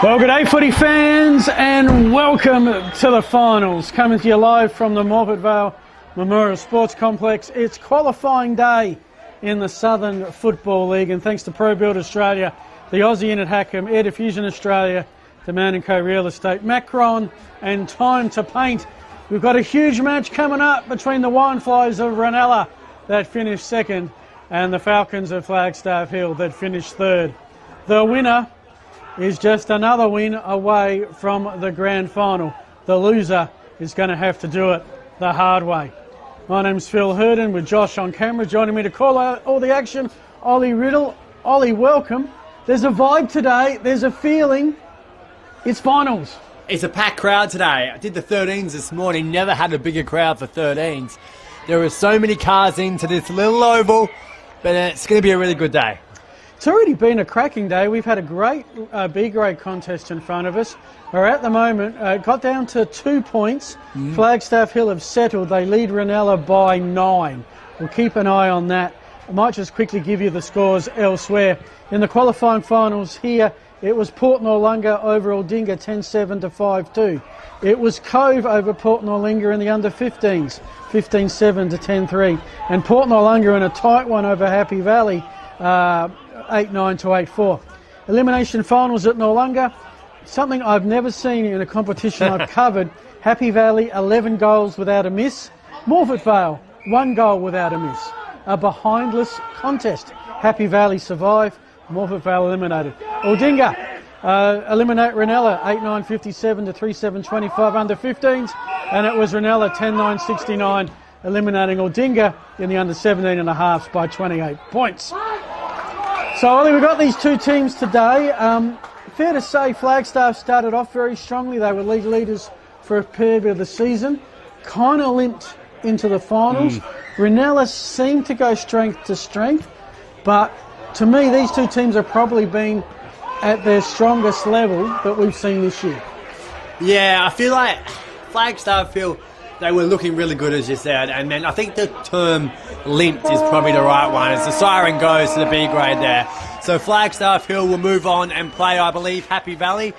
Well, good day, footy fans, and welcome to the finals. Coming to you live from the Morpeth Vale Memorial Sports Complex. It's qualifying day in the Southern Football League, and thanks to ProBuild Australia, the Aussie Inn at Hackham, Air Diffusion Australia, the Man & Co Real Estate, Macron, and Time to Paint. We've got a huge match coming up between the Wineflies of Reynella that finished second and the Falcons of Flagstaff Hill that finished third. The winner is just another win away from the grand final. The loser is going to have to do it the hard way. My name's Phil Herden with Josh on camera. Joining me to call out all the action, Ollie Riddle. Ollie, welcome. There's a vibe today. There's a feeling. It's finals. It's a packed crowd today. I did the 13s this morning. Never had a bigger crowd for 13s. There were so many cars into this little oval, but it's going to be a really good day. It's already been a cracking day. We've had a great B-grade contest in front of us. We're at the moment, got down to 2 points. Flagstaff Hill have settled. They lead Reynella by 9. We'll keep an eye on that. I might just quickly give you the scores elsewhere. In the qualifying finals here, it was Port Noarlunga over Aldinga 10-7 to 5-2. It was Cove over Port Noarlunga in the under-15s, 15-7 to 10-3. And Port Noarlunga in a tight one over Happy Valley, 8-9 to 8-4. Elimination finals at Noarlunga, something I've never seen in a competition I've covered. Happy Valley, 11 goals without a miss. Morpeth Vale, 1 goal without a miss. A behindless contest. Happy Valley survive, Morpeth Vale eliminated. Aldinga eliminate Reynella, 8-9 57 to 3-7 25 under 15s. And it was Reynella 10-9 69 eliminating Aldinga in the under 17 and a halves by 28 points. So, Ollie, we've got these two teams today. Fair to say Flagstaff started off very strongly. They were league leaders for a period of the season. Kind of limped into the finals. Reynella seemed to go strength to strength. But to me, these two teams have probably been at their strongest level that we've seen this year. Yeah, I feel like Flagstaff feel they were looking really good, as you said, and then I think the term limped is probably the right one as the siren goes to the B grade there. So Flagstaff Hill will move on and play, I believe, Happy Valley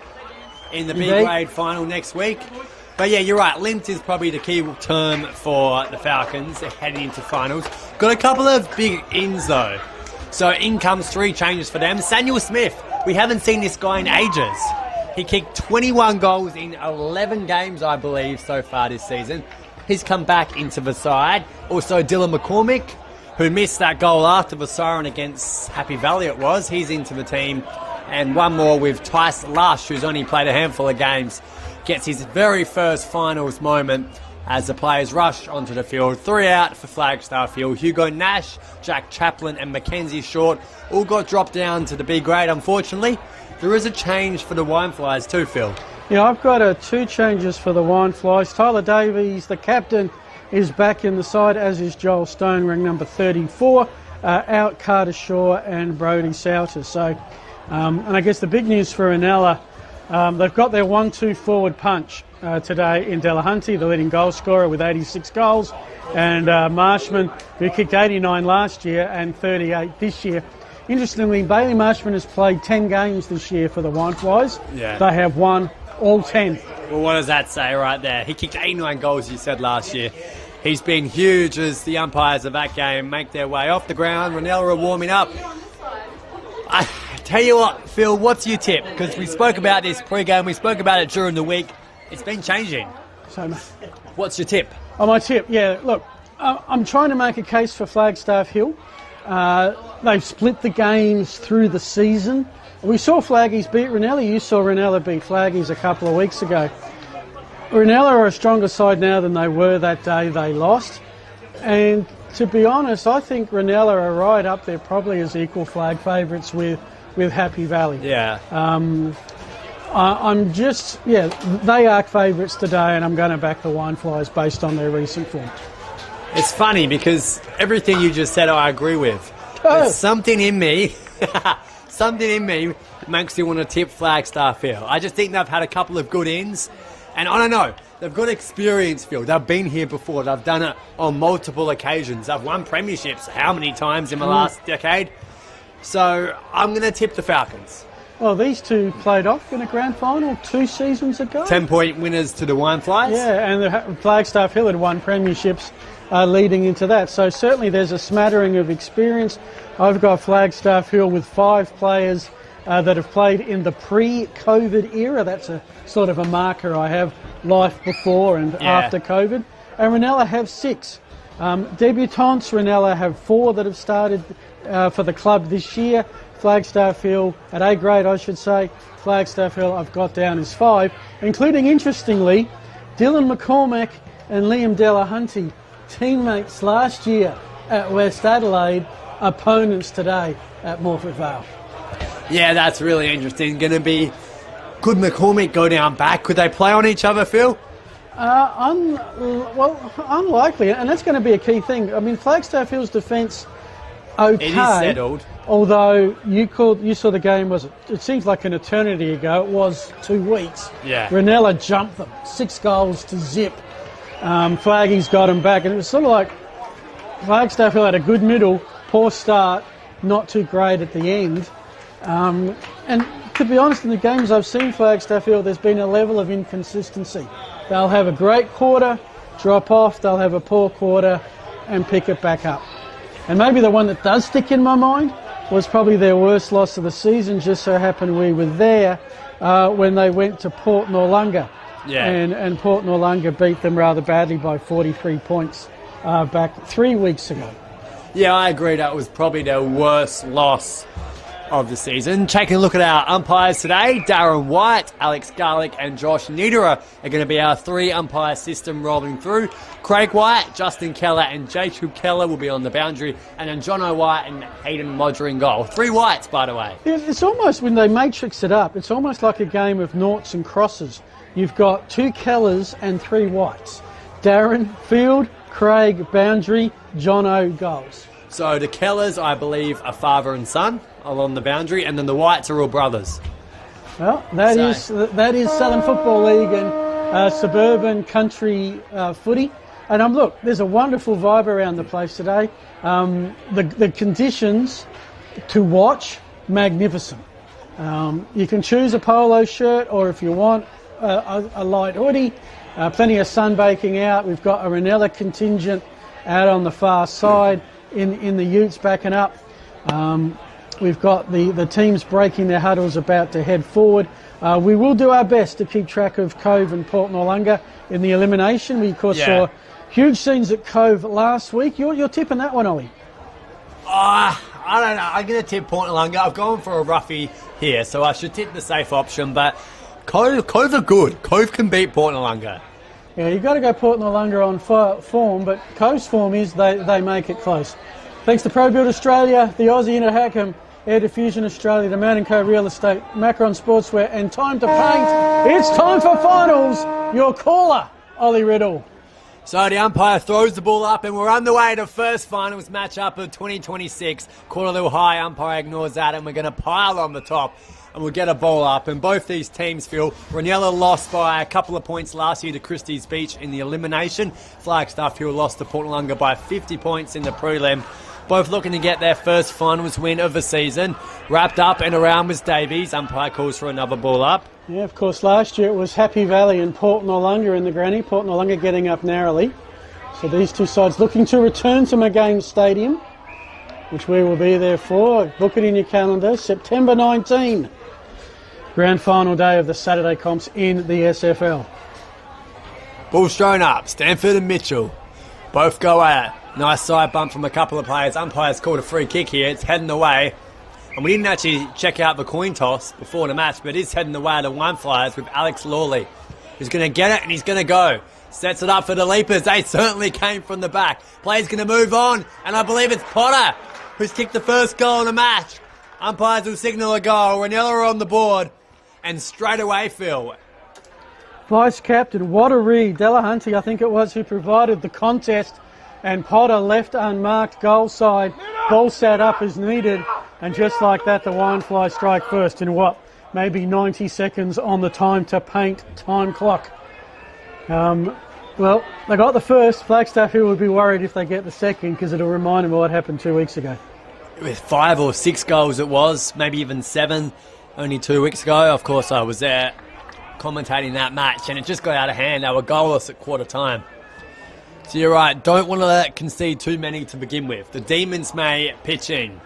in the B grade final next week. But yeah, you're right, limped is probably the key term for the Falcons heading into finals. Got a couple of big ins though. So in comes 3 changes for them. Samuel Smith, we haven't seen this guy in ages. He kicked 21 goals in 11 games, I believe, so far this season. He's come back into the side. Also, Dylan McCormick, who missed that goal after the siren against Happy Valley it was. He's into the team. And one more with Tice Lush, who's only played a handful of games, gets his very first finals moment as the players rush onto the field. 3 out for Flagstaff Hill. Hugo Nash, Jack Chaplin and Mackenzie Short all got dropped down to the B grade, unfortunately. There is a change for the Wineflies too, Phil. Yeah, I've got 2 changes for the Wineflies. Tyler Davies, the captain, is back in the side, as is Joel Stone, ring number 34. Out Carter Shaw and Brody Souter. So, and I guess the big news for Reynella, they've got their 1-2 forward punch today in Delahunty, the leading goal scorer with 86 goals, and Marshman, who kicked 89 last year and 38 this year. Interestingly, Bailey Marshman has played 10 games this year for the Wineflies. Yeah. They have won all 10. Well, what does that say right there? He kicked 89 goals, you said, last year. He's been huge as the umpires of that game make their way off the ground. Reynella are warming up. I tell you what, Phil, what's your tip? Because we spoke about this pre-game, we spoke about it during the week. It's been changing. So, What's your tip? oh, my tip, yeah, look, I'm trying to make a case for Flagstaff Hill. They've split the games through the season. We saw Flaggies beat Reynella. You saw Reynella beat Flaggies a couple of weeks ago. Reynella are a stronger side now than they were that day they lost. And to be honest, I think Reynella are right up there probably as equal flag favourites with Happy Valley. Yeah. I'm just, yeah, they are favourites today, and I'm going to back the Wineflies based on their recent form. It's funny because everything you just said I agree with. There's something in me makes you want to tip Flagstaff Hill. I just think they've had a couple of good ins. And I don't know, they've got experience, Phil. They've been here before. They've done it on multiple occasions. They've won premierships how many times in the last decade? So I'm going to tip the Falcons. Well, these two played off in a grand final 2 seasons ago. 10-point winners to the Wineflies. Yeah, and the Flagstaff Hill had won premierships leading into that. So certainly there's a smattering of experience. I've got Flagstaff Hill with 5 players that have played in the pre-COVID era. That's a sort of a marker I have, life before and after COVID. And Reynella have 6. Debutants, Reynella have 4 that have started for the club this year. Flagstaff Hill, at A grade I should say, Flagstaff Hill I've got down as 5, including, interestingly, Dylan McCormack and Liam Delahunty, teammates last year at West Adelaide, opponents today at Morford Vale. Yeah, that's really interesting. Could McCormick go down back? Could they play on each other, Phil? Unlikely, and that's going to be a key thing. I mean, Flagstaff Hill's defence, okay. It is settled. Although you saw the game, it seems like an eternity ago. It was 2 weeks. Yeah. Reynella jumped them 6 goals to zip. Flaggy's got him back, and it was sort of like Flagstaff Hill had a good middle, poor start, not too great at the end. And to be honest, in the games I've seen Flagstaff Hill, there's been a level of inconsistency. They'll have a great quarter, drop off, they'll have a poor quarter, and pick it back up. And maybe the one that does stick in my mind was probably their worst loss of the season. Just so happened we were there when they went to Port Noarlunga. Yeah. And Port Noarlunga beat them rather badly by 43 points back 3 weeks ago. Yeah, I agree. That was probably their worst loss of the season. Taking a look at our umpires today, Darren White, Alex Garlick and Josh Niederer are going to be our 3 umpire system rolling through. Craig White, Justin Keller and Jacob Keller will be on the boundary, and then John O'White and Hayden Modger in goal. 3 Whites, by the way. It's almost, when they matrix it up, it's almost like a game of noughts and crosses. You've got 2 Kellers and 3 Whites. Darren, field, Craig, boundary, John O, goals. So the Kellers, I believe, are father and son along the boundary, and then the Whites are all brothers. Well, that is Southern Football League and suburban country footy. And look, there's a wonderful vibe around the place today. The conditions to watch, magnificent. You can choose a polo shirt, or if you want a light hoodie. Plenty of sunbaking out. We've got a Reynella contingent out on the far side in the utes backing up. We've got the teams breaking their huddles about to head forward. We will do our best to keep track of Cove and Port Noarlunga in the elimination. We, of course, saw huge scenes at Cove last week. You're tipping that one, Ollie? I don't know. I'm going to tip Port Noarlunga. I've gone for a roughie here, so I should tip the safe option. But Cove are good. Cove can beat Port Noarlunga. Yeah, you've got to go Port Noarlunga on form, but Cove's form is they make it close. Thanks to ProBuild Australia, the Aussie Interhackham, Air Diffusion Australia, the Mountain Co Real Estate, Macron Sportswear, and Time to Paint. It's time for finals. Your caller, Ollie Riddle. So the umpire throws the ball up, and we're underway to first finals matchup of 2026. Caught a little high, umpire ignores that, and we're going to pile on the top, and we'll get a ball up. And both these teams, Phil, Reynella lost by a couple of points last year to Christie's Beach in the elimination. Flagstaff Hill lost to Port Noarlunga by 50 points in the prelim. Both looking to get their first finals win of the season. Wrapped up and around was Davies. Umpire calls for another ball up. Yeah, of course, last year it was Happy Valley and Port Noarlunga in the granny. Port Noarlunga getting up narrowly. So these two sides looking to return to McGain Stadium, which we will be there for. Book it in your calendar. September 19. Grand final day of the Saturday comps in the SFL. Ball thrown up. Stanford and Mitchell both go at it. Nice side bump from a couple of players. Umpire's called a free kick here. It's heading away. And we didn't actually check out the coin toss before the match, but it is heading away to Wineflies with Alex Lawley, who's going to get it and he's going to go. Sets it up for the Leapers. They certainly came from the back. Play's going to move on, and I believe it's Potter who's kicked the first goal in the match. Umpires will signal a goal. Reynella are on the board, and straight away, Phil. Vice Captain Water Reed, Delahunty, I think it was, who provided the contest. And Potter left unmarked goal side. Ball sat up as needed. And just like that, the Winefly strike first in maybe 90 seconds on the time to paint time clock. Well, they got the first. Flagstaff Hill would be worried if they get the second because it'll remind them of what happened 2 weeks ago. With 5 or 6 goals it was, maybe even 7. only 2 weeks ago. Of course, I was there commentating that match, and it just got out of hand. They were goalless at quarter time. So you're right, don't want to let concede too many to begin with. The Demons may pitch in.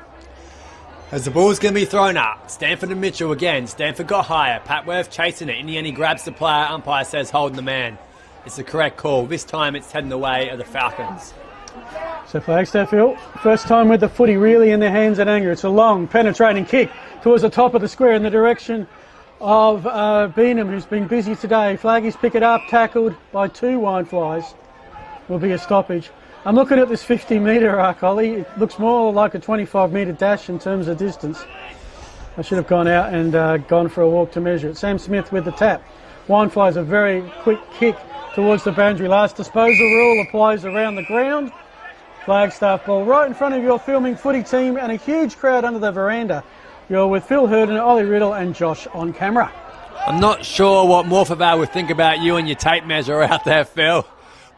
As the ball's going to be thrown up, Stanford and Mitchell again. Stanford got higher. Patworth chasing it. In the end, he grabs the player. Umpire says, holding the man. It's the correct call. This time, it's heading the way of the Falcons. So Flagstaff Hill, first time with the footy really in their hands at anger. It's a long, penetrating kick towards the top of the square in the direction of Beenham, who's been busy today. Flaggies pick it up, tackled by 2 wide flies. Will be a stoppage. I'm looking at this 50-metre arc, Ollie. It looks more like a 25-metre dash in terms of distance. I should have gone out and gone for a walk to measure it. Sam Smith with the tap. Wide flies a very quick kick towards the boundary. Last disposal rule applies around the ground. Flagstaff ball right in front of your filming footy team and a huge crowd under the veranda. You're with Phil Hurden, Ollie Riddle and Josh on camera. I'm not sure what Morphervale would think about you and your tape measure out there, Phil.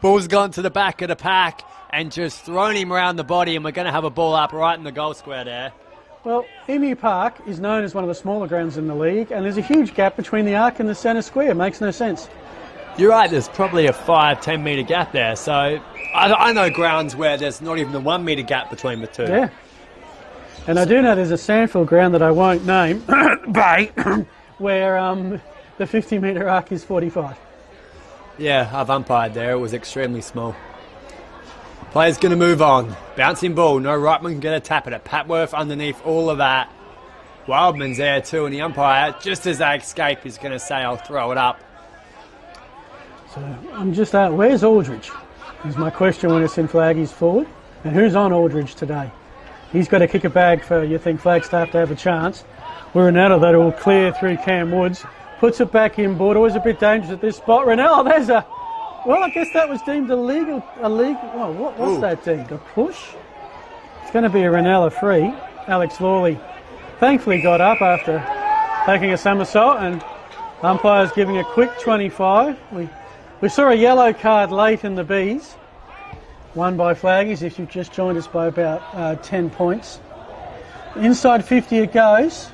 Ball's gone to the back of the pack and just thrown him around the body, and we're going to have a ball up right in the goal square there. Well, Emu Park is known as one of the smaller grounds in the league, and there's a huge gap between the arc and the centre square. Makes no sense. You're right, there's probably a 5-10 metre gap there, so I know grounds where there's not even a 1 metre gap between the two. Yeah. And I do know there's a Sandfield ground that I won't name, where the 50-metre arc is 45. Yeah, I've umpired there. It was extremely small. Player's going to move on. Bouncing ball. No Reitman can get a tap at it. Patworth underneath all of that. Wildman's there too, and the umpire, just as they escape, is going to say, I'll throw it up. So I'm just out. Where's Aldridge? Is my question when it's in Flaggies forward. And who's on Aldridge today? He's got to kick a bag for, you think, Flagstaff to have a chance. Reynella, that will clear through Cam Woods. Puts it back in board. Always a bit dangerous at this spot. Reynella, there's a... Well, I guess that was deemed illegal. Oh, what was that deemed? A push? It's going to be a Reynella free. Alex Lawley thankfully got up after taking a somersault, and umpire's giving a quick 25. We saw a yellow card late in the Bs. Won by Flaggies, if you've just joined us, by about 10 points. Inside 50 it goes.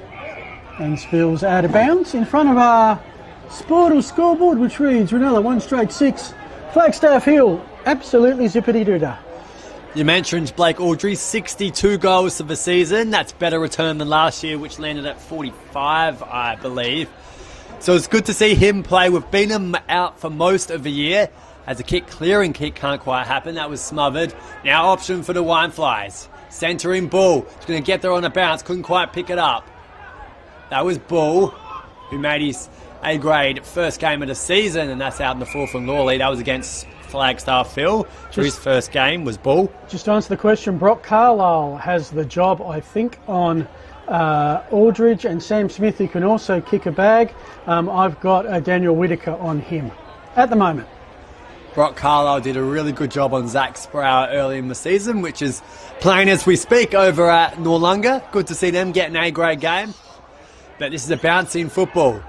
And spills out of bounds in front of our Sportal scoreboard, which reads Reynella 1 straight 6. Flagstaff Hill, absolutely zippity-doo-dah. You mentioned Blake Aldridge, 62 goals for the season. That's better return than last year, which landed at 45, I believe. So it's good to see him play. We've been him out for most of the year. As a clearing kick can't quite happen. That was smothered. Now option for the Wine Flies. Centering ball. He's going to get there on a bounce. Couldn't quite pick it up. That was Bull, who made his A-grade first game of the season, and that's out in the fourth from Lawley. That was against Flagstaff Phil. His first game was Bull. Just to answer the question, Brock Carlisle has the job, I think, on Aldridge, and Sam Smith, who can also kick a bag. I've got Daniel Whitaker on him at the moment. Brock Carlisle did a really good job on Zach Sprower early in the season, which is playing as we speak over at Noarlunga. Good to see them get an A-grade game. But this is a bouncing football.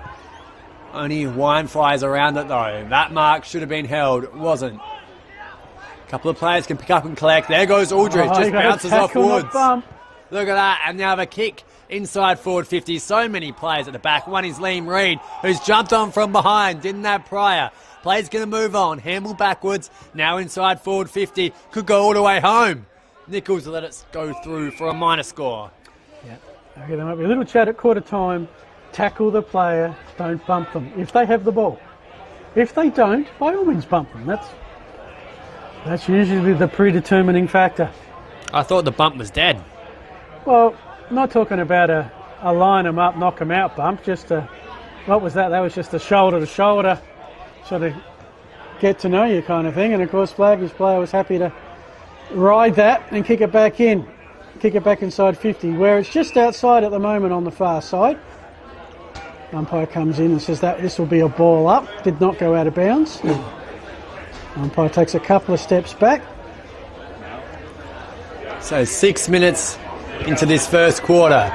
Only Wine Flies around it though. That mark should have been held. It wasn't. A couple of players can pick up and collect. There goes Aldridge. Just bounces off Woods. Look at that. And now the kick inside forward 50. So many players at the back. One is Liam Reid, who's jumped on from behind. Didn't have prior. Play's going to move on. Handle backwards. Now inside forward 50. Could go all the way home. Nichols let it go through for a minor score. Yeah. Okay, there might be a little chat at quarter time. Tackle the player, don't bump them if they have the ball. If they don't, by all means bump them. That's usually the predetermining factor. I thought the bump was dead. Well, I'm not talking about a line them up, knock them out bump. What was that? That was just a shoulder to shoulder, sort of get to know you kind of thing. And of course, Flaggies player was happy to ride that and kick it back in. Kick it back inside 50, where it's just outside at the moment on the far side. Umpire comes in and says that this will be a ball up. Did not go out of bounds. Umpire takes a couple of steps back. So 6 minutes into this first quarter.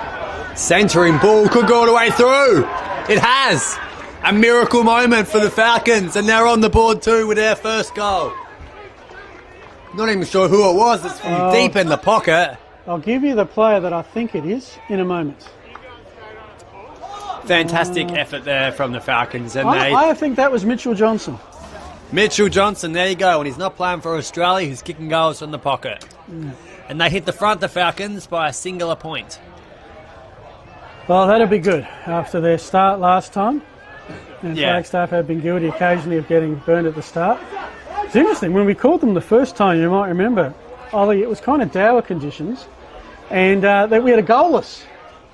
Centering ball could go all the way through. It has. A miracle moment for the Falcons, and they're on the board too with their first goal. Not even sure who it was. It's from deep in the pocket. I'll give you the player that I think it is in a moment. Fantastic effort there from the Falcons. And I think that was Mitchell Johnson. Mitchell Johnson, there you go. When he's not playing for Australia, he's kicking goals from the pocket. And they hit the front, the Falcons, by a singular point. Well, that'd be good after their start last time. And Flagstaff have been guilty occasionally of getting burned at the start. It's interesting, when we called them the first time, you might remember, Ollie, it was kind of dour conditions, and that we had a goalless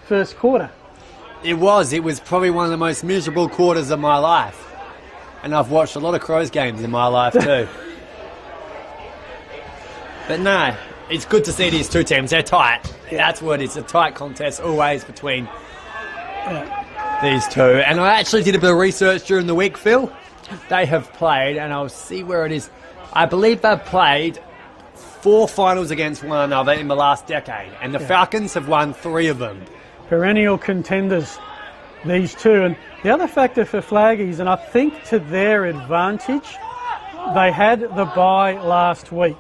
first quarter. It was probably one of the most miserable quarters of my life. And I've watched a lot of Crows games in my life too. But no, it's good to see these two teams. They're tight. That's what it's a tight contest always between these two. And I actually did a bit of research during the week, Phil. They have played, and I'll see where it is. I believe they've played 4 finals against one another in the last decade. And the Falcons have won 3 of them. Perennial contenders, these two. And the other factor for Flaggies, and I think to their advantage, they had the bye last week.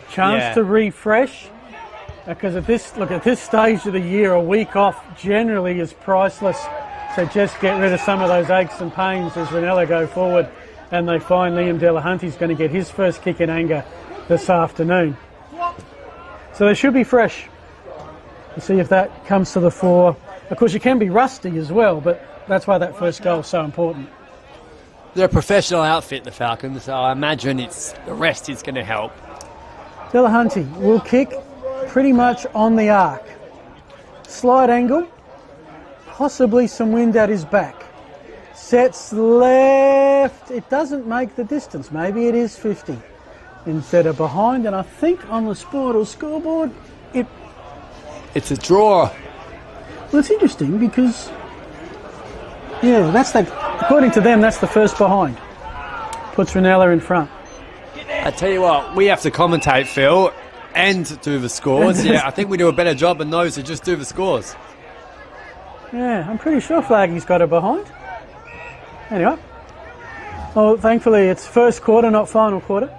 Chance to refresh, because at this stage of the year, a week off generally is priceless. So just get rid of some of those aches and pains as Reynella go forward, and they find Liam Delahunty's going to get his first kick in anger this afternoon. So they should be fresh. We'll see if that comes to the fore. Of course, you can be rusty as well, but that's why that first goal is so important. They're a professional outfit, the Falcons, so I imagine the rest is going to help. Delahunty will kick pretty much on the arc. Slight angle, possibly some wind at his back. Sets left, it doesn't make the distance. Maybe it is 50 instead of behind, and I think on the scoreboard, it's a draw. Well, it's interesting because, according to them, that's the first behind. Puts Reynella in front. I tell you what, we have to commentate, Phil, and do the scores. I think we do a better job than those who just do the scores. Yeah, I'm pretty sure Flaggy's got it behind. Anyway. Well, thankfully it's first quarter, not final quarter.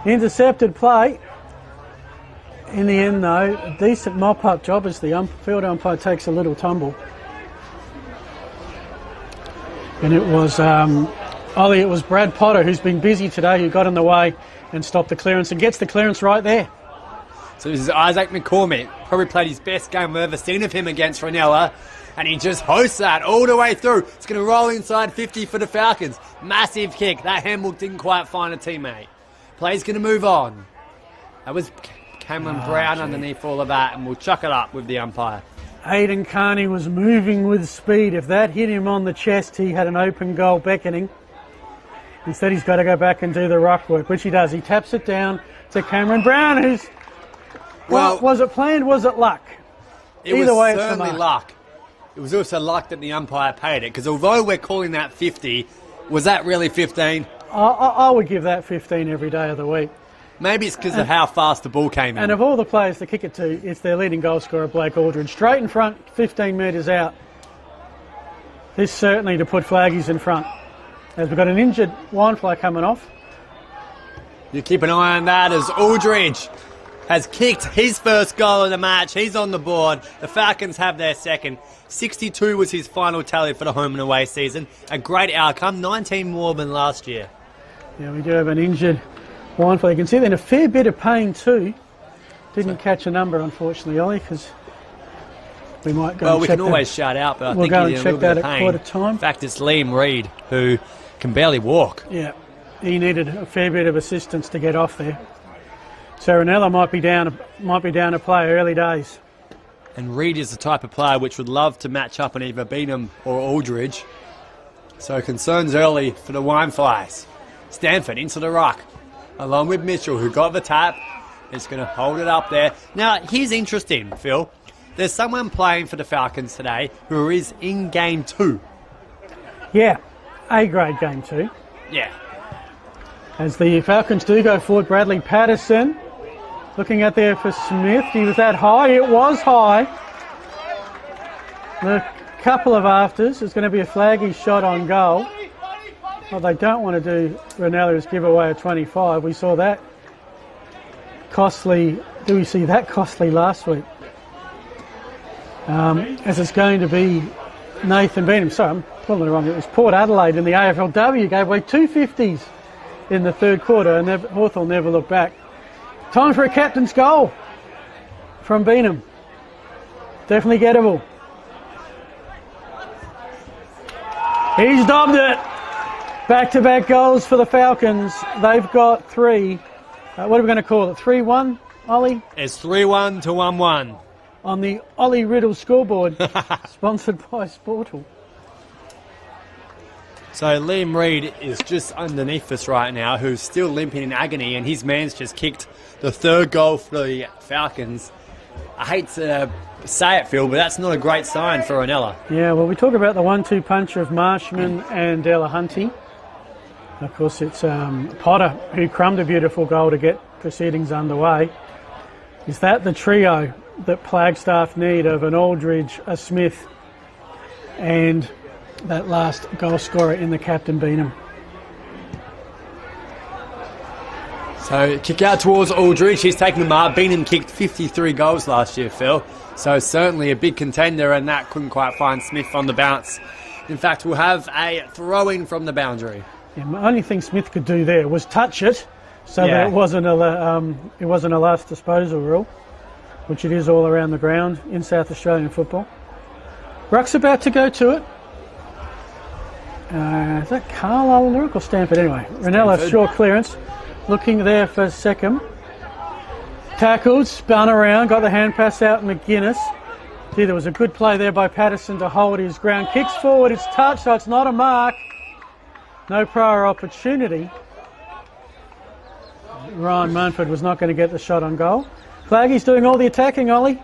Intercepted play. In the end, though, a decent mop-up job as the field umpire takes a little tumble. And it was, Ollie, it was Brad Potter, who's been busy today, who got in the way and stopped the clearance and gets the clearance right there. So this is Isaac McCormick. Probably played his best game I've ever seen of him against Reynella. And he just hosts that all the way through. It's going to roll inside 50 for the Falcons. Massive kick. That handball didn't quite find a teammate. Play's going to move on. That was Cameron Brown underneath all of that, and we'll chuck it up with the umpire. Aidan Carney was moving with speed. If that hit him on the chest, he had an open goal beckoning. Instead, he's got to go back and do the ruck work, which he does. He taps it down to Cameron Brown, who's... Well, was it planned? Was it luck? Either way, it's certainly luck. It was also luck that the umpire paid it, because although we're calling that 50, was that really 15? I would give that 15 every day of the week. Maybe it's because of how fast the ball came in. And of all the players to kick it to, it's their leading goal scorer, Blake Aldridge. Straight in front, 15 metres out. This certainly to put Flaggies in front. As we've got an injured Winefly coming off. You keep an eye on that as Aldridge has kicked his first goal of the match. He's on the board. The Falcons have their second. 62 was his final tally for the home and away season. A great outcome, 19 more than last year. Yeah, we do have an injured Winefly. You can see they're in a fair bit of pain too. Didn't catch a number, unfortunately, Ollie, because we might go and check that. Well, we can always shout out, but I think he's in a little bit of pain. Quarter time. In fact, it's Liam Reid, who can barely walk. Yeah, he needed a fair bit of assistance to get off there. So Reynella might be down to play early days. And Reid is the type of player which would love to match up on either Beanham or Aldridge. So concerns early for the Wineflies. Stanford into the ruck, along with Mitchell, who got the tap. Is going to hold it up there. Now, here's interesting, Phil. There's someone playing for the Falcons today who is in Game 2. Yeah, A-grade Game 2. Yeah. As the Falcons do go forward, Bradley Patterson looking out there for Smith. He was that high. It was high. A couple of afters. There's going to be a Flaggy shot on goal. What they don't want to do, Reynella, is give away a 25. We saw that costly. Do we see that costly last week? as it's going to be Nathan Beanham. Sorry, I'm pulling it wrong. It was Port Adelaide in the AFLW gave away 2 50s in the third quarter, and Hawthorn never looked back. Time for a captain's goal from Beanham. Definitely gettable. He's dobbed it. Back-to-back goals for the Falcons. They've got 3. What are we going to call it? 3-1, Ollie? It's 3-1 to 1-1. On the Ollie Riddle scoreboard, sponsored by Sportal. So Liam Reid is just underneath us right now, who's still limping in agony, and his man's just kicked the 3rd goal for the Falcons. I hate to say it, Phil, but that's not a great sign for Reynella. Yeah, well, we talk about the 1-2 punch of Marshman and Delahunty. Of course, it's Potter who crumbed a beautiful goal to get proceedings underway. Is that the trio that Flagstaff need of an Aldridge, a Smith, and that last goal scorer in the captain Beanham? So kick out towards Aldridge. He's taken the mark. Beanham kicked 53 goals last year, Phil. So certainly a big contender, and that couldn't quite find Smith on the bounce. In fact, we'll have a throw-in from the boundary. Yeah, the only thing Smith could do there was touch it, so that it wasn't a last disposal rule, which it is all around the ground in South Australian football. Ruck's about to go to it. Is that Carlisle Lyric or Stanford? Anyway, Reynella, short clearance. Looking there for Seckham. Tackled, spun around, got the hand pass out McGuinness. Gee, there was a good play there by Patterson to hold his ground. Kicks forward, it's touched, so it's not a mark. No prior opportunity. Ryan Munford was not going to get the shot on goal. Flaggy's doing all the attacking, Ollie.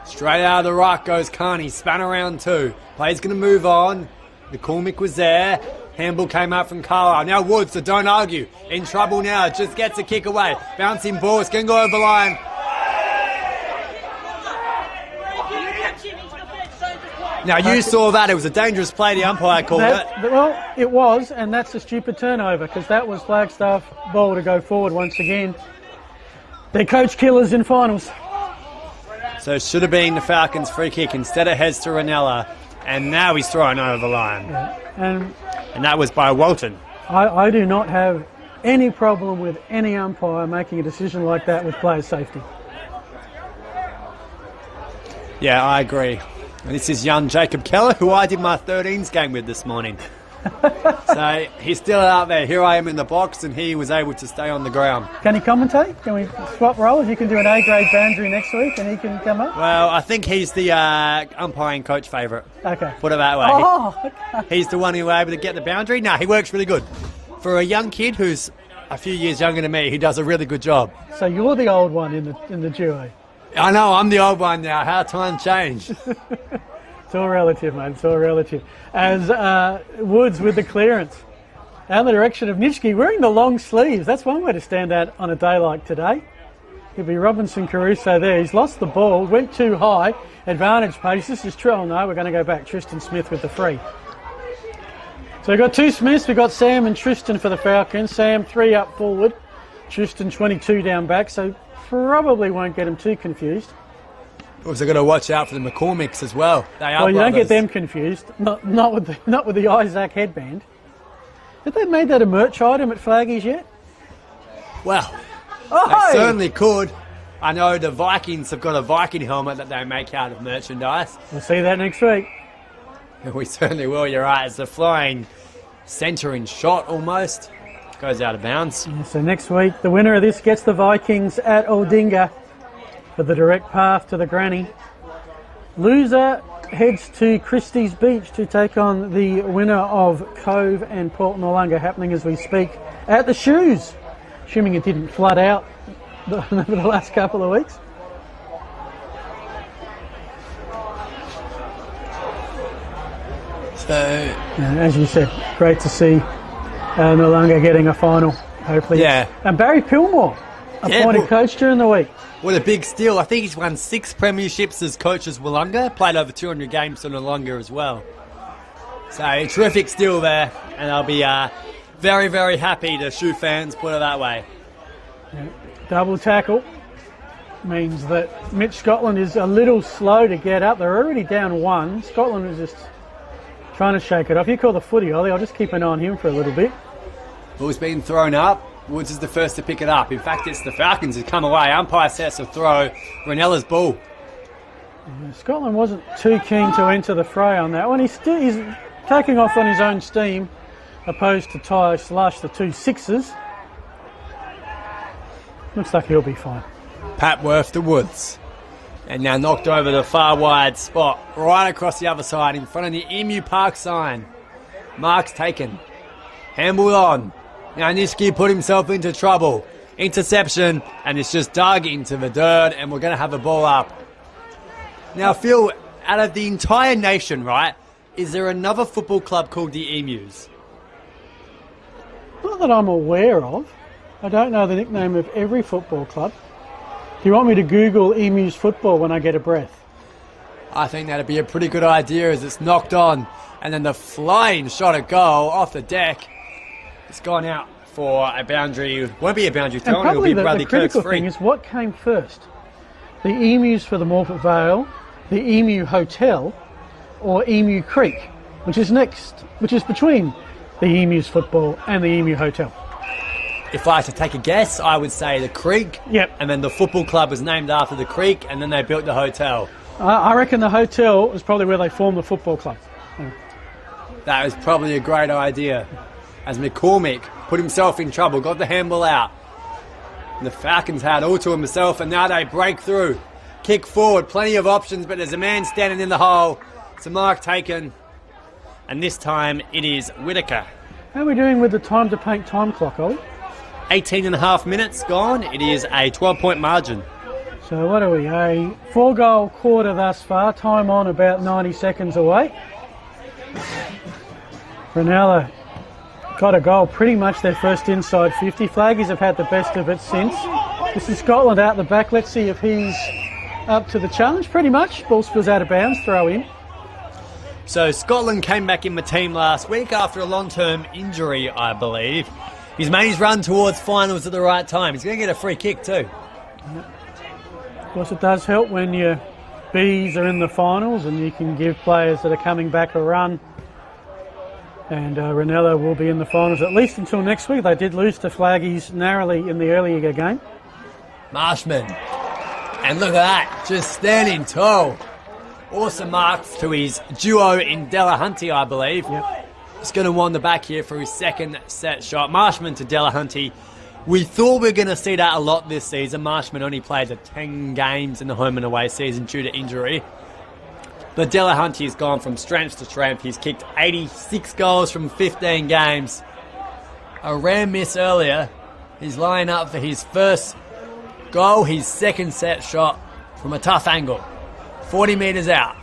Straight out of the right goes Carney, span around 2. Play's going to move on. McCormick was there. Handball came out from Carlisle. Now Woods, so don't argue. In trouble now, just gets a kick away. Bouncing ball, it's going to go over the line. Now you saw that, it was a dangerous play, the umpire called it. Well, it was, and that's a stupid turnover, because that was Flagstaff ball to go forward once again. They're coach killers in finals. So it should have been the Falcons' free kick. Instead it heads to Reynella, and now he's thrown over the line. Yeah. And that was by Walton. I do not have any problem with any umpire making a decision like that with player safety. Yeah, I agree. And this is young Jacob Keller, who I did my 13s game with this morning. So he's still out there. Here I am in the box, and he was able to stay on the ground. Can he commentate? Can we swap roles? You can do an A-grade boundary next week, and he can come up? Well, I think he's the umpiring coach favourite. Okay. Put it that way. Oh, okay. He's the one who was able to get the boundary. No, he works really good. For a young kid who's a few years younger than me, he does a really good job. So you're the old one in the duo? I know, I'm the old one now. How time changed. It's all relative, mate. It's all relative. As Woods with the clearance. Out in the direction of Nitschke, wearing the long sleeves. That's one way to stand out on a day like today. It'll be Robinson Caruso there. He's lost the ball, went too high. Advantage pace. This is Trell. No, we're going to go back. Tristan Smith with the free. So we've got 2 Smiths. We've got Sam and Tristan for the Falcons. Sam 3 up forward. Tristan 22 down back. So probably won't get him too confused. Also got to watch out for the McCormicks as well. They are well, you brothers. don't get them confused. Not with the Isaac headband. Have they made that a merch item at Flaggies yet? Well, they certainly could. I know the Vikings have got a Viking helmet that they make out of merchandise. We'll see that next week. We certainly will, you're right. It's a flying centering shot almost. Goes out of bounds. Yeah, so next week, the winner of this gets the Vikings at Aldinga for the direct path to the granny. Loser heads to Christie's Beach to take on the winner of Cove and Port Noarlunga, happening as we speak at the Shoes, assuming it didn't flood out over the last couple of weeks. So, as you said, great to see Noarlunga getting a final, hopefully. Yeah. And Barry Pillmore, appointed coach during the week. What a big steal. I think he's won 6 premierships as coach as Wollonga. Played over 200 games for Noarlunga as well. So, a terrific steal there. And I'll be very, very happy to Shoe fans, put it that way. Yeah. Double tackle. means that Mitch Scotland is a little slow to get up. They're already down 1. Scotland is just trying to shake it off. You call the footy, Ollie. I'll just keep an eye on him for a little bit. Ball's been thrown up. Woods is the first to pick it up. In fact, it's the Falcons who come away. Umpire sets a throw. Reinella's ball. Scotland wasn't too keen to enter the fray on that one. He's taking off on his own steam, opposed to Ty Slush, the 2 sixes. Looks like he'll be fine. Papworth to Woods. And now knocked over the far wide spot, right across the other side in front of the Emu Park sign. Mark's taken. Handball on. Now Niski put himself into trouble. Interception, and it's just dug into the dirt, and we're going to have a ball up. Now, Phil, out of the entire nation, right, is there another football club called the Emus? Not that I'm aware of. I don't know the nickname of every football club. Do you want me to Google Emus football when I get a breath? I think that'd be a pretty good idea as it's knocked on. And then the flying shot at goal off the deck. It's gone out for a boundary. It won't be a boundary throw. And probably It'll be Bradley the critical Kirk's free. thing is what came first. The Emus for the Morpeth Vale, the Emu Hotel, or Emu Creek, which is between the Emus football and the Emu Hotel. If I had to take a guess, I would say the Creek. Yep. And then the football club was named after the Creek, and then they built the hotel. I reckon the hotel is probably where they formed the football club. Yeah. That was probably a great idea. As McCormick put himself in trouble, got the handball out. And the Falcons had all to himself, and now they break through. Kick forward, plenty of options, but there's a man standing in the hole. It's a mark taken. And this time it is Whitaker. How are we doing with the time to paint time clock, Ollie? 18 and a half minutes gone. It is a 12-point margin. So what are we? A 4-goal quarter thus far. Time on about 90 seconds away. Reynella got a goal, pretty much their first inside 50. Flaggies have had the best of it since. This is Scotland out the back. Let's see if he's up to the challenge. Pretty much. Ball spills out of bounds. Throw in. So Scotland came back in the team last week after a long-term injury, I believe. He's made his run towards finals at the right time. He's going to get a free kick too. Of course, it does help when your Bees are in the finals and you can give players that are coming back a run. And Reynella will be in the finals at least until next week. They did lose to Flaggies narrowly in the earlier game. Marshman. And look at that, just standing tall. Awesome marks to his duo in Delahunty, I believe. Yep. He's going to wander the back here for his second set shot. Marshman to Delahunty. We thought we were going to see that a lot this season. Marshman only played 10 games in the home and away season due to injury. But Delahunty has gone from strength to strength. He's kicked 86 goals from 15 games. A rare miss earlier. He's lining up for his first goal, his second set shot from a tough angle. 40 metres out.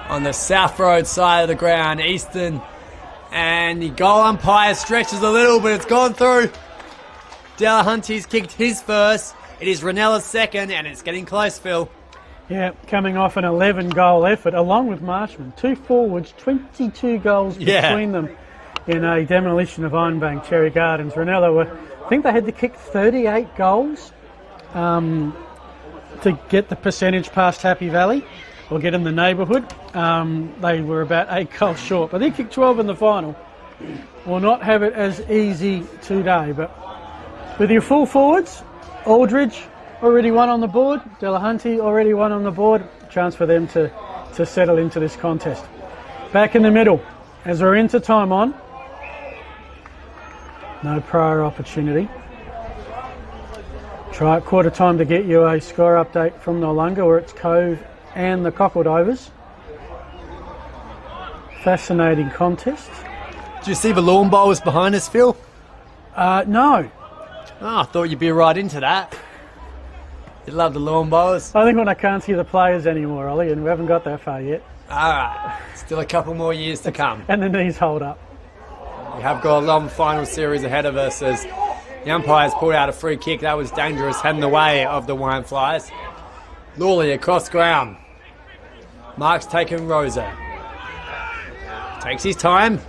On the South Road side of the ground, Eastern. And the goal umpire stretches a little, but it's gone through. Delahunty's kicked his first. It is Reinella's second, and it's getting close, Phil. Yeah, coming off an 11-goal effort, along with Marshman. 2 forwards, 22 goals between them in a demolition of Ironbank Cherry Gardens. Reynella I think they had to kick 38 goals to get the percentage past Happy Valley, or get in the neighbourhood. They were about 8 goals short, but they kicked 12 in the final. Will not have it as easy today, but with your full forwards, Aldridge already one on the board, Delahunty already one on the board. Chance for them to settle into this contest. Back in the middle, as we're into time on. No prior opportunity. Try at quarter time to get you a score update from Nollunga, where it's Cove and the Cockledovers. Fascinating contest. Do you see the lawn bowlers behind us, Phil? No. Oh, I thought you'd be right into that. You love the lawn bowlers. I think when I can't see the players anymore, Ollie, and we haven't got that far yet. All right, still a couple more years to come. And the knees hold up. We have got a long final series ahead of us as the umpires pulled out a free kick. That was dangerous, heading the way of the Wine Flies. Lawley across ground. Mark's taken Rosa. Takes his time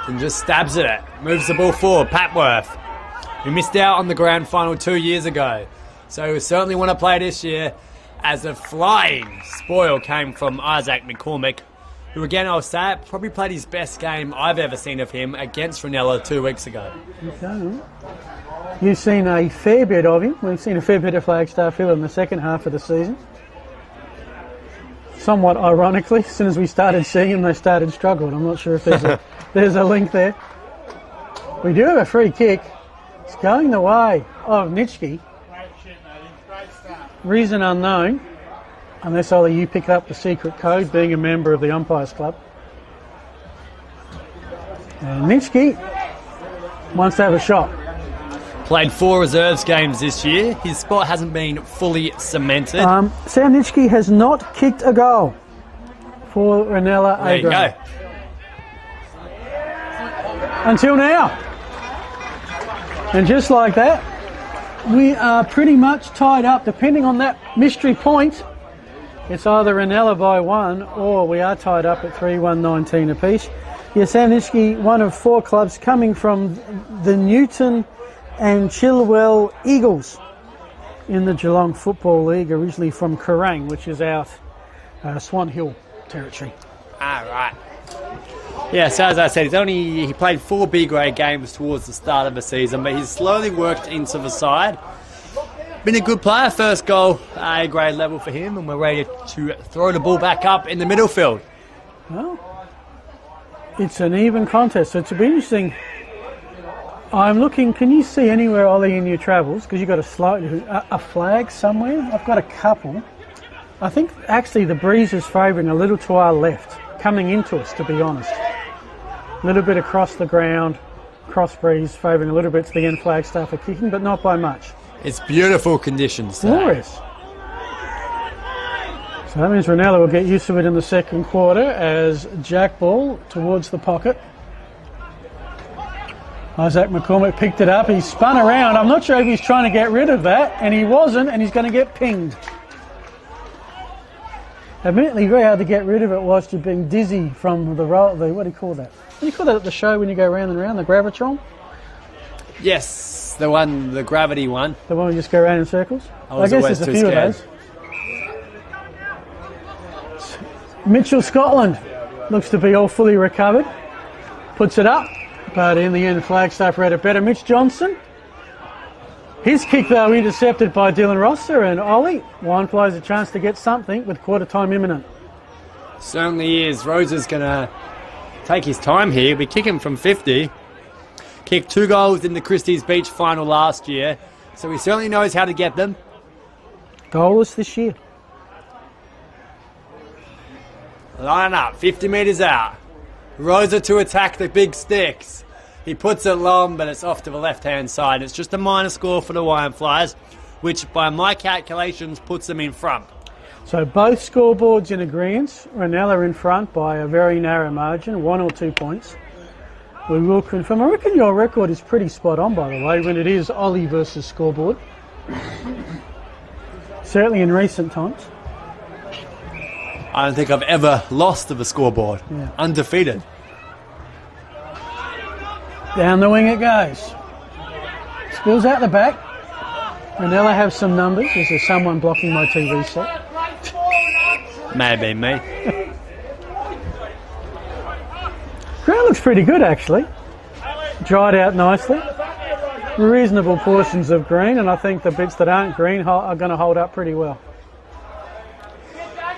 and just stabs at it. Moves the ball forward. Papworth, who missed out on the grand final 2 years ago. So we certainly want to play this year, as a flying spoil came from Isaac McCormick, who again, I'll say it, probably played his best game I've ever seen of him against Reynella 2 weeks ago. Okay. You've seen a fair bit of him. We've seen a fair bit of Flagstaff Hill in the second half of the season. Somewhat ironically, as soon as we started seeing him, they started struggling. I'm not sure if there's a link there. We do have a free kick. It's going the way of Nitschke. Reason unknown, unless only you pick up the secret code, being a member of the Umpires Club. And Nitschke wants to have a shot. Played 4 reserves games this year. His spot hasn't been fully cemented. Sam Nitschke has not kicked a goal for Reynella. There you go. Until now. And just like that, we are pretty much tied up. Depending on that mystery point, it's either Reynella by 1 or we are tied up at 3-1-19 apiece. Yes, Sam Nitschke, one of 4 clubs coming from the Newton and Chilwell Eagles in the Geelong Football League, originally from Kerrang, which is out Swan Hill territory. Right. Yeah, so as I said, he played 4 B-grade games towards the start of the season, but he's slowly worked into the side. Been a good player, first goal A-grade level for him, and we're ready to throw the ball back up in the middle field. Well, it's an even contest, so it's be interesting. I'm looking, can you see anywhere, Ollie, in your travels, because you've got a flag somewhere? I've got a couple. I think actually the breeze is favouring a little to our left, coming into us, to be honest. A little bit across the ground, cross breeze, favouring a little bit to the end. Flagstaff are kicking, but not by much. It's beautiful conditions today. Glorious. So that means Reynella will get used to it in the second quarter as Jack ball towards the pocket. Isaac McCormick picked it up. He spun around. I'm not sure if he's trying to get rid of that, and he wasn't, and he's going to get pinged. Admittedly, very hard to get rid of it whilst you're being dizzy from the what do you call that? What do you call that at the show when you go round and round, the gravitron? Yes, the gravity one. The one we just go around in circles? I guess there's a few of those. Mitchell, Scotland, looks to be all fully recovered. Puts it up, but in the end, Flagstaff read it better. Mitch Johnson. His kick, though, intercepted by Dylan Rosser, and Ollie, Wine Fly's a chance to get something with quarter time imminent. Certainly is. Rosa's going to take his time here. We kick him from 50. Kicked 2 goals in the Christie's Beach final last year, so he certainly knows how to get them. Goalless this year. Line up, 50 metres out. Rosa to attack the big sticks. He puts it long, but it's off to the left-hand side. It's just a minor score for the Wine Flyers, which by my calculations puts them in front. So both scoreboards in agreement. Reynella in front by a very narrow margin, 1 or 2 points. We will confirm. I reckon your record is pretty spot on, by the way, when it is Ollie versus scoreboard. Certainly in recent times. I don't think I've ever lost to the scoreboard. Yeah. Undefeated. Down the wing it goes. Spills out the back. Reynella have some numbers. Is there someone blocking my TV set? Maybe me. Ground looks pretty good, actually. Dried out nicely. Reasonable portions of green, and I think the bits that aren't green are going to hold up pretty well.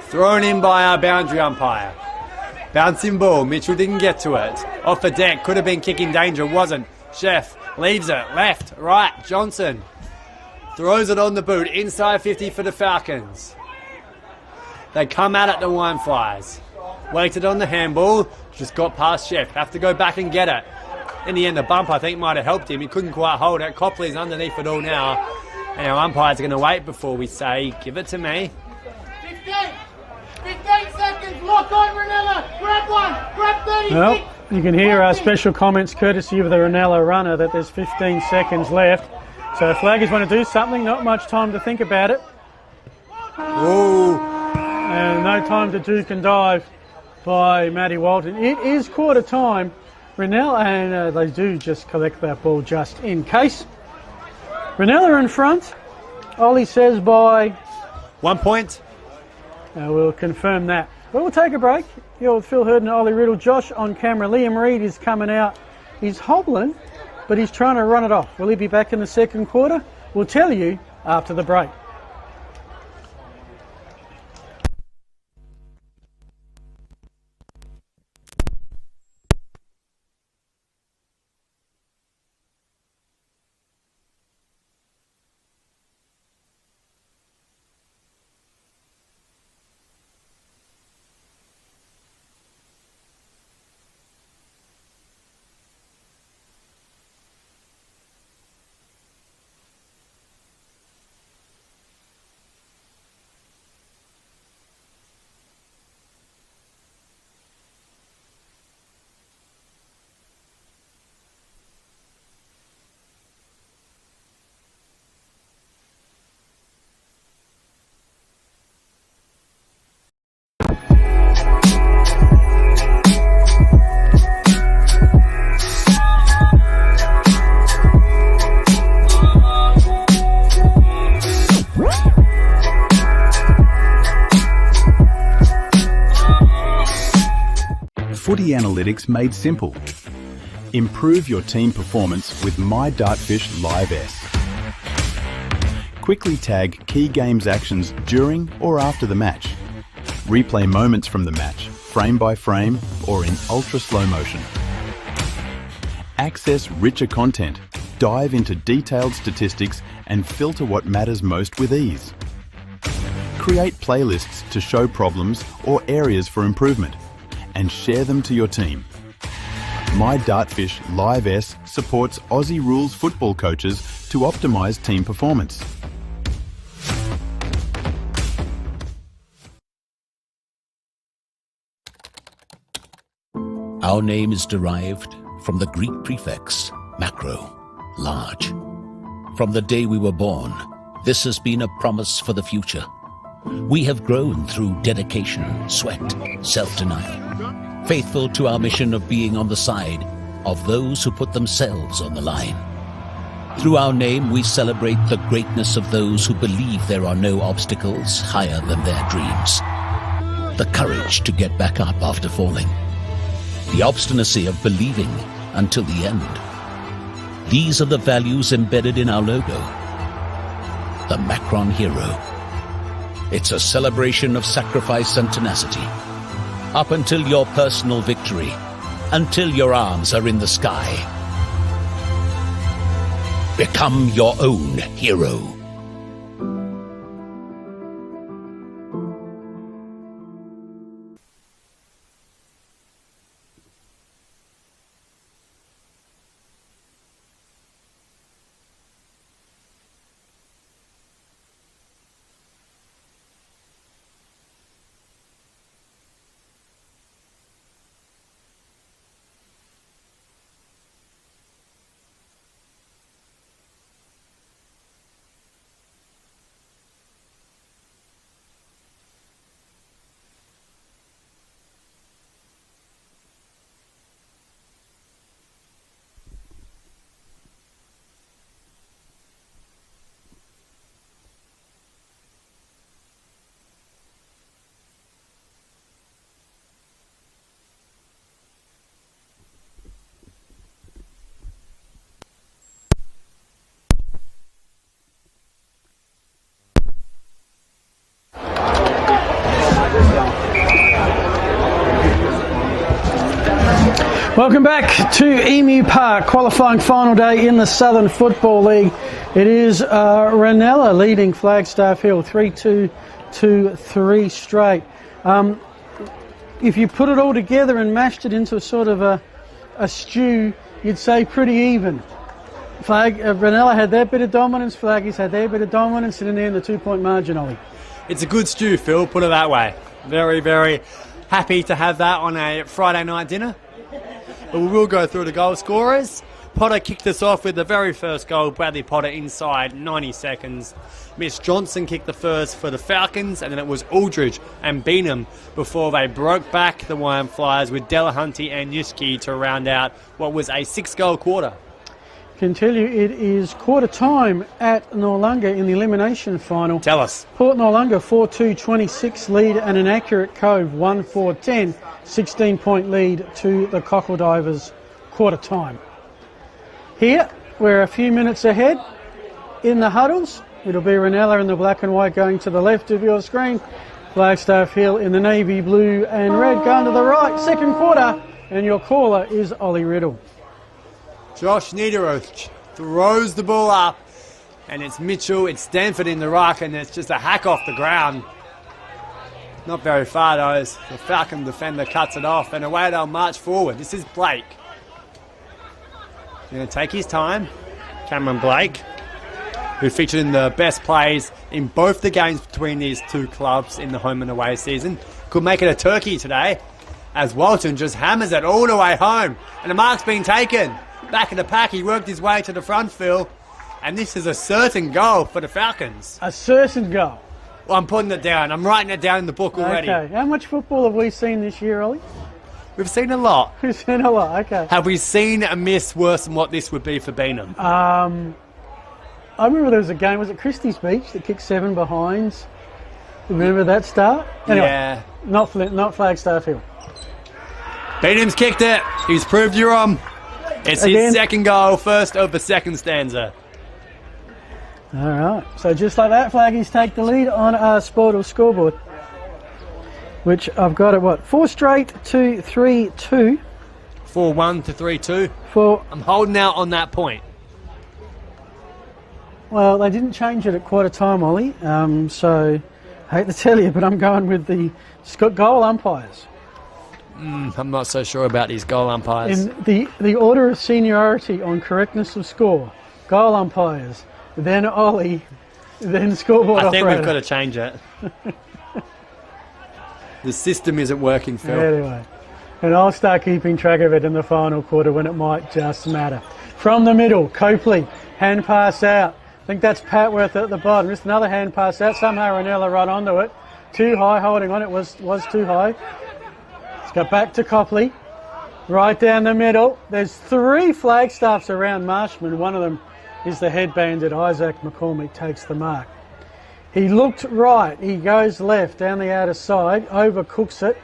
Thrown in by our boundary umpire. Bouncing ball. Mitchell didn't get to it. Off the deck. Could have been kicking danger. Wasn't. Chef leaves it. Left. Right. Johnson throws it on the boot. Inside 50 for the Falcons. They come out at the Wine Flyers. Waited on the handball. Just got past Chef. Have to go back and get it. In the end, the bump, I think, might have helped him. He couldn't quite hold it. Copley's underneath it all now. And our umpires are going to wait before we say, give it to me. 15 seconds, lock on Reynella, grab one, grab 30. Well, you can hear our special comments courtesy of the Reynella runner that there's 15 seconds left. So Flaggers want to do something, not much time to think about it. Ooh. And no time to duke and dive by Matty Walton. It is quarter time. Reynella, and they do just collect that ball just in case. Reynella in front Ollie says by... 1 point. We'll confirm that. But we'll take a break. You're with Phil Hurd and Ollie Riddle. Josh on camera. Liam Reid is coming out. He's hobbling, but he's trying to run it off. Will he be back in the second quarter? We'll tell you after the break. Footy analytics made simple. Improve your team performance with My Dartfish Live S. Quickly tag key games actions during or after the match. Replay moments from the match, frame by frame or in ultra slow motion. Access richer content, dive into detailed statistics and filter what matters most with ease. Create playlists to show problems or areas for improvement and share them to your team. My Dartfish Live S supports Aussie rules football coaches to optimise team performance. Our name is derived from the Greek prefix, macro, large. From the day we were born, this has been a promise for the future. We have grown through dedication, sweat, self-denial, faithful to our mission of being on the side of those who put themselves on the line. Through our name, we celebrate the greatness of those who believe there are no obstacles higher than their dreams. The courage to get back up after falling. The obstinacy of believing until the end. These are the values embedded in our logo. The Macron Hero. It's a celebration of sacrifice and tenacity. Up until your personal victory, until your arms are in the sky. Become your own hero. Welcome back to Emu Park, qualifying final day in the Southern Football League. It is Reynella leading Flagstaff Hill 3-2 to 3 straight. If you put it all together and mashed it into a sort of a stew, you'd say pretty even. Reynella had their bit of dominance, Flaggies had their bit of dominance, and in the end the 2-point margin, Ollie. It's a good stew, Phil, put it that way. Very, very happy to have that on a Friday night dinner. But we will go through the goal scorers. Potter kicked us off with the very first goal. Bradley Potter inside 90 seconds. Miss Johnson kicked the first for the Falcons, and then it was Aldridge and Beanham before they broke back the Wyam Flyers with Delahunty and Yuski to round out what was a 6-goal quarter. Can tell you it is quarter time at Noarlunga in the elimination final. Tell us. Port Noarlunga 4-2-26 lead and an accurate Cove 1-4-10. 16-point lead to the Cockle Divers quarter time. Here we're a few minutes ahead in the huddles. It'll be Reynella in the black and white going to the left of your screen. Flagstaff Hill in the navy blue and red going to the right. Second quarter, and your caller is Ollie Riddle. Josh Niederoth throws the ball up, and it's Mitchell, it's Stanford in the ruck, and it's just a hack off the ground. Not very far though, as the Falcon defender cuts it off, and away they'll march forward. This is Blake. He's going to take his time. Cameron Blake, who featured in the best plays in both the games between these two clubs in the home and away season. Could make it a turkey today, as Walton just hammers it all the way home, and the mark's been taken. Back in the pack, he worked his way to the front, Phil, and this is a certain goal for the Falcons. A certain goal. Well, I'm putting it down. I'm writing it down in the book already. Okay. How much football have we seen this year, Ollie? We've seen a lot. We've seen a lot, okay. Have we seen a miss worse than what this would be for Beanham? I remember there was a game, was it Christie's Beach, that kicked 7 behinds? Remember that start? Anyway, Yeah. not Flagstaff Hill. Beanham's kicked it. He's proved you wrong. It's Again. his second goal, first of the second stanza. All right, so just like that, Flaggies take the lead on our Sportal scoreboard, which I've got at what, 4 straight to 3-2. 4-1 to 3-2. For, I'm holding out on that point. well, they didn't change it at quarter time, Ollie, so I hate to tell you, but I'm going with the goal umpires. I'm not so sure about these goal umpires. In the order of seniority on correctness of score, goal umpires, then Ollie, then scoreboard I think operator. we've got to change it. The system isn't working, Phil. Anyway, and I'll start keeping track of it in the final quarter when it might just matter. From the middle, Copley, hand pass out. I think that's Patworth at the bottom. Just another hand pass out. Somehow Reynella right onto it. Too high, holding on. It was too high. Let's go back to Copley. Right down the middle. There's 3 Flagstaffs around Marshman. One of them is the head bandit. Isaac McCormick takes the mark. He looked right. He goes left down the outer side. Overcooks it.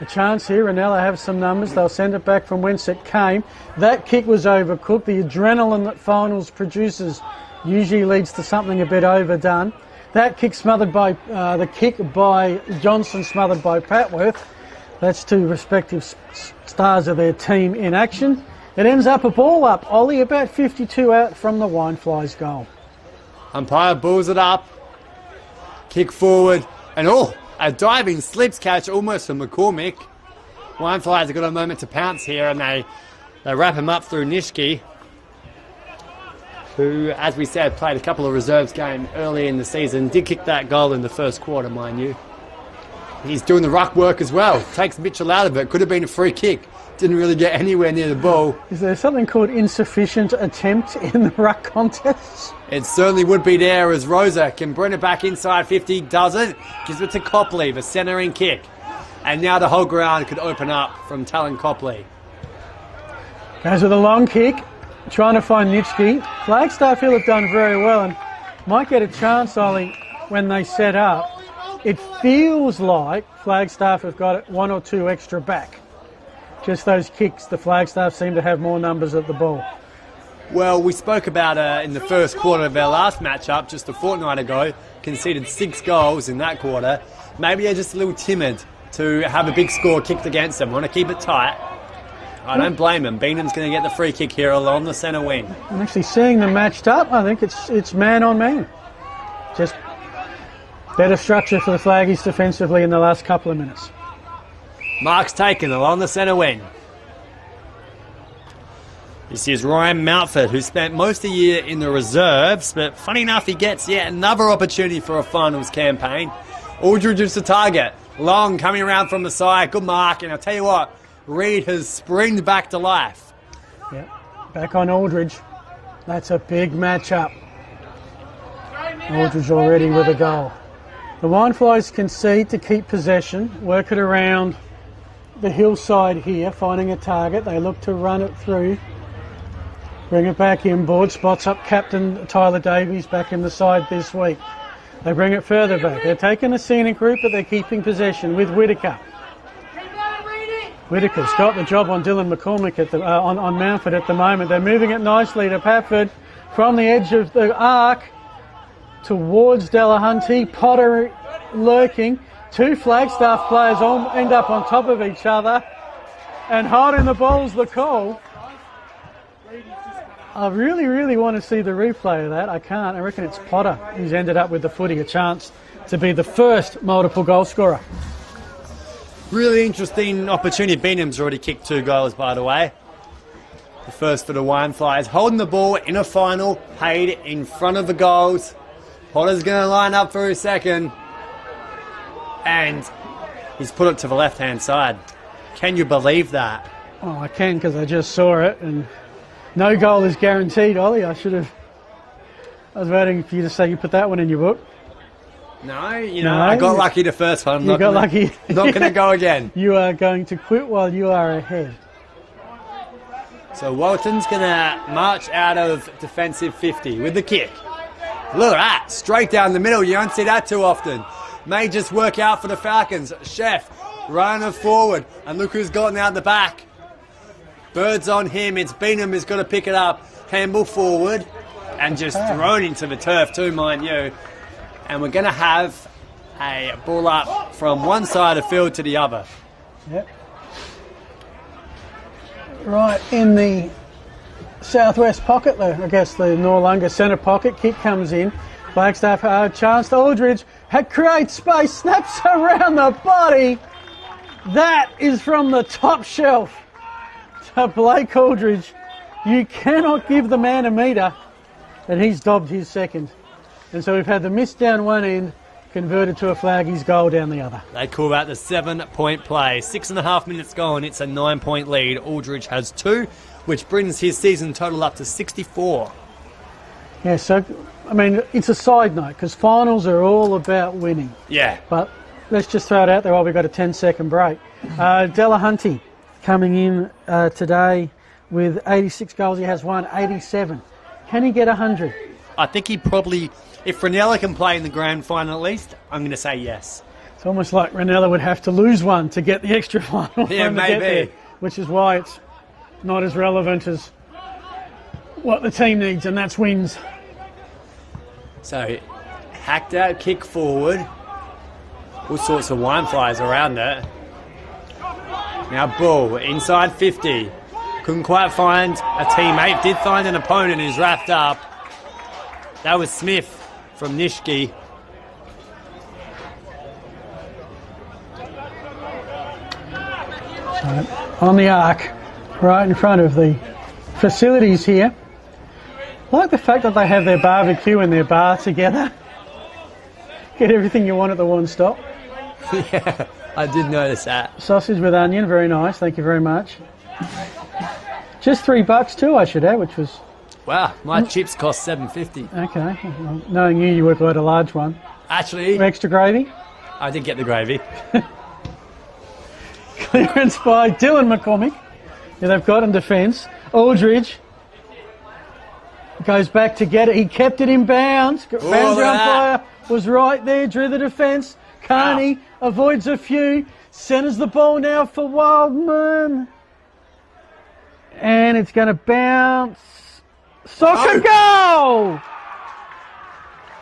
A chance here. Reynella have some numbers. They'll send it back from whence it came. That kick was overcooked. The adrenaline that finals produces usually leads to something a bit overdone. That kick smothered by the kick by Johnson, smothered by Patworth. That's 2 respective stars of their team in action. It ends up a ball up. Ollie about 52 out from the Wineflies goal. Umpire bulls it up. Kick forward. And a diving slips catch almost from McCormick. Wineflies have got a moment to pounce here, and they wrap him up through Nishki, who, as we said, played a couple of reserves game early in the season. Did kick that goal in the first quarter, mind you. He's doing the ruck work as well. Takes Mitchell out of it. Could have been a free kick. Didn't really get anywhere near the ball. Is there something called insufficient attempt in the ruck contests? It certainly would be there, as Rosa can bring it back inside 50. Doesn't. Gives it to Copley, the centering kick. And now the whole ground could open up from Talon Copley. Goes with a long kick. Trying to find Nitschke. Flagstaff Hill have done very well and might get a chance, Ollie, when they set up. It feels like Flagstaff have got 1 or 2 extra back. Just those kicks, the Flagstaff seem to have more numbers at the ball. Well, we spoke about in the first quarter of our last matchup just a fortnight ago, conceded 6 goals in that quarter. Maybe they're just a little timid to have a big score kicked against them. Want to keep it tight. I don't blame him. Beanham's going to get the free kick here along the centre wing. I'm actually seeing them matched up. I think it's man on man. Just better structure for the Flaggies defensively in the last couple of minutes. Mark's taken along the centre wing. This is Ryan Mountford, who spent most of the year in the reserves, but funny enough, he gets yet another opportunity for a finals campaign. Aldridge is the target. Long coming around from the side. Good mark. And I'll tell you what, Reed has springed back to life. Yeah, back on Aldridge. That's a big matchup. Aldridge already with a goal. The Wineflies concede to keep possession, work it around the hillside here, finding a target. They look to run it through Bring it back inboard. Spots up captain Tyler Davies back in the side this week. They bring it further back. They're taking a scenic route, but they're keeping possession with Whitaker. Whitaker's got the job on Dylan McCormick at the, on Mountford at the moment. They're moving it nicely to Patford from the edge of the arc towards Delahunty. Potter lurking. Two Flagstaff players all end up on top of each other. And holding the ball's the call. I really, really want to see the replay of that. I can't. I reckon it's Potter who's ended up with the footy, a chance to be the first multiple goal scorer. Really interesting opportunity. Beanham's already kicked 2 goals, by the way. The first for the Wine Flyers. Holding the ball in a final, paid in front of the goals. Potter's going to line up for his second. And he's put it to the left-hand side. Can you believe that? Oh, I can, because I just saw it. And no goal is guaranteed, Ollie. I was waiting for you to say you put that one in your book. No, I got lucky the first one. Lucky. Not going to go again. You are going to quit while you are ahead. So Walton's going to march out of defensive 50 with the kick. Look at that. Straight down the middle. You don't see that too often. May just work out for the Falcons. Chef running forward. And look who's gotten out the back. Bird's on him. It's Beanham who's got to pick it up. Campbell forward. And just thrown into the turf too, mind you. And we're going to have a ball up from one side of the field to the other. Yep. Right in the southwest pocket, I guess the Noarlunga centre pocket. Kick comes in. Flagstaff chance to Aldridge. Creates space. Snaps around the body. That is from the top shelf to Blake Aldridge. You cannot give the man a metre. And he's dobbed his second. And so we've had the miss down one end, converted to a Flaggies goal down the other. They call that the 7-point play. 6.5 minutes gone, it's a 9-point lead. Aldridge has 2, which brings his season total up to 64. Yeah, so, I mean, it's a side note, because finals are all about winning. Yeah. But let's just throw it out there while we've got a 10-second break. Delahunty coming in today with 86 goals. He has won 87. Can he get 100? I think he probably... If Reynella can play in the grand final at least, I'm going to say yes. It's almost like Reynella would have to lose one to get the extra final. Yeah, maybe. There, which is why it's not as relevant as what the team needs, and that's wins. So, hacked out, kick forward. All sorts of Wine Flyers around it. Now Bull, inside 50. Couldn't quite find a teammate. Did find an opponent who's wrapped up. That was Smith from Nishki. So, on the arc, right in front of the facilities here. I like the fact that they have their barbecue and their bar together. Get everything you want at the one stop. Yeah, I did notice that. Sausage with onion, very nice, thank you very much. Just $3 too, I should add, which was... Wow, my chips cost $7.50. Okay, well, knowing you would have got a large one. Actually... Extra gravy? I did get the gravy. Clearance by Dylan McCormick. Yeah, they've got in defence. Aldridge goes back to get it. He kept it in bounds. Boundary umpire was right there, drew the defence. Carney avoids a few. Centres the ball now for Wildman. And it's going to bounce. Soccer goal!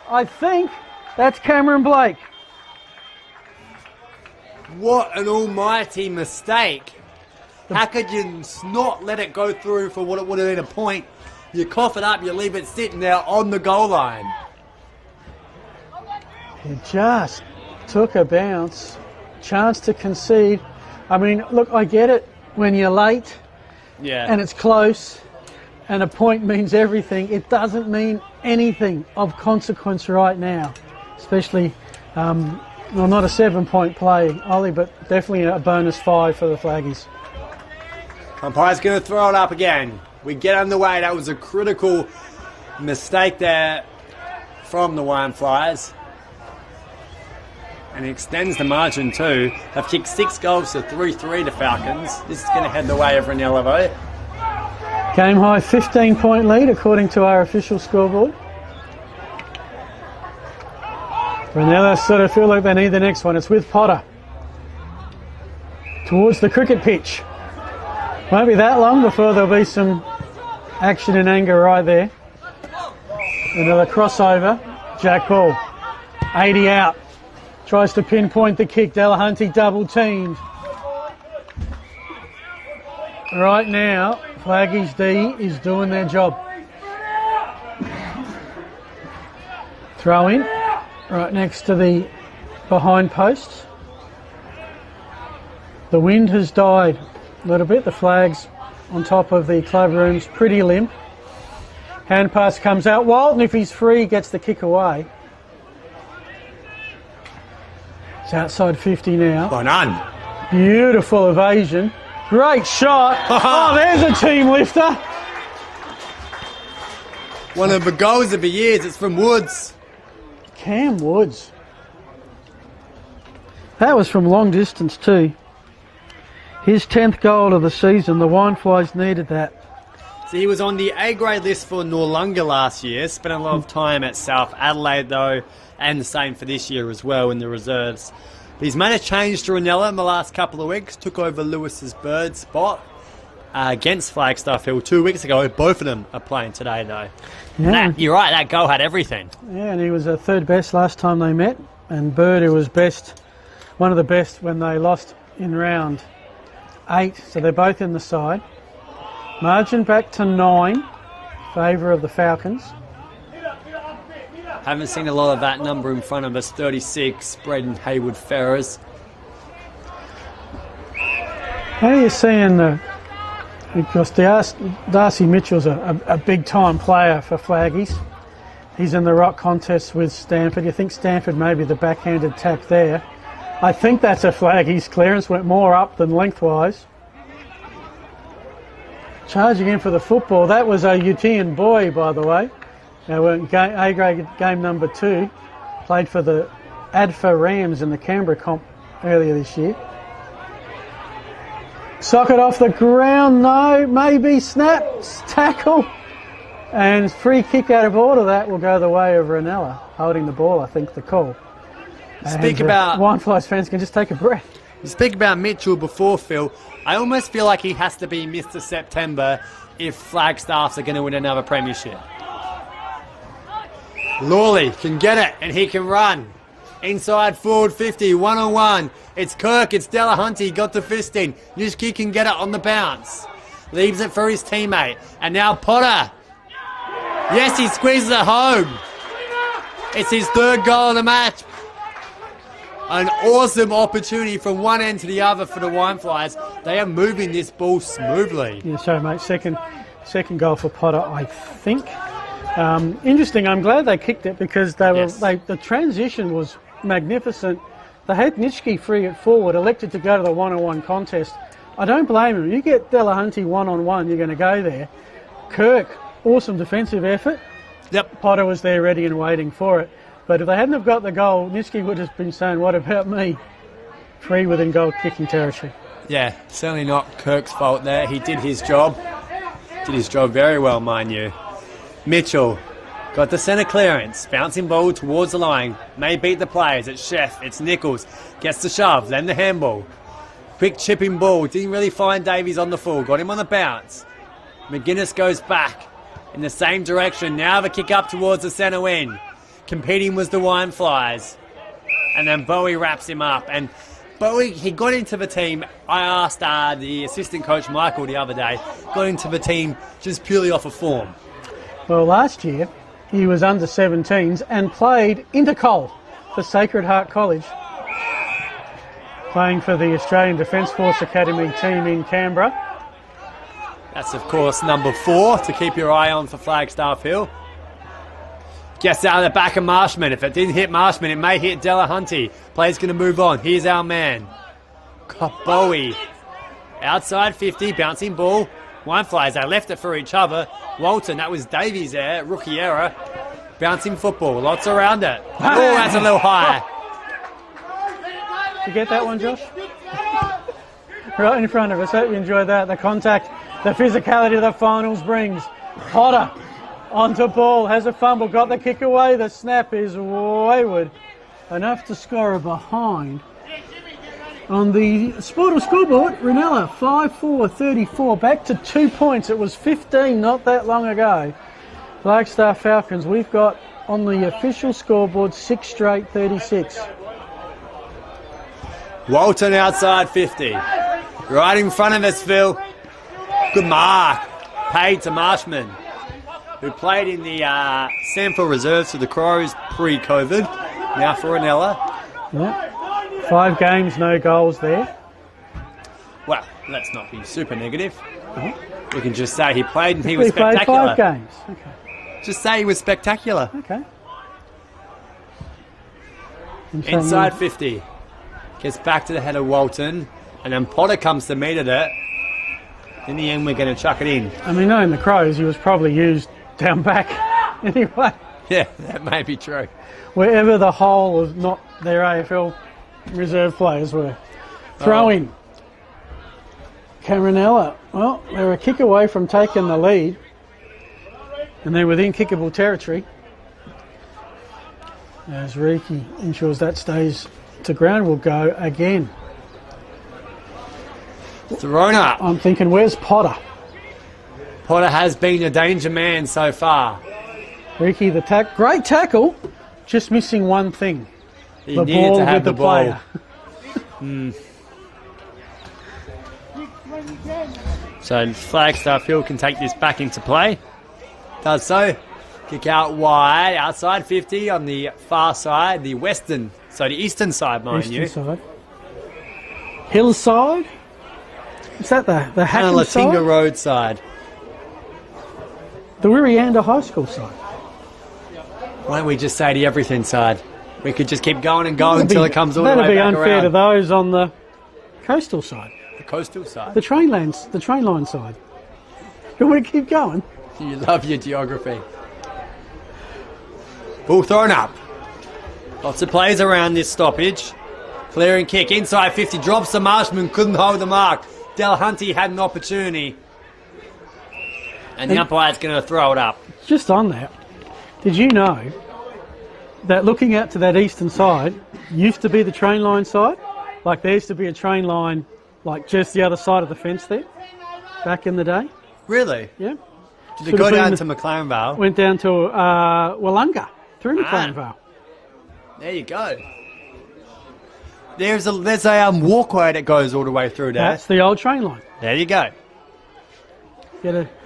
I think that's Cameron Blake. What an almighty mistake. How could you not let it go through for what it would have been a point? You cough it up, you leave it sitting there on the goal line. He just took a bounce. Chance to concede. I mean, look, I get it when you're late and it's close and a point means everything. It doesn't mean anything of consequence right now, especially, well, not a 7-point play, Ollie, but definitely a bonus 5 for the Flaggies. Umpire's going to throw it up again. We get underway. That was a critical mistake there from the Wine Flyers. And it extends the margin too. They've kicked 6 goals to 3-3 to Falcons. This is going to head the way of Reynella though. Game high 15-point lead according to our official scoreboard. Reynella sort of feel like they need the next one. It's with Potter. Towards the cricket pitch. Won't be that long before there'll be some action and anger right there. Another crossover. Jack ball. 80 out. Tries to pinpoint the kick. Delahunty double teamed. Right now, Flaggy's D is doing their job. Throw in. Right next to the behind posts. The wind has died a little bit. The flag's on top of the club room's pretty limp. Hand pass comes out. Walton, if he's free, gets the kick away. It's outside 50 now. Well done. Beautiful evasion. Great shot. Oh, there's a team lifter. One of the goals of the years. It's from Woods. Cam Woods. That was from long distance too. His 10th goal of the season. The Wineflies needed that. So he was on the A-grade list for Noarlunga last year. Spent a lot of time at South Adelaide though, and the same for this year as well in the reserves. But he's made a change to Reynella in the last couple of weeks. Took over Lewis's bird spot against Flagstaff Hill 2 weeks ago. Both of them are playing today though. Yeah. You're right, that goal had everything. Yeah, and he was third best last time they met. And Bird, who was best, one of the best when they lost in round 8. So they're both in the side. Margin back to 9. Favour of the Falcons. Haven't seen a lot of that number in front of us. 36, Braden Hayward Ferrers. How are you seeing because Darcy Mitchell's a big-time player for Flaggies. He's in the rock contest with Stanford. You think Stanford may be the backhanded tap there. I think that's a Flaggies clearance. Went more up than lengthwise. Charging in for the football. That was a Utian boy, by the way. Now we're in A-grade game number 2. Played for the ADFA Rams in the Canberra comp earlier this year. Socket off the ground, no, maybe snap, tackle, and free kick out of order. That will go the way of Reynella, holding the ball, I think, the call. Speak about Wineflies fans can just take a breath. You speak about Mitchell before, Phil. I almost feel like he has to be Mr. September if Flagstaffs are going to win another premiership. Lawley can get it, and he can run. Inside forward 50, one-on-one. It's Kirk, it's Delahunty, got the fisting. Nishki can get it on the bounce. Leaves it for his teammate. And now Potter. Yes, he squeezes it home. It's his 3rd goal of the match. An awesome opportunity from one end to the other for the Wineflies. They are moving this ball smoothly. Yeah, sorry, mate. Second goal for Potter, I think. Interesting. I'm glad they kicked it because the transition was magnificent. They had Nitschke free at forward, elected to go to the one-on-one contest. I don't blame him. You get Delahunty one-on-one, you're going to go there. Kirk, awesome defensive effort. Yep. Potter was there ready and waiting for it. But if they hadn't have got the goal, Nitschke would have been saying, what about me? Free within goal kicking territory. Yeah, certainly not Kirk's fault there. He did his job. Did his job very well, mind you. Mitchell got the centre clearance, bouncing ball towards the line, may beat the players. It's Chef, it's Nichols, gets the shove, then the handball. Quick chipping ball, didn't really find Davies on the full, got him on the bounce. McGuinness goes back in the same direction, now the kick up towards the centre wing. Competing was the Wineflies. And then Bowie wraps him up. And Bowie, he got into the team. I asked the assistant coach Michael the other day, got into the team just purely off of form. Well, last year he was under 17s and played intercol for Sacred Heart College, playing for the Australian Defence Force Academy team in Canberra. That's, of course, number 4 to keep your eye on for Flagstaff Hill. Gets out of the back of Marshman. If it didn't hit Marshman, it may hit Delahunty. Player's going to move on. Here's our man. Bowie. Outside 50, bouncing ball. Wineflies, they left it for each other. Walton, that was Davies there, rookie error. Bouncing football, lots around it. Oh, that's a little high. Did you get that one, Josh? right in front of us. Hope you enjoyed that. The contact, the physicality the finals brings. Potter onto ball, has a fumble, got the kick away. The snap is wayward. Enough to score a behind. On the Sportal scoreboard, Reynella 5-4-34, back to 2 points. It was 15 not that long ago. Flagstaff Falcons, we've got on the official scoreboard 6 straight 36. Walton outside 50. Right in front of us, Phil. Good mark. Paid to Marshman, who played in the Sanford reserves for the Crows pre-COVID. Now for Reynella. Yep. 5 games, no goals there. Well, let's not be super negative. We can just say he played and he was spectacular. Played 5 games. Okay. Just say he was spectacular. Okay. Inside 50. Gets back to the head of Walton. And then Potter comes to meet at it. In the end, we're going to chuck it in. I mean, knowing the Crows, he was probably used down back anyway. Yeah, that may be true. Wherever the whole of not their AFL reserve players were. Throw in. Reynella, well, they're a kick away from taking the lead. And they're within kickable territory. As Reiki ensures that stays to ground, will go again. Thrown up. I'm thinking, where's Potter? Potter has been a danger man so far. Reiki, the great tackle, just missing one thing. He the needed ball to have with the ball. Player. So Flagstaff Hill can take this back into play. Does so. Kick out wide, outside 50 on the far side, the western, so the eastern side, mind you. Eastern side. Hillside? Is that the Hacken Latinga side? Road side. The Wirianda High School side. Why don't we just say the everything side? We could just keep going and going until it comes all the way back around. That'd be unfair to around. those on the coastal side. The coastal side? The train line side. You want to keep going? You love your geography. Ball thrown up. Lots of plays around this stoppage. Clearing kick. Inside 50. Drops the Marshman. Couldn't hold the mark. Del Hunty had an opportunity. And the umpire's going to throw it up. Just on that, did you know that looking out to that eastern side used to be the train line side? Like there used to be a train line like just the other side of the fence there back in the day? Really? Yeah. Did it go down to McLaren Vale? Went down to Wollonga through McLaren Vale. There you go. There's a walkway that goes all the way through there. That's the old train line. There you go.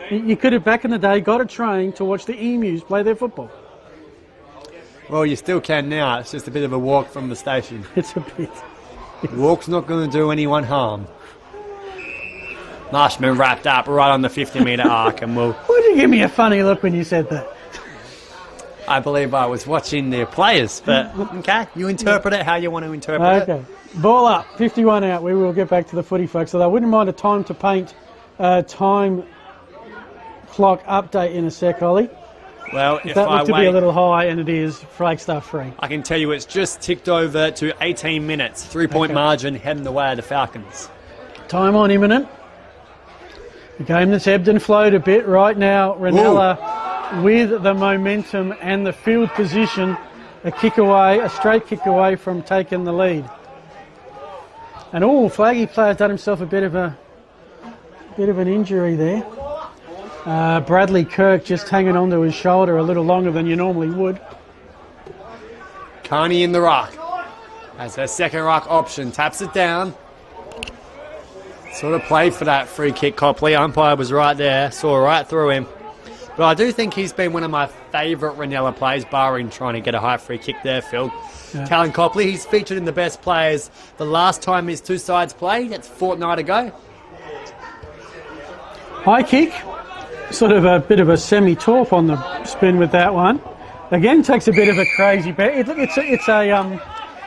You could have back in the day got a train to watch the Emus play their football. Well, you still can now. It's just a bit of a walk from the station. It's a bit. Walk's not going to do anyone harm. Marshman wrapped up right on the 50-metre arc, and we'll... Why did you give me a funny look when you said that? I believe I was watching the players, but okay, you interpret it how you want to interpret it. Okay. Ball up, 51 out. We will get back to the footy, folks. So I wouldn't mind a time to paint time clock update in a sec, Ollie. Well, if that I looked to wait, be a little high, and it is Flagstaff free. I can tell you it's just ticked over to 18 minutes. 3-point margin heading the way of the Falcons. Time on imminent. A game that's ebbed and flowed a bit right now. Reynella with the momentum and the field position. A straight kick away from taking the lead. And Flaggy player's done himself a bit of an injury there. Bradley Kirk just hanging onto his shoulder a little longer than you normally would. Carney in the rock. As their second rock option. Taps it down. Sort of played for that free kick, Copley. Umpire was right there. Saw right through him. But I do think he's been one of my favourite Reynella players, barring trying to get a high free kick there, Phil. Yeah. Callan Copley, he's featured in the best players the last time his two sides played. That's a fortnight ago. High kick. Sort of a bit of a semi-torp on the spin with that one. Again, takes a bit of a crazy bet.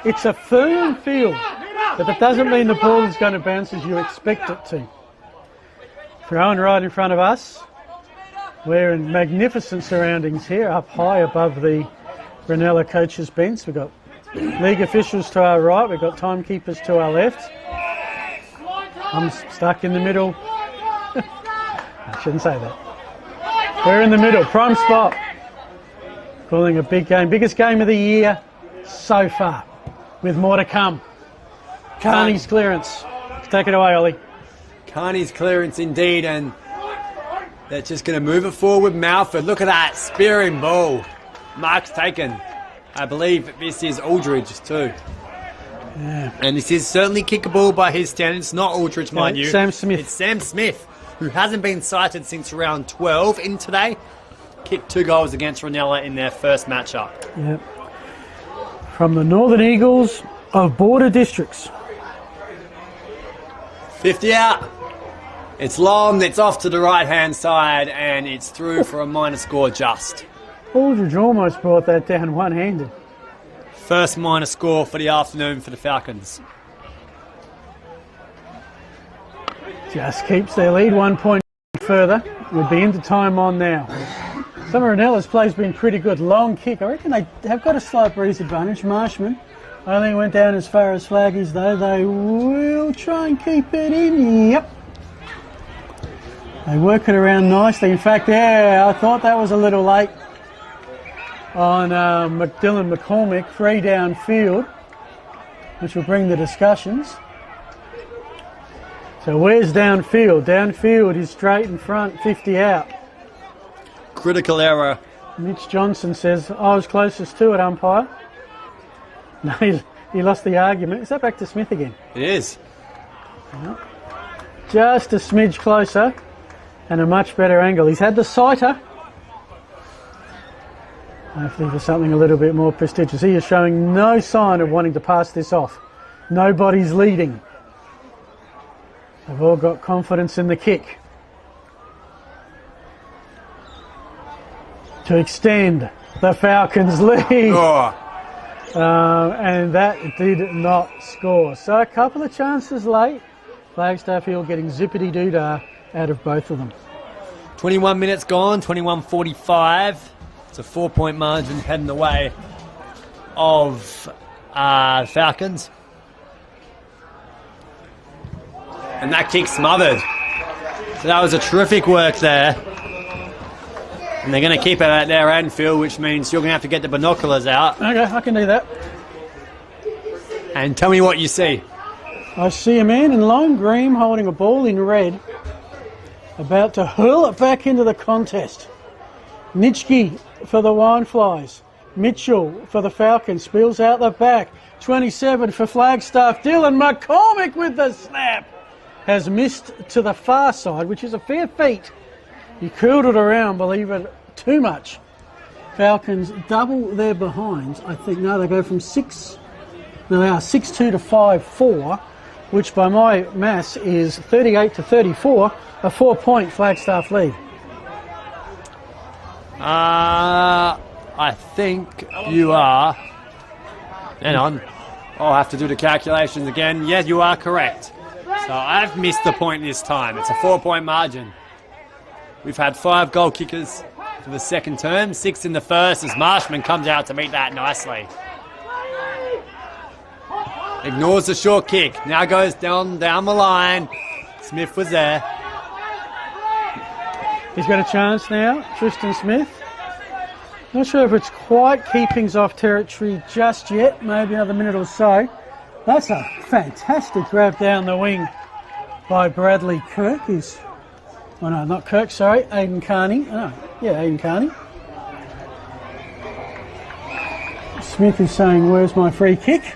It's a firm field, but that doesn't mean the ball is going to bounce as you expect it to. Thrown right in front of us. We're in magnificent surroundings here, up high above the Reynella coaches' bench. We've got league officials to our right. We've got timekeepers to our left. I'm stuck in the middle. I shouldn't say that. We're in the middle, prime spot. Calling a big game, biggest game of the year so far, with more to come. Carney's clearance. Take it away, Ollie. Carney's clearance indeed, and they're just going to move it forward. Malford, look at that, spearing ball. Mark's taken. I believe this is Aldridge too. Yeah. And this is certainly kickable by his standards, not Aldridge, mind you. Sam Smith. It's Sam Smith, who hasn't been cited since round 12 in today. Kicked 2 goals against Reynella in their first matchup. Yep. From the Northern Eagles of border districts. 50 out. It's long, it's off to the right-hand side, and it's through for a minor score just. Aldridge almost brought that down one-handed. First minor score for the afternoon for the Falcons. Just keeps their lead 1 point further. We'll be into time on now. Some of Renella's play's been pretty good. Long kick. I reckon they have got a slight breeze advantage. Marshman only went down as far as Flaggies, though. They will try and keep it in. Yep. They work it around nicely. In fact, I thought that was a little late on Dylan McCormick, free downfield, which will bring the discussions. So where's downfield? Downfield is straight in front, 50 out. Critical error. Mitch Johnson says, I was closest to it, umpire. No, he lost the argument. Is that back to Smith again? It is. No. Just a smidge closer and a much better angle. He's had the sighter. Hopefully for something a little bit more prestigious. He is showing no sign of wanting to pass this off. Nobody's leading. They've all got confidence in the kick. To extend the Falcons' lead. Oh. And that did not score. So a couple of chances late. Flagstaff Hill getting zippity-doo-dah out of both of them. 21 minutes gone, 21:45. It's a 4-point margin heading the way of Falcons. And that kick smothered. So that was a terrific work there. And they're going to keep it at their end, Phil, which means you're going to have to get the binoculars out. Okay, I can do that. And tell me what you see. I see a man in lime green holding a ball in red, about to hurl it back into the contest. Nitschke for the Wineflies. Mitchell for the Falcons. Spills out the back. 27 for Flagstaff. Dylan McCormick with the snap. Has missed to the far side, which is a fair feat. He curled it around, believe it, too much. Falcons double their behinds. I think, no, they go from 6... No, they are 6-2 to 5-4, which by my maths is 38 to 34, a 4-point Flagstaff lead. I think you are. Hang on. I'll have to do the calculations again. Yeah, you are correct. So I've missed the point this time. It's a 4-point margin. We've had 5 goal kickers for the second term, 6 in the first as Marshman comes out to meet that nicely. Ignores the short kick. Now goes down the line. Smith was there. He's got a chance now, Tristan Smith. Not sure if it's quite keepings off territory just yet. Maybe another minute or so. That's a fantastic grab down the wing by Bradley Kirk. Oh no, not Kirk, sorry. Aidan Carney. Oh, yeah, Aidan Carney. Smith is saying, where's my free kick?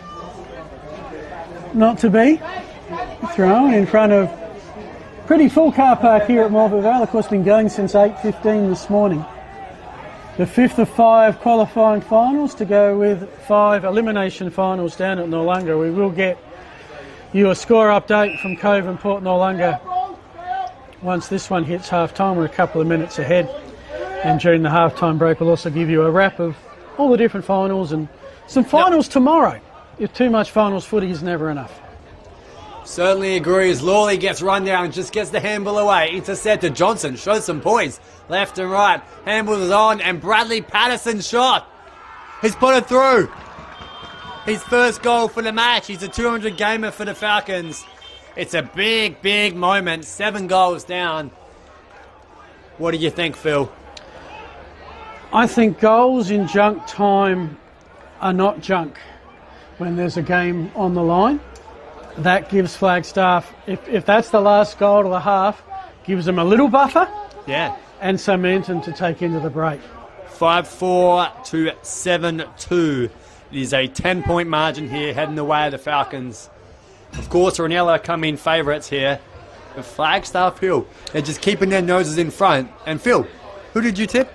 Not to be thrown in front of pretty full car park here at Morpeth Vale. Of course, been going since 8:15 this morning. The 5th of 5 qualifying finals to go with 5 elimination finals down at Noarlunga. We will get you a score update from Cove and Port Noarlunga once this one hits half-time. We're a couple of minutes ahead. And during the half-time break, we'll also give you a wrap of all the different finals and some finals tomorrow. If too much finals footy is never enough. Certainly agrees. Lawley gets run down, just gets the handball away. Intercepted. Johnson shows some poise. Left and right. Handball is on, and Bradley Patterson shot. He's put it through. His first goal for the match. He's a 200 gamer for the Falcons. It's a big, big moment. 7 goals down. What do you think, Phil? I think goals in junk time are not junk when there's a game on the line. That gives Flagstaff, if that's the last goal of the half, gives them a little buffer. Yeah. And some momentum to take into the break. 5-4 to 7-2. It is a 10-point margin here, heading the way of the Falcons. Of course, Reynella come in favourites here. But Flagstaff Hill, they're just keeping their noses in front. And Phil, who did you tip?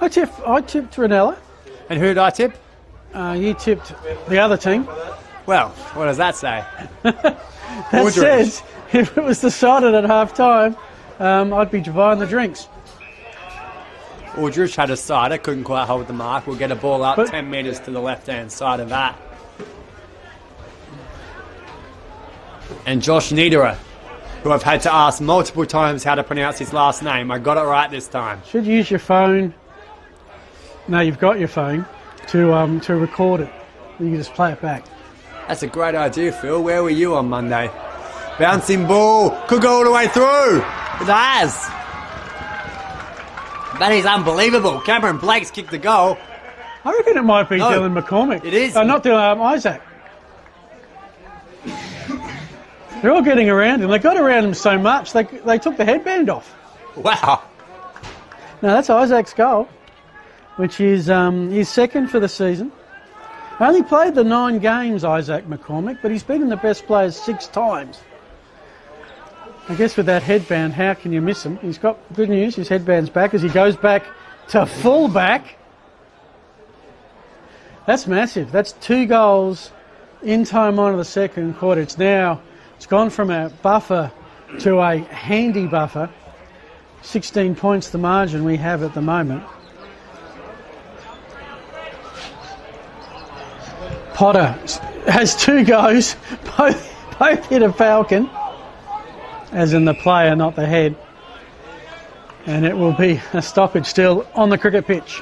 I tipped Reynella. And who did I tip? You tipped the other team. Well, what does that say? That says, if it was decided at half time, I'd be buying the drinks. Aldrich had a cider, couldn't quite hold the mark. We'll get a ball up 10 metres to the left-hand side of that. And Josh Niederer, who I've had to ask multiple times how to pronounce his last name. I got it right this time. Should use your phone. No, you've got your phone to record it. You can just play it back. That's a great idea, Phil. Where were you on Monday? Bouncing ball. Could go all the way through. It has. That is unbelievable. Cameron Blake's kicked the goal. I reckon it might be Dylan McCormick. It is. Not Dylan, Isaac. They're all getting around him. They got around him so much, they took the headband off. Wow. Now, that's Isaac's goal, which is his second for the season. Only played the 9 games, Isaac McCormick, but he's beaten the best players 6 times. I guess with that headband, how can you miss him? He's got good news. His headband's back as he goes back to full back. That's massive. That's 2 goals in time on of the second quarter. It's gone from a buffer to a handy buffer. 16 points the margin we have at the moment. Potter has 2 goes, both hit a Falcon. As in the player, not the head. And it will be a stoppage still on the cricket pitch.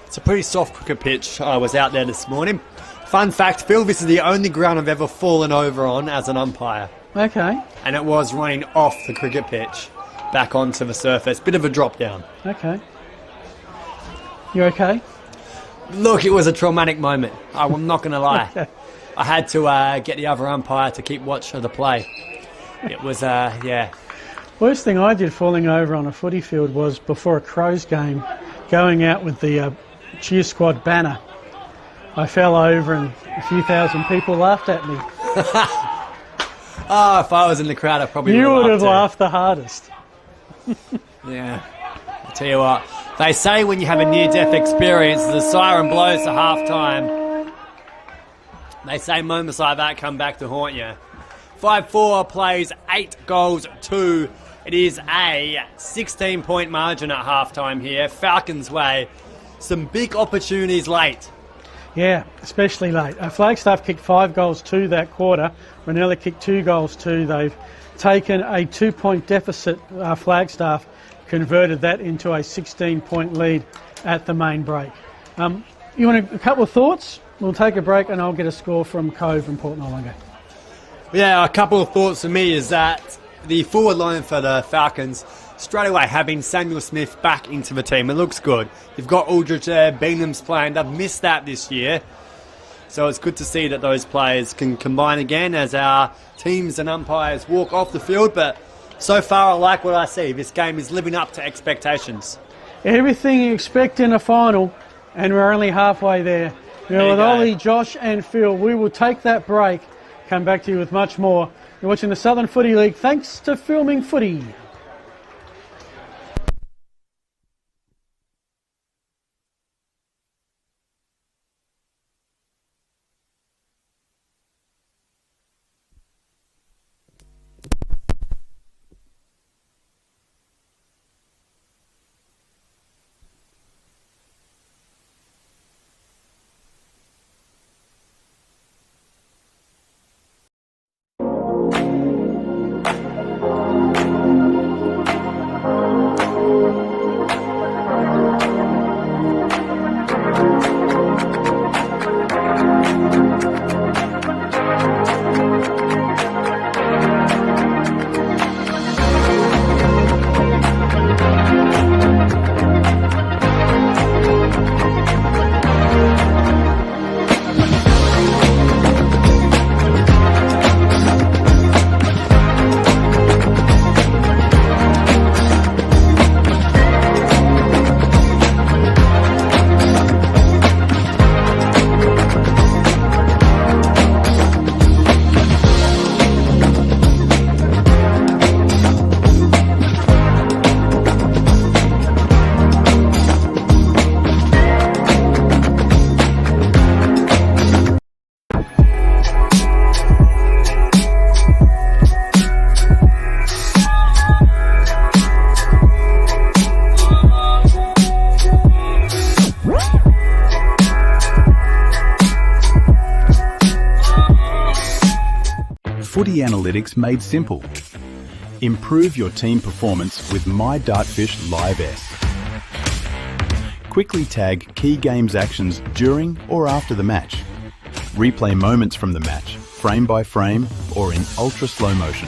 It's a pretty soft cricket pitch. I was out there this morning. Fun fact, Phil, this is the only ground I've ever fallen over on as an umpire. Okay. And it was running off the cricket pitch back onto the surface. Bit of a drop down. Okay. You okay? Look, it was a traumatic moment. I'm not going to lie. I had to get the other umpire to keep watch of the play. It was, yeah. Worst thing I did falling over on a footy field was before a Crows game, going out with the cheer squad banner. I fell over and a few thousand people laughed at me. Oh, if I was in the crowd, I probably would have laughed the hardest. Yeah. I'll tell you what, they say when you have a near-death experience, the siren blows to half-time. They say moments like that come back to haunt you. 5-4 plays 8 goals 2. It is a 16-point margin at halftime here. Falcons way. Some big opportunities late. Yeah, especially late. Flagstaff kicked 5 goals 2 that quarter. Reynella kicked 2 goals 2. They've taken a 2-point deficit. Flagstaff converted that into a 16-point lead at the main break. You want a couple of thoughts? We'll take a break and I'll get a score from Cove and Port Noarlunga. Yeah, a couple of thoughts for me is that the forward line for the Falcons, straight away having Samuel Smith back into the team, it looks good. You've got Aldrich there, Beanham's playing, they've missed that this year. So it's good to see that those players can combine again as our teams and umpires walk off the field, but so far I like what I see. This game is living up to expectations. Everything you expect in a final, and we're only halfway there. With Ollie, Josh and Phil, we will take that break. Come back to you with much more. You're watching the Southern Footy League thanks to Filming Footy. easy analytics made simple. Improve your team performance with My Dartfish Live S. Quickly tag key games actions during or after the match. Replay moments from the match, frame by frame or in ultra slow motion.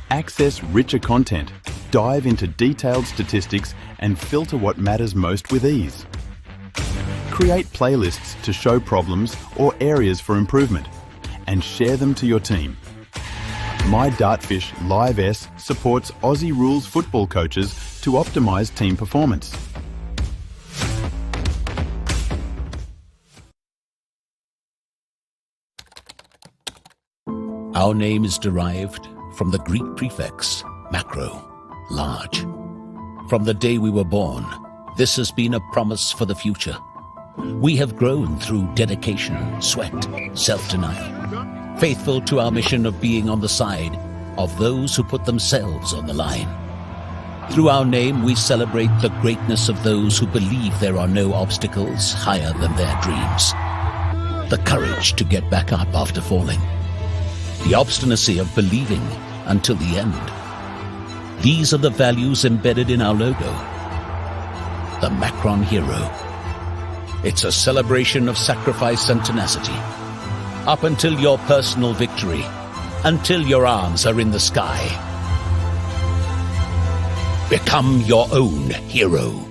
Access richer content, dive into detailed statistics and filter what matters most with ease. Create playlists to show problems or areas for improvement and share them to your team. My Dartfish Live S supports Aussie rules football coaches to optimise team performance. Our name is derived from the Greek prefix macro, large. From the day we were born, this has been a promise for the future. We have grown through dedication, sweat, self-denial, faithful to our mission of being on the side of those who put themselves on the line. Through our name, we celebrate the greatness of those who believe there are no obstacles higher than their dreams. The courage to get back up after falling. The obstinacy of believing until the end. These are the values embedded in our logo. The Macron Hero. It's a celebration of sacrifice and tenacity. Up until your personal victory, until your arms are in the sky. Become your own hero.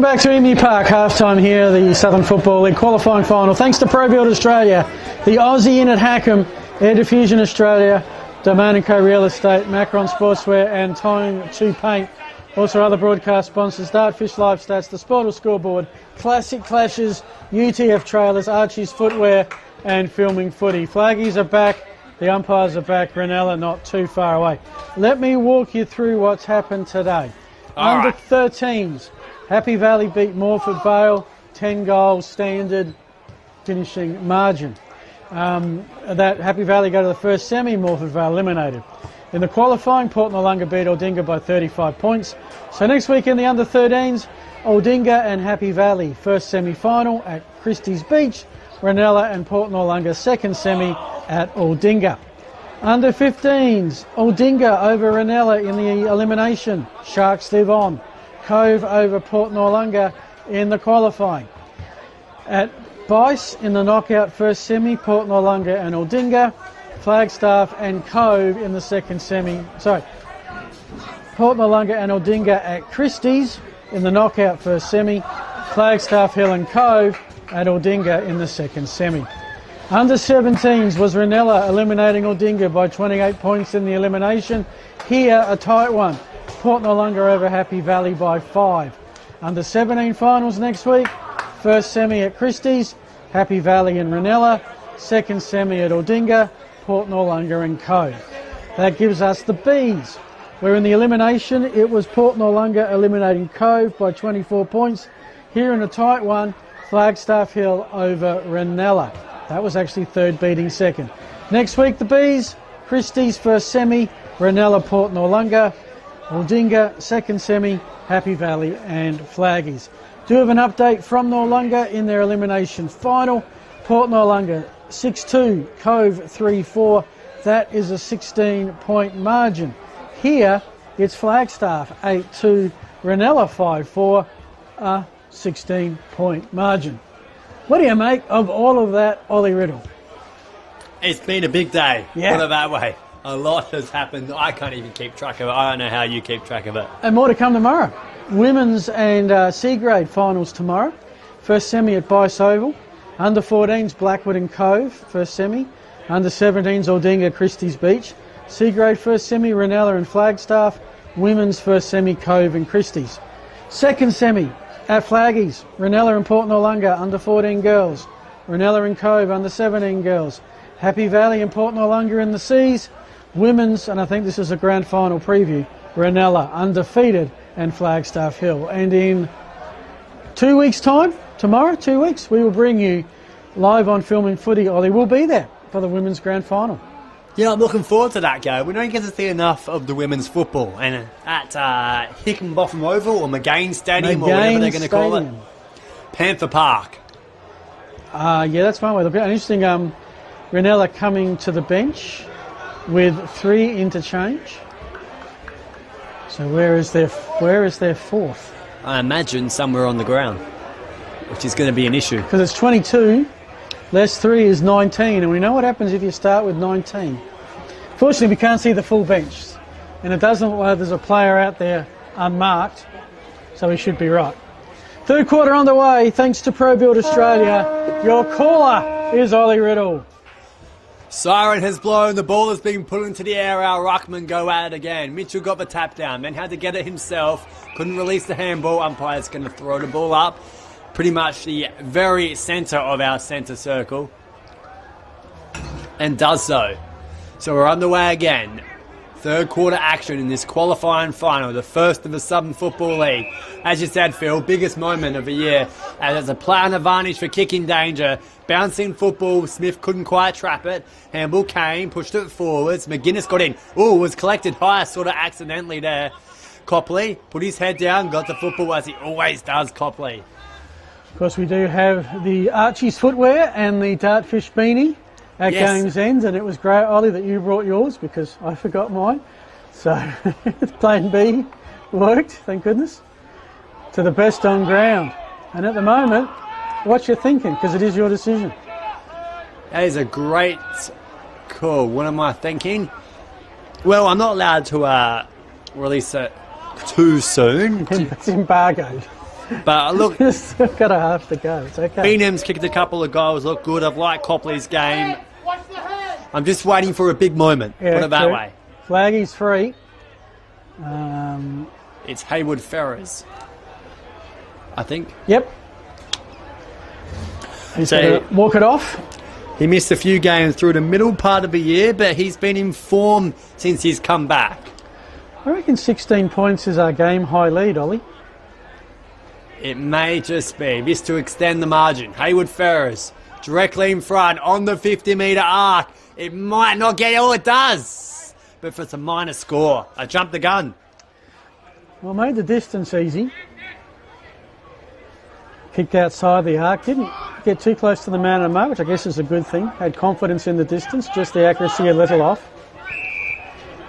Welcome back to Emu Park, half-time here, the Southern Football League qualifying final. Thanks to ProBuild Australia, the Aussie Inn at Hackham, Air Diffusion Australia, Domain & Co Real Estate, Macron Sportswear and Tone 2 Paint. Also other broadcast sponsors, Dartfish Live Stats, the Sportal Scoreboard, Classic Clashes, UTF Trailers, Archie's Footwear and Filming Footy. Flaggies are back, the umpires are back, Reynella not too far away. Let me walk you through what's happened today. Under 13s, Happy Valley beat Morford Vale, 10 goals standard finishing margin. That Happy Valley go to the first semi, Morford Vale eliminated. In the qualifying, Port Noarlunga beat Aldinga by 35 points. So next week in the under 13s, Aldinga and Happy Valley first semi-final at Christie's Beach, Reynella and Port Noarlunga second semi at Aldinga. Under 15s, Aldinga over Reynella in the elimination. Sharks live on. Cove over Port Noarlunga in the qualifying. At Bice in the knockout first semi, Port Noarlunga and Aldinga. Flagstaff and Cove in the second semi. Sorry, Port Noarlunga and Aldinga at Christie's in the knockout first semi. Flagstaff Hill and Cove at Aldinga in the second semi. Under 17s was Reynella eliminating Aldinga by 28 points in the elimination. Here, a tight one. Port Noarlunga over Happy Valley by 5. Under 17 finals next week. First semi at Christie's, Happy Valley and Reynella. Second semi at Aldinga, Port Noarlunga and Cove. That gives us the Bs, where in the elimination it was Port Noarlunga eliminating Cove by 24 points. Here in a tight one, Flagstaff Hill over Reynella. That was actually third beating second. Next week the Bs, Christie's first semi, Reynella Port Noarlunga, Aldinga second semi, Happy Valley and Flaggies. Do have an update from Noarlunga in their elimination final. Port Noarlunga 6-2, Cove 3-4. That is a 16-point margin. Here it's Flagstaff 8-2, Reynella 5-4, a 16-point margin. What do you make of all of that, Ollie Riddle? It's been a big day, Yeah. put it that way. A lot has happened. I can't even keep track of it. I don't know how you keep track of it. And more to come tomorrow. Women's and C-grade finals tomorrow. First semi at Bice Oval. Under 14s, Blackwood and Cove, first semi. Under 17s, Aldinga, Christie's Beach. C-grade first semi, Reynella and Flagstaff. Women's first semi, Cove and Christie's. Second semi at Flaggies, Reynella and Port Noarlunga, under 14 girls. Reynella and Cove, under 17 girls. Happy Valley and Port Noarlunga in the C's. Women's, and I think this is a grand final preview, Reynella undefeated and Flagstaff Hill. And in 2 weeks' time, tomorrow, 2 weeks, we will bring you live on Filming Footy. Ollie will be there for the women's grand final. Yeah, I'm looking forward to that, Go. We don't get to see enough of the women's football. And at Hickenbotham Oval or McGain Stadium or whatever they're going to call it. Panther Park. Yeah, that's one way to look at it. Interesting, Reynella coming to the bench with 3 interchange. So where is their fourth? I imagine somewhere on the ground, which is going to be an issue. Because it's 22, less 3 is 19, and we know what happens if you start with 19. Fortunately, we can't see the full bench, and it doesn't look like there's a player out there unmarked, so we should be right. Third quarter underway, thanks to ProBuild Australia. Your caller is Ollie Riddle. Siren has blown, the ball has been put into the air, our ruckman go at it again. Mitchell got the tap down, then had to get it himself, couldn't release the handball, umpire's going to throw the ball up. Pretty much the very centre of our centre circle. And does so. So we're underway again. Third quarter action in this qualifying final, the first of the Southern Football League. As you said, Phil, biggest moment of the year. And there's a play on advantage for kicking danger. Bouncing football, Smith couldn't quite trap it. Handball came, pushed it forwards. McGuinness got in. Ooh, was collected high, sort of accidentally there. Copley put his head down, got the football as he always does, Copley. Of course, we do have the Archie's footwear and the Dartfish beanie at game's end, and it was great, Ollie, that you brought yours because I forgot mine. So plan B worked, thank goodness, to the best on ground. And at the moment, what you're thinking, because it is your decision. That is a great call. What am I thinking? Well, I'm not allowed to release it too soon. It's embargoed. But look, Still got a half to go. It's okay. Beenham's kicked a couple of goals, look good. I've liked Copley's game. Watch the head. I'm just waiting for a big moment. Yeah, Put it that true. way. Flaggy's free. It's Haywood Ferrers, I think. Yep. He's So- gonna walk it off. He missed a few games through the middle part of the year, but he's been in form since he's come back. I reckon 16 points is our game high lead, Ollie. It may just be. This to extend the margin. Haywood Ferrers directly in front on the 50-metre arc. It might not get all it does, but for some minor score. I jumped the gun. Well, made the distance easy. Kicked outside the arc. Didn't get too close to the man of the mark, which I guess is a good thing. Had confidence in the distance, just the accuracy a little off.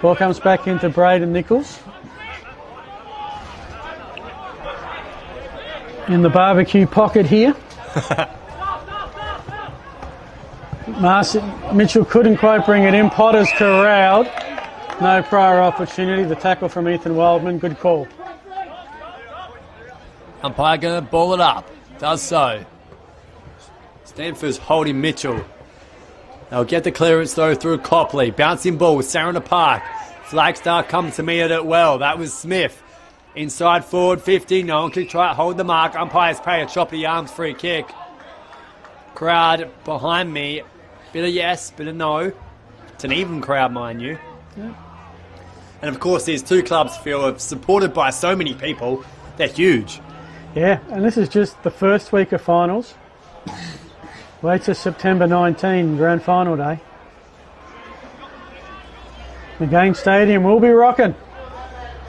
Ball comes back into Braden Nichols. In the barbecue pocket here. Mitchell couldn't quite bring it in. Potter's corralled. No prior opportunity. The tackle from Ethan Wildman. Good call. Umpire going to ball it up. Does so. Stanford's holding Mitchell. They'll get the clearance though through Copley. Bouncing ball with Sarah in the park. Flagstaff comes to meet it well. That was Smith. Inside forward 50. No one can try to hold the mark. Umpires pay a choppy arms free kick. Crowd behind me. Bit of yes, bit of no. It's an even crowd, mind you. Yeah. And of course, these two clubs feel supported by so many people. They're huge. Yeah, and this is just the first week of finals. Wait till September 19, grand final day. The Game Stadium will be rocking.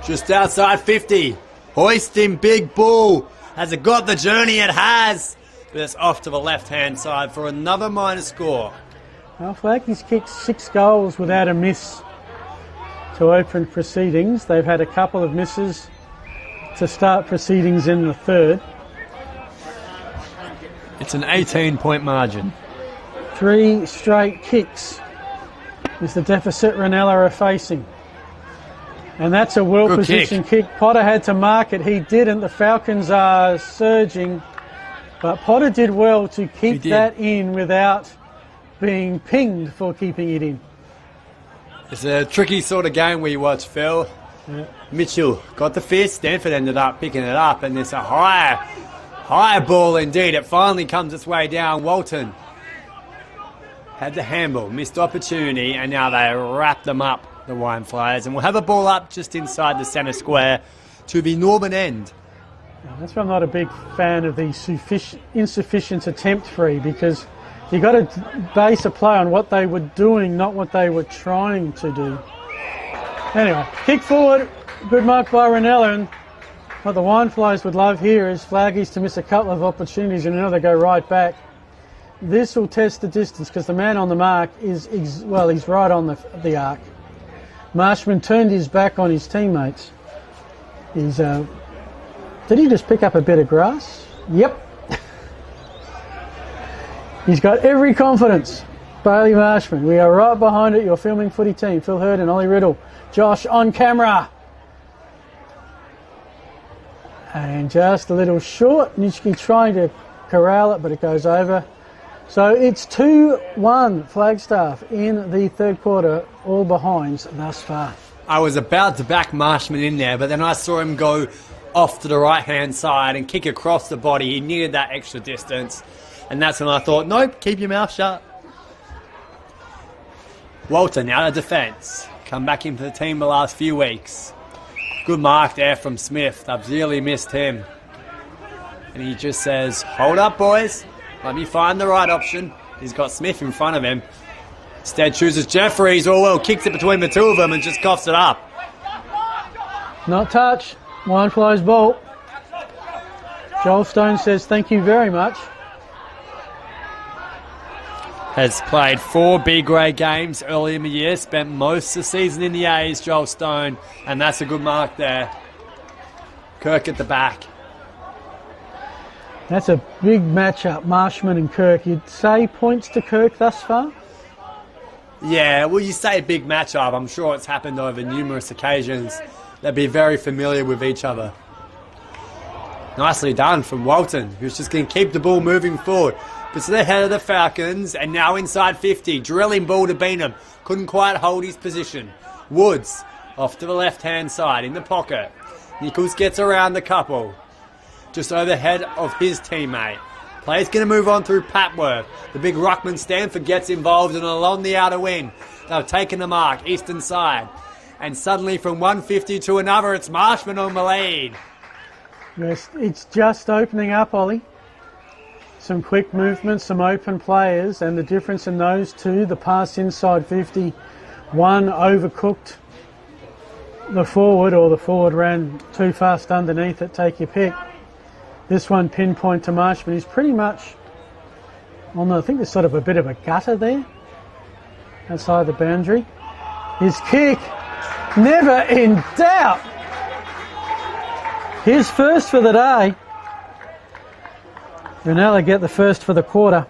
Just outside 50. Hoisting big ball. Has it got the journey? It has. But it's off to the left-hand side for another minor score. Well, Flaggy's kicked 6 goals without a miss to open proceedings. They've had a couple of misses to start proceedings in the third. It's an 18-point margin. 3 straight kicks is the deficit Reynella are facing. And that's a well-positioned kick. Potter had to mark it. He didn't. The Falcons are surging. But Potter did well to keep that in without being pinged for keeping it in. It's a tricky sort of game we watch, Phil. Yeah. Mitchell got the fist. Stanford ended up picking it up. And it's a high ball indeed. It finally comes its way down. Walton had the handball. Missed opportunity. And now they wrap them up, the Wine Flyers. And we'll have a ball up just inside the centre square to the northern end. That's why I'm not a big fan of the insufficient attempt free, because you got to base a play on what they were doing, not what they were trying to do. Anyway, kick forward, good mark by Reynella, and what the Wine Flies would love here is Flaggies to miss a couple of opportunities and another go right back. This will test the distance because the man on the mark is he's right on the arc. Marshman turned his back on his teammates. Did he just pick up a bit of grass? Yep. He's got every confidence. Bailey Marshman, we are right behind it. Your filming footy team, Phil Hurd and Ollie Riddle. Josh on camera. And just a little short. Nitschke trying to corral it, but it goes over. So it's 2-1 Flagstaff in the third quarter, all behinds thus far. I was about to back Marshman in there, but then I saw him go off to the right-hand side and kick across the body. He needed that extra distance. And that's when I thought, nope, keep your mouth shut. Walton out of defence. Come back into the team the last few weeks. Good mark there from Smith. I've really missed him. And he just says, hold up, boys. Let me find the right option. He's got Smith in front of him. Instead chooses Jeffries. Oh, well, kicks it between the two of them and just coughs it up. Not touch. Wine Flies ball. Joel Stone says thank you very much. Has played 4 B-grade games early in the year. Spent most of the season in the A's, Joel Stone. And that's a good mark there. Kirk at the back. That's a big matchup, Marshman and Kirk. You'd say points to Kirk thus far? Yeah, well, you say big matchup. I'm sure it's happened over numerous occasions. They'd be very familiar with each other. Nicely done from Walton, who's just going to keep the ball moving forward. But to the head of the Falcons, and now inside 50, drilling ball to Beanham. Couldn't quite hold his position. Woods off to the left-hand side in the pocket. Nichols gets around the couple, just over the head of his teammate. Player's going to move on through Patworth. The big ruckman Stanford gets involved and along the outer wing. They've taken the mark, eastern side. And suddenly from 150 to another, it's Marshman on the lead. Yes, it's just opening up, Ollie. Some quick movements, some open players, and the difference in those two, the pass inside 50, one overcooked the forward, or the forward ran too fast underneath it, take your pick. This one pinpoint to Marshman. He's pretty much on the, I think there's sort of a bit of a gutter there, outside the boundary. His kick, never in doubt. His first for the day. Reynella get the first for the quarter,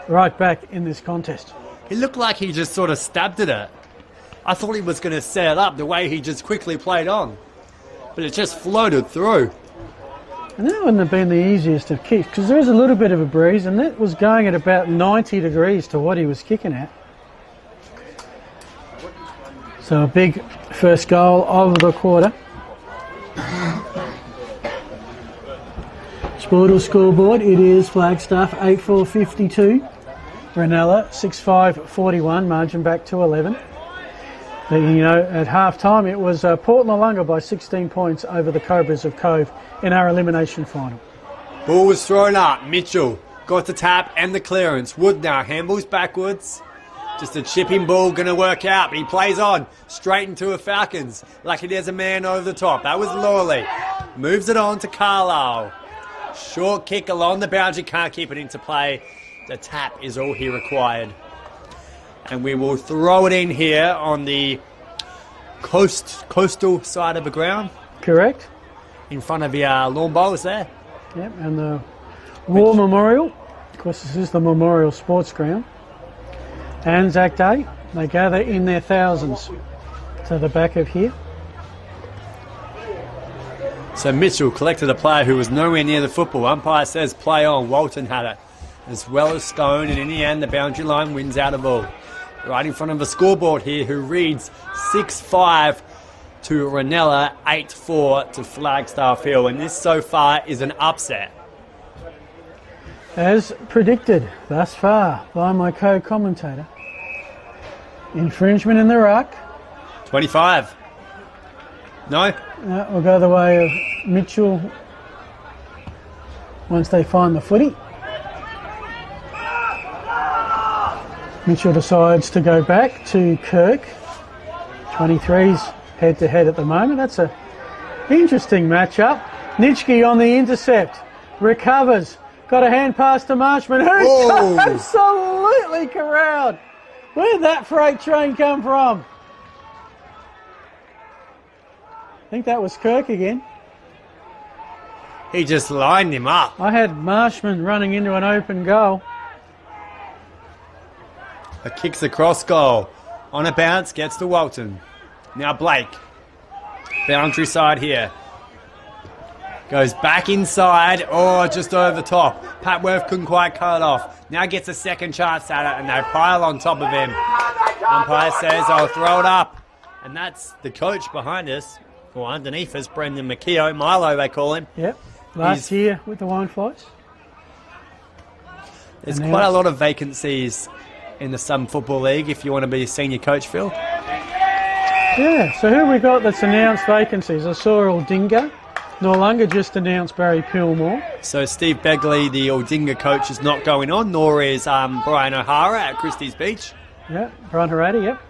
right back in this contest. He looked like he just sort of stabbed at it. I thought he was going to set it up the way he just quickly played on. But it just floated through. And that wouldn't have been the easiest of kicks, because there was a little bit of a breeze, and that was going at about 90 degrees to what he was kicking at. So a big first goal of the quarter. Sportal scoreboard, it is Flagstaff 8-4-52. Reynella 6-5-41, margin back to 11. But, you know, at half time it was Port Noarlunga by 16 points over the Cobras of Cove in our elimination final. Ball was thrown up. Mitchell got the tap and the clearance. Wood now handballs backwards. Just a chipping ball going to work out, but he plays on straight into a Falcons. Lucky there's a man over the top. That was Lawley. Moves it on to Carlisle. Short kick along the boundary, can't keep it into play. The tap is all he required. And we will throw it in here on the coastal side of the ground. Correct. In front of the lawn bowls there. Yep, and the War Memorial. Of course, this is the Memorial Sports Ground. Anzac Day, they gather in their thousands to the back of here. So Mitchell collected a player who was nowhere near the football. Umpire says play on. Walton had it, as well as Stone, and in the end the boundary line wins out of ball. Right in front of the scoreboard here, who reads 6-5 to Reynella, 8-4 to Flagstaff Hill, and this so far is an upset. As predicted thus far by my co-commentator. Infringement in the ruck. 25. No? No, we'll go the way of Mitchell once they find the footy. Mitchell decides to go back to Kirk. 23's head-to-head at the moment. That's an interesting matchup. Nitschke on the intercept. Recovers. Got a hand pass to Marshman, who's absolutely corralled. Where'd that freight train come from? I think that was Kirk again. He just lined him up. I had Marshman running into an open goal. A kicks across goal. On a bounce, gets to Walton. Now Blake. Boundary side here. Goes back inside. Oh, just over the top. Patworth couldn't quite cut it off. Now gets a second chance at it, and they pile on top of him. Umpire says, I'll throw it up. And that's the coach behind us. Or underneath us, Brendan McKeough. Milo, they call him. Yep. Last year with the Wine Flies. There's quite a lot of vacancies in the Southern Football League if you want to be a senior coach, Phil. Yeah, so who have we got that's announced vacancies? I saw Aldinga. Noarlunga just announced Barry Pillmore. So Steve Begley, the Aldinga coach, is not going on, nor is Brian O'Hara at Christie's Beach. Yeah, Brian Haradi, yep.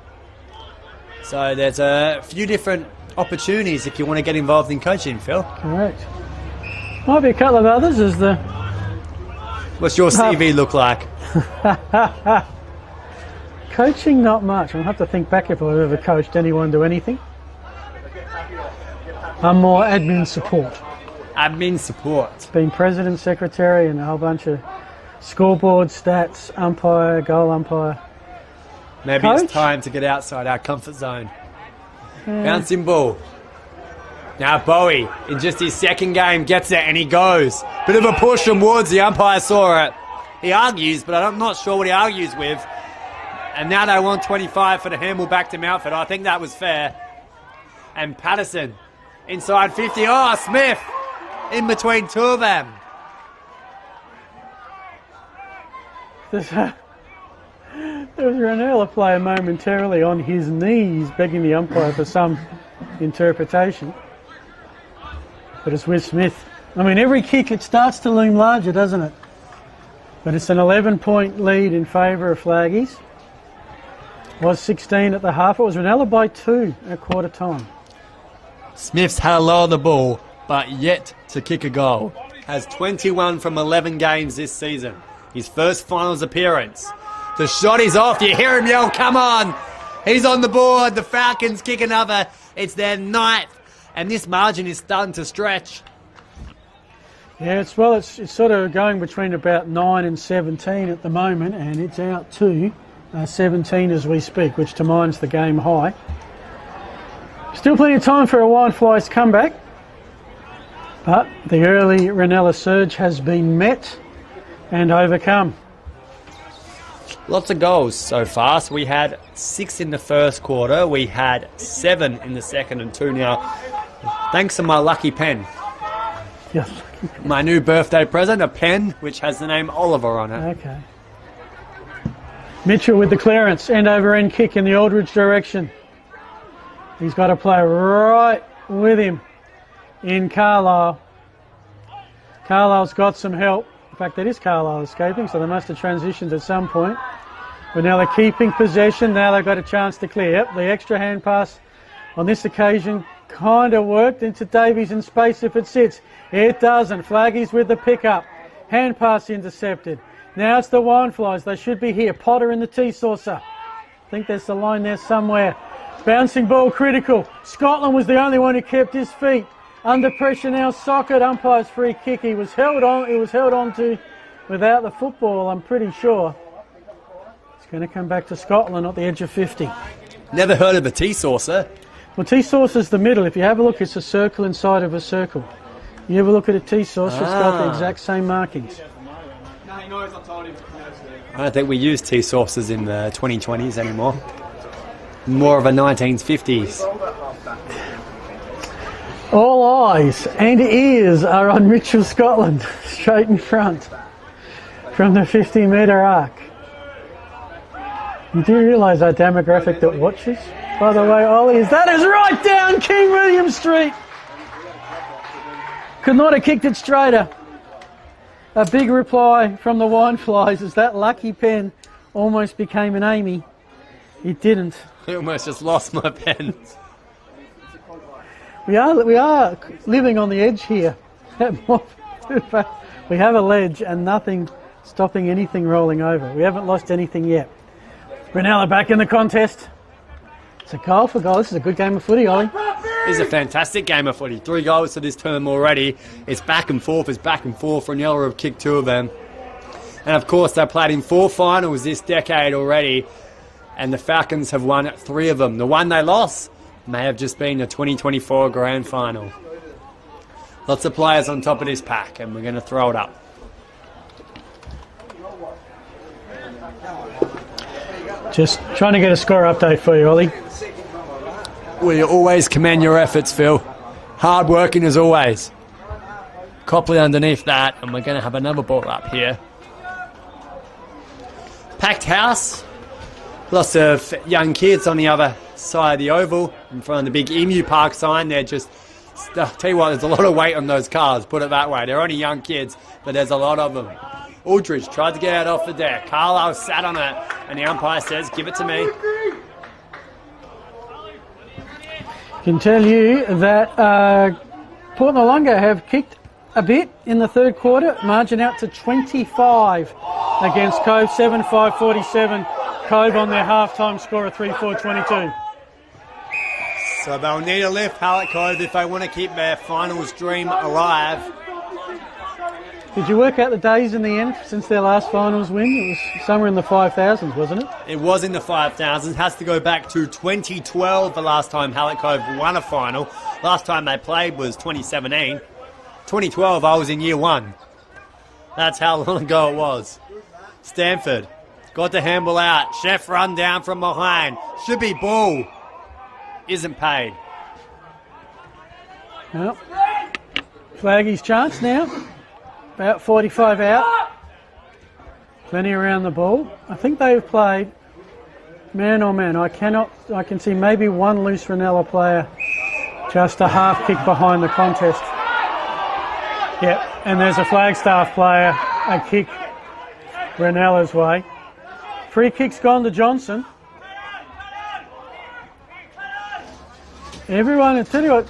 So there's a few different opportunities if you want to get involved in coaching, Phil. Correct. Might be a couple of others as the... What's your CV look like? Coaching, not much. I'll have to think back if I've ever coached anyone to anything. I'm more admin support. Admin support. Been president, secretary, and a whole bunch of scoreboard, stats, umpire, goal umpire. Maybe Coach? It's time to get outside our comfort zone. Bouncing ball. Now Bowie, in just his second game, gets it and he goes. Bit of a push from Woods. The umpire saw it. He argues, but I'm not sure what he argues with. And now they want 25 for the handball back to Mountford. I think that was fair. And Patterson, inside 50. Oh, Smith, in between two of them. There was a Reynella player momentarily on his knees begging the umpire for some interpretation. But it's with Smith. I mean, every kick it starts to loom larger, doesn't it? But it's an 11-point lead in favour of Flaggies. It was 16 at the half. It was Reynella by 2 at quarter time. Smith's had a low of the ball, but yet to kick a goal. Has 21 from 11 games this season. His first finals appearance. The shot is off. You hear him yell, come on. He's on the board. The Falcons kick another. It's their 9th. And this margin is starting to stretch. Yeah, it's sort of going between about 9 and 17 at the moment, and it's out to 17 as we speak, which to mine's the game high. Still plenty of time for a Wildflies comeback, but the early Reynella surge has been met and overcome. Lots of goals so far. So we had 6 in the first quarter. We had 7 in the second and 2 now. Thanks to my lucky pen. Yes. My new birthday present, a pen which has the name Oliver on it. Okay. Mitchell with the clearance, end over end kick in the Aldridge direction. He's got to play right with him in Carlisle. Carlisle's got some help. In fact, that is Carlisle escaping, so they must have transitioned at some point. But now they're keeping possession. Now they've got a chance to clear. Yep, the extra hand pass on this occasion kind of worked into Davies in space if it sits. It doesn't. Flaggies with the pickup. Hand pass intercepted. Now it's the Wildflies. They should be here. Potter in the tea saucer. I think there's the line there somewhere. Bouncing ball critical. Scotland was the only one who kept his feet. Under pressure now, Socket, umpire's free kick. He was held on to without the football, I'm pretty sure. It's going to come back to Scotland at the edge of 50. Never heard of a tea saucer. Well, tea saucer's the middle. If you have a look, it's a circle inside of a circle. You ever look at a tea saucer, it's got the exact same markings. I don't think we use tea saucers in the 2020s anymore. More of a 1950s. All eyes and ears are on Mitchell, Scotland, straight in front from the 50-metre arc. You do realise our demographic that watches, by the way, Ollie, is that is right down King William Street. Could not have kicked it straighter. A big reply from the Wildflies as that lucky pen almost became an Amy. It didn't. I almost just lost my pen. We are living on the edge here. We have a ledge and nothing stopping anything rolling over. We haven't lost anything yet. Reynella back in the contest. It's a goal for goal. This is a good game of footy, Ollie. This is a fantastic game of footy. 3 goals to this term already. It's back and forth. Reynella have kicked 2 of them. And of course, they played in 4 finals this decade already. And the Falcons have won 3 of them. The one they lost may have just been the 2024 Grand Final. Lots of players on top of this pack, and we're going to throw it up. Just trying to get a score update for you, Ollie. We always commend your efforts, Phil. Hard working as always. Copley underneath that, and we're going to have another ball up here. Packed house. Lots of young kids on the other side of the oval in front of the big Emu Park sign. They're just, I'll tell you what, there's a lot of weight on those cars, put it that way. They're only young kids, but there's a lot of them. Aldridge tried to get out off the deck. Carlisle sat on it, and the umpire says, give it to me. Can tell you that Port Noarlunga have kicked a bit in the third quarter, margin out to 25 against Cove, 7-5-47. Cove on their half-time score of 3-4-22. So they'll need a lift, Hallett Cove, if they want to keep their finals dream alive. Did you work out the days in the end since their last finals win? It was somewhere in the 5,000s, wasn't it? It was in the 5,000s. It has to go back to 2012, the last time Hallett Cove won a final. Last time they played was 2017. 2012, I was in year 1. That's how long ago it was. Stanford got the handball out. Chef run down from behind. Should be ball. Isn't paid. Well, Flaggy's chance now. About 45 out. Plenty around the ball. I think they've played man on man. I can see maybe one loose Reynella player just a half kick behind the contest. Yep, and there's a Flagstaff player, a kick Reynella's way. Free kick's gone to Johnson. Everyone, I tell you what,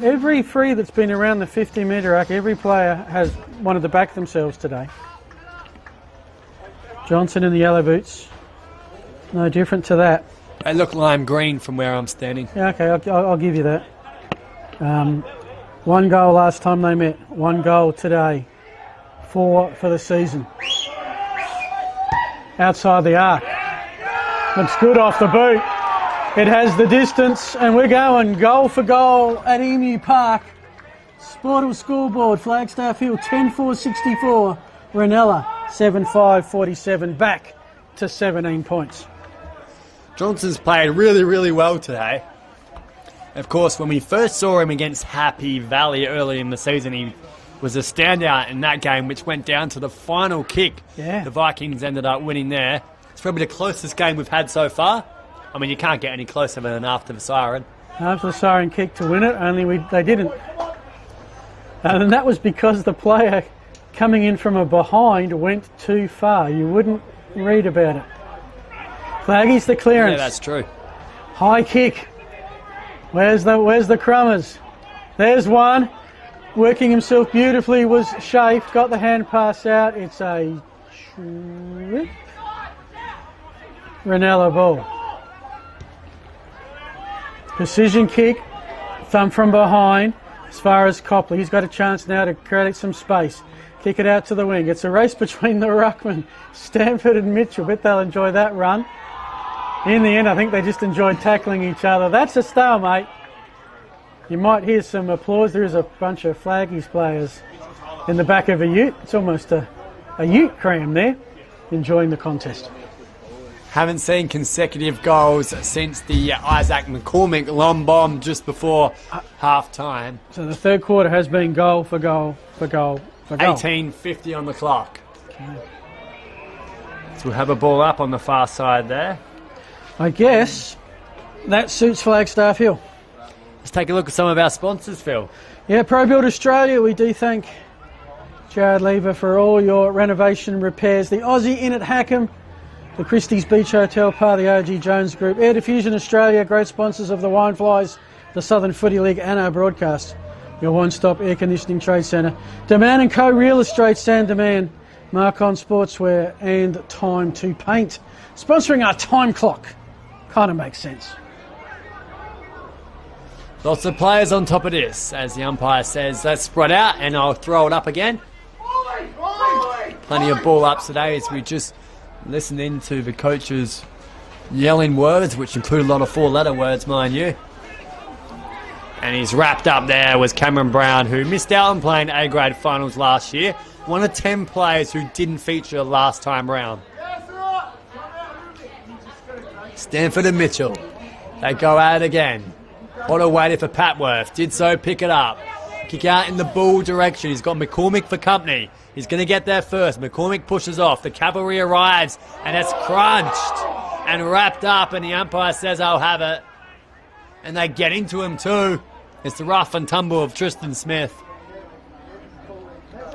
every free that's been around the 50-metre arc, every player has wanted to back themselves today. Johnson in the yellow boots, no different to that. They look lime green from where I'm standing. Yeah, okay, I'll give you that. 1 goal last time they met, 1 goal today, 4 for the season. Outside the arc. Looks good off the boot. It has the distance, and we're going goal for goal at Emu Park. Sportal scoreboard, Flagstaff Hill 10-4-64, Reynella 7-5-47, back to 17 points. Johnson's played really, really well today. Of course, when we first saw him against Happy Valley early in the season, he was a standout in that game, which went down to the final kick. Yeah. The Vikings ended up winning there. It's probably the closest game we've had so far. I mean, you can't get any closer than after the siren. After the siren kick to win it, only they didn't. And that was because the player coming in from a behind went too far. You wouldn't read about it. Flaggy's the clearance. Yeah, that's true. High kick. Where's the crummers? There's one. Working himself beautifully was Shafe. Got the hand pass out. It's a trip. Reynella ball. Precision kick. Thumb from behind. As far as Copley. He's got a chance now to create some space. Kick it out to the wing. It's a race between the ruckman, Stanford and Mitchell. Bet they'll enjoy that run. In the end, I think they just enjoyed tackling each other. That's a stalemate. You might hear some applause. There is a bunch of Flaggies players in the back of a ute. It's almost a ute cram there, enjoying the contest. Haven't seen consecutive goals since the Isaac McCormick long bomb just before half-time. So the third quarter has been goal for goal for goal for goal. 18:50 on the clock. Okay. So we'll have a ball up on the far side there. I guess that suits Flagstaff Hill. Let's take a look at some of our sponsors, Phil. Yeah, Pro Build Australia, we do thank Jared Lever for all your renovation repairs. The Aussie Inn at Hackham, the Christie's Beach Hotel, part of the OG Jones Group. Air Diffusion Australia, great sponsors of the Wineflies, the Southern Footy League and our broadcast. Your one-stop air conditioning trade centre. Demand & Co Real Estate, San Demand, Marcon Sportswear and Time to Paint. Sponsoring our time clock. Kind of makes sense. Lots of players on top of this. As the umpire says, let's spread out, and I'll throw it up again. Plenty of ball ups today as we just listen in to the coaches yelling words, which include a lot of 4-letter words, mind you. And he's wrapped up there was Cameron Brown, who missed out on playing A-grade finals last year. One of 10 players who didn't feature last time round. Stanford and Mitchell. They go at it again. Otto waited for Patworth. Did so, pick it up. Kick out in the ball direction. He's got McCormick for company. He's going to get there first. McCormick pushes off. The cavalry arrives, and it's crunched and wrapped up, and the umpire says, I'll have it. And they get into him too. It's the rough and tumble of Tristan Smith.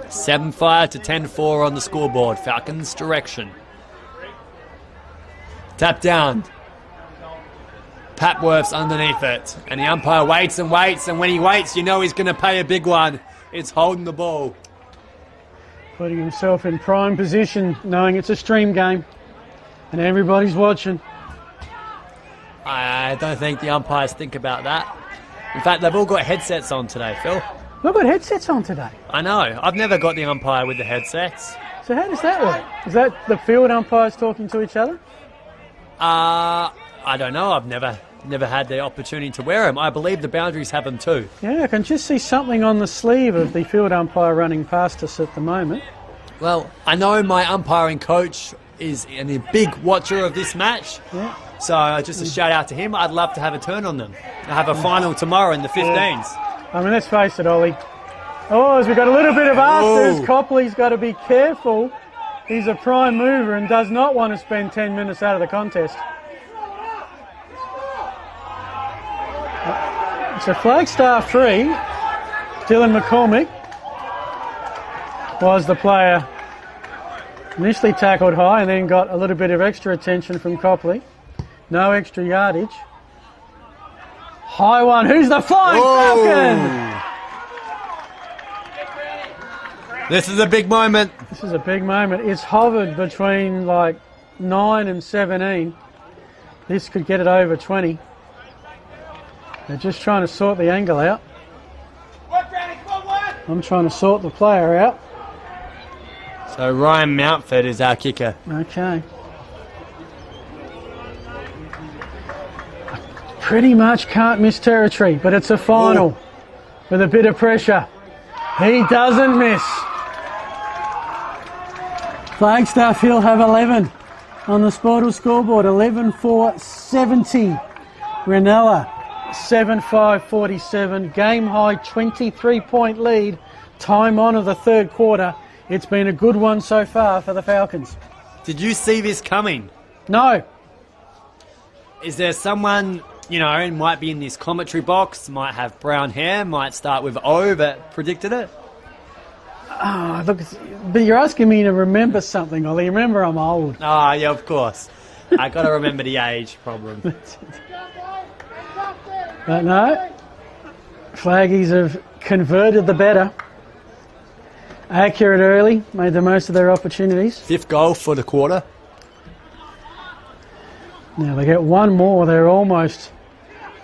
7-5 to 10-4 on the scoreboard. Falcons direction. Tap down. Patworth's underneath it. And the umpire waits and waits. And when he waits, you know he's going to pay a big one. It's holding the ball. Putting himself in prime position, knowing it's a stream game. And everybody's watching. I don't think the umpires think about that. In fact, they've all got headsets on today, Phil. We've got headsets on today. I know. I've never got the umpire with the headsets. So how does that work? Is that the field umpires talking to each other? I don't know. I've never had the opportunity to wear them. I believe the boundaries have them too. Yeah, I can just see something on the sleeve of the field umpire running past us at the moment. Well, I know my umpiring coach is a big watcher of this match. Yeah. So just a shout out to him. I'd love to have a turn on them. I have a final tomorrow in the 15s. I mean, let's face it, Ollie. Oh, as we've got a little bit of afters, Copley's got to be careful. He's a prime mover and does not want to spend 10 minutes out of the contest. So Flagstaff 3, Dylan McCormick was the player initially tackled high and then got a little bit of extra attention from Copley. No extra yardage. High one. Who's the flying Falcon? This is a big moment. This is a big moment. It's hovered between like 9 and 17. This could get it over 20. They're just trying to sort the angle out. I'm trying to sort the player out. So Ryan Mountford is our kicker. Okay. Pretty much can't miss territory, but it's a final with a bit of pressure. He doesn't miss. Flagstaff Hill have 11 on the Sportal scoreboard. 11-4-70. Reynella 7-5-47. Game high 23-point lead. Time on of the third quarter. It's been a good one so far for the Falcons. Did you see this coming? No. Is there someone, you know, might be in this commentary box, might have brown hair, might start with O, that predicted it? Oh, look, but you're asking me to remember something, Ollie. Remember, I'm old. Ah, yeah, of course. I got to remember the age problem. But no, Flaggies have converted the better. Accurate early, made the most of their opportunities. 5th goal for the quarter. Now they get one more. They're almost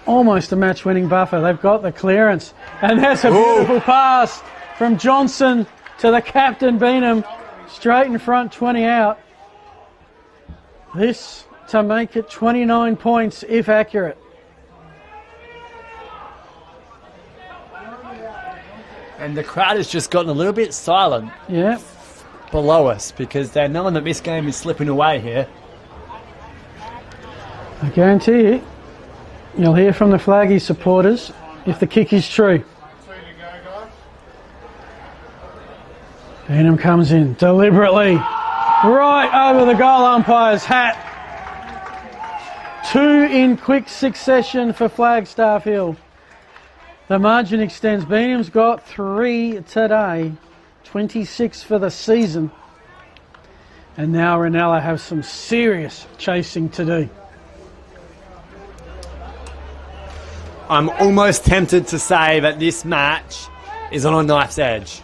a match-winning buffer. They've got the clearance, and that's a beautiful pass from Johnson to the captain Beanham, straight in front, 20 out. This to make it 29 points if accurate. And the crowd has just gotten a little bit silent below us because they're knowing that this game is slipping away here. I guarantee you, you'll hear from the Flaggy supporters if the kick is true. Beanham comes in deliberately, right over the goal umpire's hat. 2 in quick succession for Flagstaff Hill. The margin extends. Beanham's got 3 today, 26 for the season. And now Reynella have some serious chasing to do. I'm almost tempted to say that this match is on a knife's edge.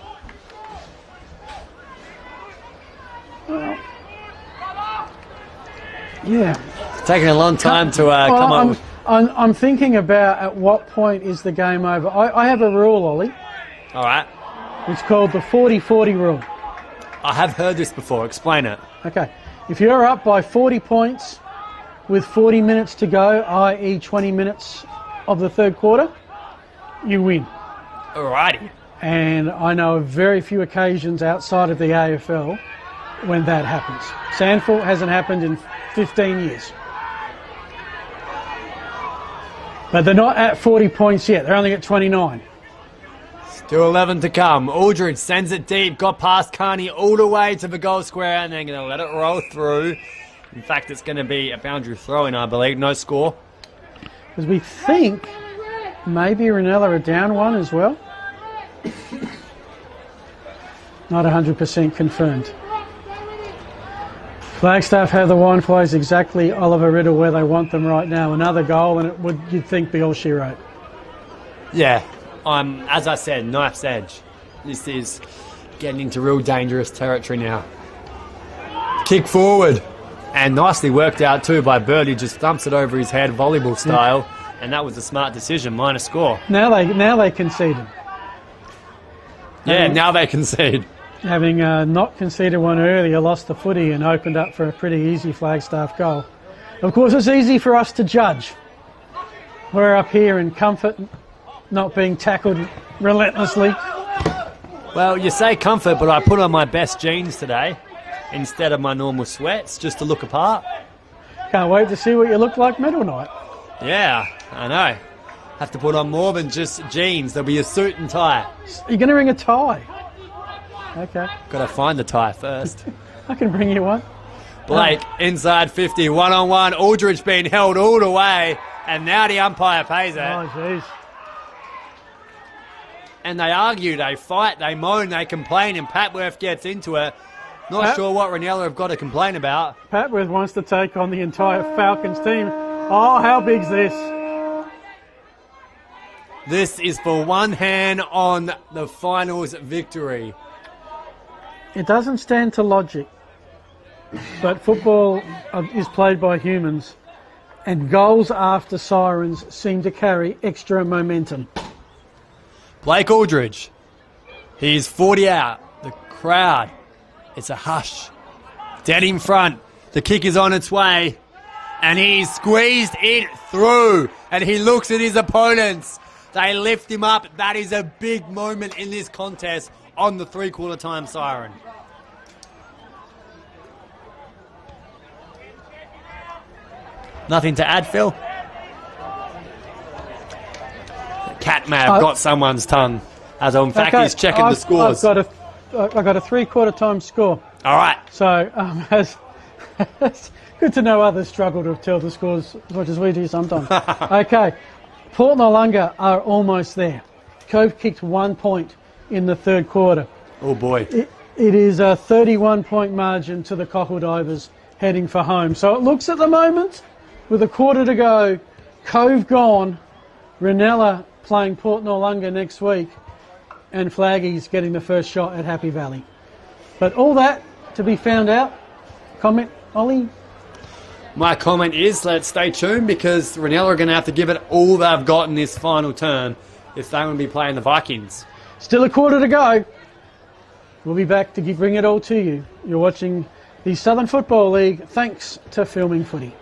Yeah. It's taking a long time to come up with... I'm thinking about at what point is the game over. I have a rule, Ollie. All right. It's called the 40-40 rule. I have heard this before. Explain it. Okay. If you're up by 40 points with 40 minutes to go, i.e. 20 minutes of the third quarter, you win. Alrighty. And I know of very few occasions outside of the AFL when that happens. Sandford hasn't happened in 15 years. But they're not at 40 points yet. They're only at 29. Still 11 to come. Aldridge sends it deep. Got past Carney all the way to the goal square, and they're going to let it roll through. In fact, it's going to be a boundary throw-in, I believe. No score. Because we think maybe Reynella are down one as well. Not 100% confirmed. Flagstaff have the wine flows exactly Oliver Riddle where they want them right now. Another goal and it would, you'd think, be all she wrote. Yeah, as I said, knife's edge. This is getting into real dangerous territory now. Kick forward. And nicely worked out too by Birdie, just thumps it over his head, volleyball style. And that was a smart decision, minor score. Now they conceded. Yeah, now they concede. Having not conceded one earlier, lost the footy and opened up for a pretty easy Flagstaff goal. Of course, it's easy for us to judge. We're up here in comfort, not being tackled relentlessly. Well, you say comfort, but I put on my best jeans today instead of my normal sweats just to look apart. Can't wait to see what you look like medal night. Yeah, I know. Have to put on more than just jeans. There'll be a suit and tie. You're going to bring a tie? Okay. Got to find the tie first. I can bring you one. Blake, inside 50, one-on-one. Aldridge being held all the way, and now the umpire pays it. Oh, jeez. And they argue, they fight, they moan, they complain, and Patworth gets into it. Not sure what Reynella have got to complain about. Patworth wants to take on the entire Falcons team. Oh, how big's this? This is for one hand on the finals victory. It doesn't stand to logic, but football is played by humans, and goals after sirens seem to carry extra momentum. Blake Aldridge, he's 40 out. The crowd, it's a hush. Dead in front, the kick is on its way, and he's squeezed it through, and he looks at his opponents. They lift him up. That is a big moment in this contest on the three-quarter time siren. Nothing to add, Phil? Cat may have got someone's tongue, as in fact he's checking the scores. I've got a three-quarter time score. All right. So it's good to know others struggle to tell the scores as much as we do sometimes. Okay, Port Noarlunga are almost there. Cove kicked 1 point in the third quarter. Oh boy. It is a 31-point margin to the Cockle Divers heading for home. So it looks at the moment, with a quarter to go, Cove gone, Reynella playing Port Noarlunga next week, and Flaggies getting the first shot at Happy Valley. But all that to be found out. Comment, Ollie? My comment is, let's stay tuned, because Reynella are going to have to give it all they've got in this final turn if they're going to be playing the Vikings. Still a quarter to go. We'll be back to bring it all to you. You're watching the Southern Football League, thanks to Filming Footy.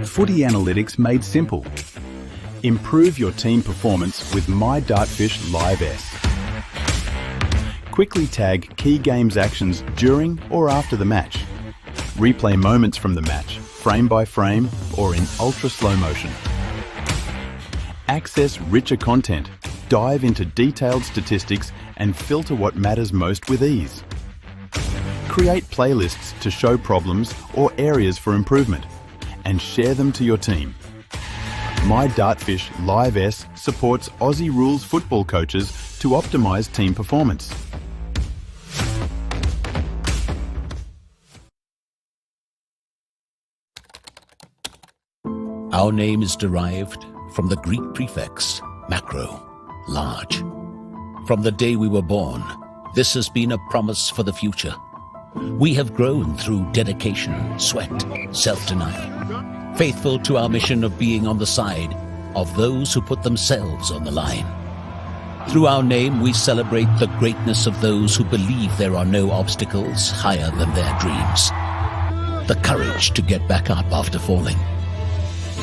Footy analytics made simple. Improve your team performance with My Dartfish Live S. Quickly tag key games actions during or after the match. Replay moments from the match, frame by frame or in ultra slow motion. Access richer content, dive into detailed statistics and filter what matters most with ease. Create playlists to show problems or areas for improvement, and share them to your team. My Dartfish Live S supports Aussie rules football coaches to optimise team performance. Our name is derived from the Greek prefix macro, large. From the day we were born, this has been a promise for the future. We have grown through dedication, sweat, self-denial, faithful to our mission of being on the side of those who put themselves on the line. Through our name, we celebrate the greatness of those who believe there are no obstacles higher than their dreams. The courage to get back up after falling.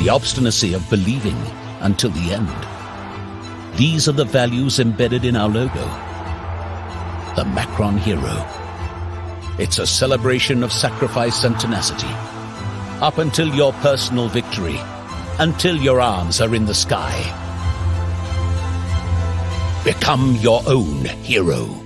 The obstinacy of believing until the end. These are the values embedded in our logo. The Macron Hero. It's a celebration of sacrifice and tenacity. Up until your personal victory, until your arms are in the sky. Become your own hero.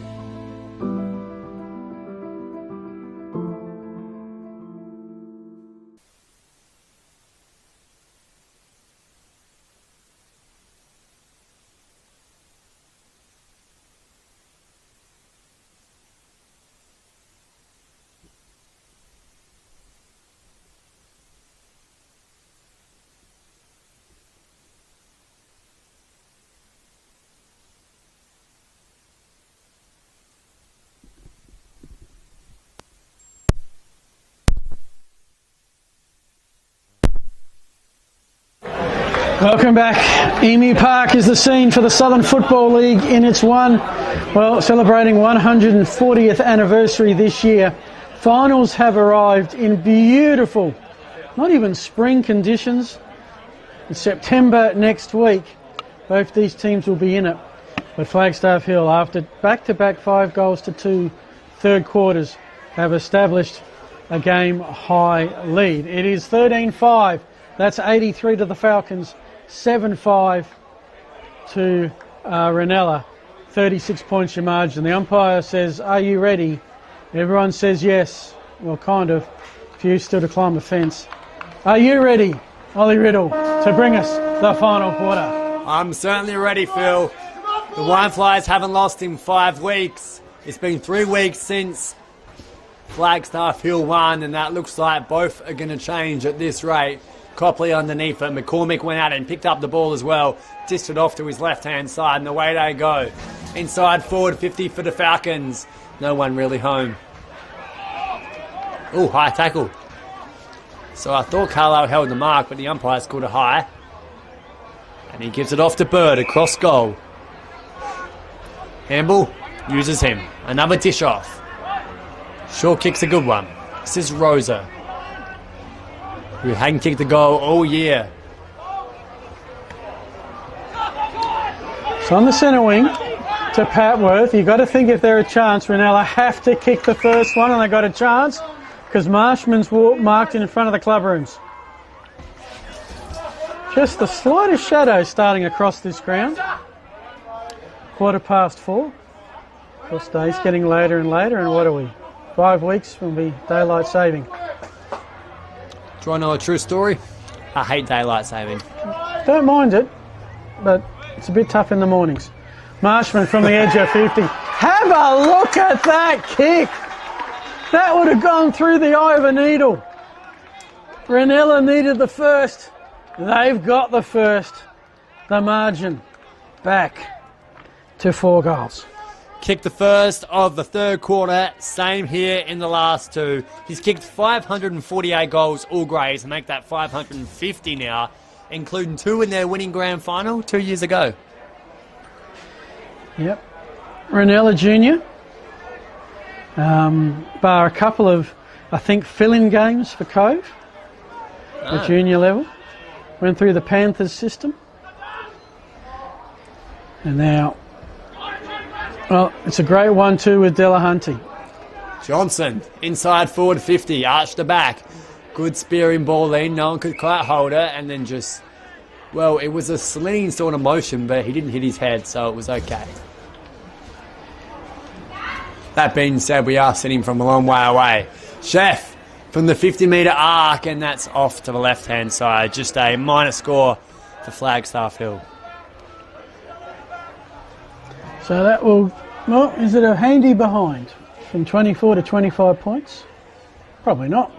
Welcome back. Emu Park is the scene for the Southern Football League in its celebrating 140th anniversary this year. Finals have arrived in beautiful, not even spring conditions. In September next week, both these teams will be in it. But Flagstaff Hill, after back-to-back 5-2 third quarters, have established a game-high lead. It is 13-5. That's 83 to the Falcons, 7-5 to Reynella. 36 points your margin. The umpire says, "Are you ready?" Everyone says yes. Well, kind of. A few still to climb the fence. Are you ready, Ollie Riddle, to bring us the final quarter? I'm certainly ready, Phil. The Wineflies haven't lost in 5 weeks. It's been 3 weeks since Flagstaff Hill won, and that looks like both are going to change at this rate. Copley underneath it. McCormick went out and picked up the ball as well. Dished it off to his left-hand side, and away they go. Inside forward 50 for the Falcons. No one really home. Oh, high tackle. So I thought Carlisle held the mark, but the umpire scored a high. And he gives it off to Bird across goal. Hamble uses him. Another dish off. Shaw kicks a good one. This is Rosa, who hadn't kicked a goal all year. So on the centre wing to Patworth. You've got to think if they're a chance, Reynella have to kick the first one, and they got a chance because Marshman's marked in front of the club rooms. Just the slightest shadow starting across this ground. 4:15. Of course, day's getting later and later, and what are we? 5 weeks will be daylight saving. Do you want to know a true story? I hate daylight saving. Don't mind it, but it's a bit tough in the mornings. Marshman from the edge of 50. Have a look at that kick! That would have gone through the eye of a needle. Reynella needed the first. They've got the first. The margin back to 4 goals. Kicked the first of the third quarter. Same here in the last 2. He's kicked 548 goals, all greys, and make that 550 now, including 2 in their winning grand final 2 years ago. Yep. Reynella Jr. Bar a couple of, I think, fill-in games for Cove. The junior level. Went through the Panthers system. And now, well, it's a great 1-2 with Delahunty. Johnson, inside forward 50, arched the back. Good spearing ball in, no one could quite hold it, and then just, well, it was a slinging sort of motion, but he didn't hit his head, so it was okay. That being said, we are sitting from a long way away. Chef from the 50-metre arc, and that's off to the left-hand side. Just a minor score for Flagstaff Hill. So that will, well, is it a handy behind from 24 to 25 points? Probably not.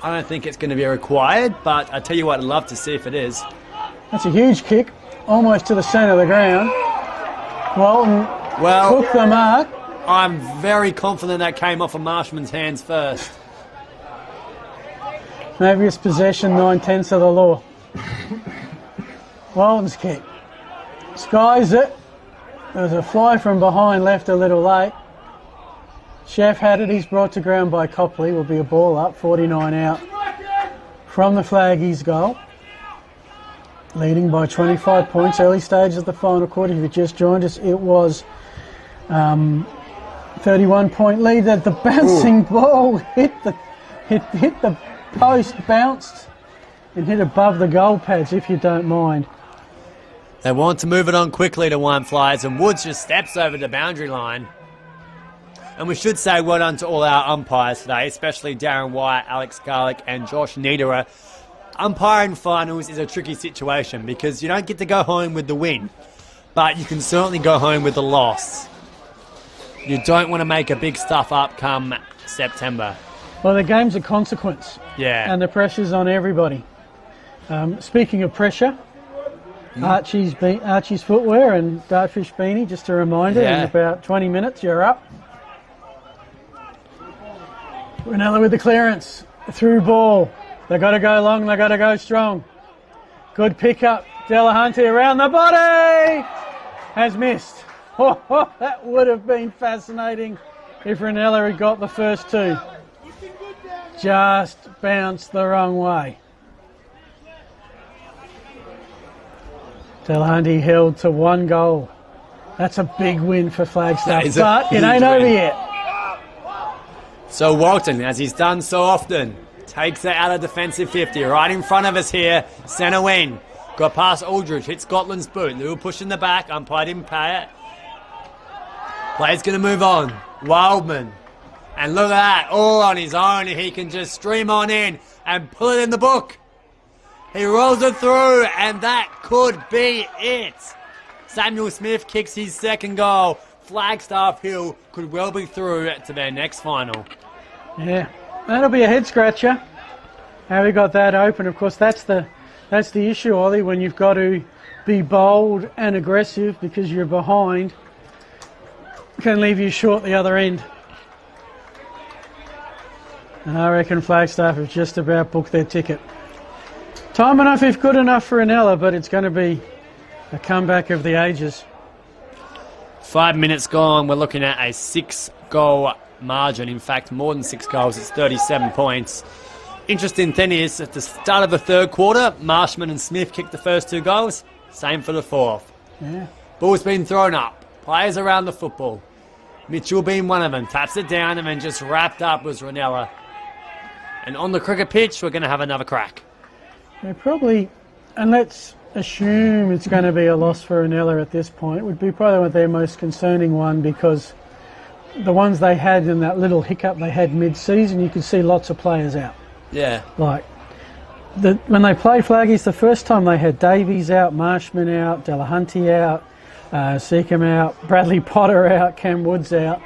I don't think it's going to be required, but I tell you what, I'd love to see if it is. That's a huge kick, almost to the centre of the ground. Walton took the mark. I'm very confident that came off of Marshman's hands first. Maybe it's possession 9/10 of the law. Walton's kick. Skies it. There was a fly from behind, left a little late. Chef had it. He's brought to ground by Copley. Will be a ball up, 49 out from the Flaggies goal. Leading by 25 points. Early stages of the final quarter. If you just joined us, it was 31-point lead. That the bouncing ball hit the post, bounced and hit above the goal pads, if you don't mind. They want to move it on quickly to Wineflies, and Woods just steps over the boundary line. And we should say well done to all our umpires today, especially Darren White, Alex Garlick and Josh Niederer. Umpiring finals is a tricky situation because you don't get to go home with the win, but you can certainly go home with the loss. You don't want to make a big stuff up come September. Well, the game's a consequence. Yeah. And the pressure's on everybody. Speaking of pressure, Archie's footwear and Dartfish beanie, just a reminder, in about 20 minutes you're up. Reynella with the clearance, through ball. They got to go long, they got to go strong. Good pickup. Delahunty around the body. Has missed. Oh, that would have been fascinating if Reynella had got the first two. Just bounced the wrong way. Delahunty held to 1 goal. That's a big win for Flagstaff, but it ain't over yet. So Walton, as he's done so often, takes it out of defensive 50, right in front of us here, centre wing. Got past Aldridge, hit Scotland's boot. Little push in the back, umpire didn't pay it. Player's going to move on. Wildman. And look at that, all on his own. He can just stream on in and pull it in the book. He rolls it through, and that could be it. Samuel Smith kicks his second goal. Flagstaff Hill could well be through to their next final. Yeah, that'll be a head scratcher. How we got that open. Of course, that's the issue, Ollie, when you've got to be bold and aggressive because you're behind. Can leave you short the other end. And I reckon Flagstaff have just about booked their ticket. Time enough if good enough for Reynella, but it's going to be a comeback of the ages. 5 minutes gone, we're looking at a 6-goal margin. In fact, more than 6 goals, it's 37 points. Interesting thing is, at the start of the third quarter, Marshman and Smith kicked the first 2 goals. Same for the fourth. Yeah. Ball's been thrown up. Players around the football. Mitchell being one of them. Taps it down and then just wrapped up was Reynella. And on the cricket pitch, we're going to have another crack. Yeah, probably, and let's assume it's going to be a loss for Reynella at this point. It would be probably their most concerning one because the ones they had in that little hiccup they had mid-season, you could see lots of players out. Yeah. Like, when they played Flaggies the first time, they had Davies out, Marshman out, Delahunty out, Seacombe out, Bradley Potter out, Cam Woods out.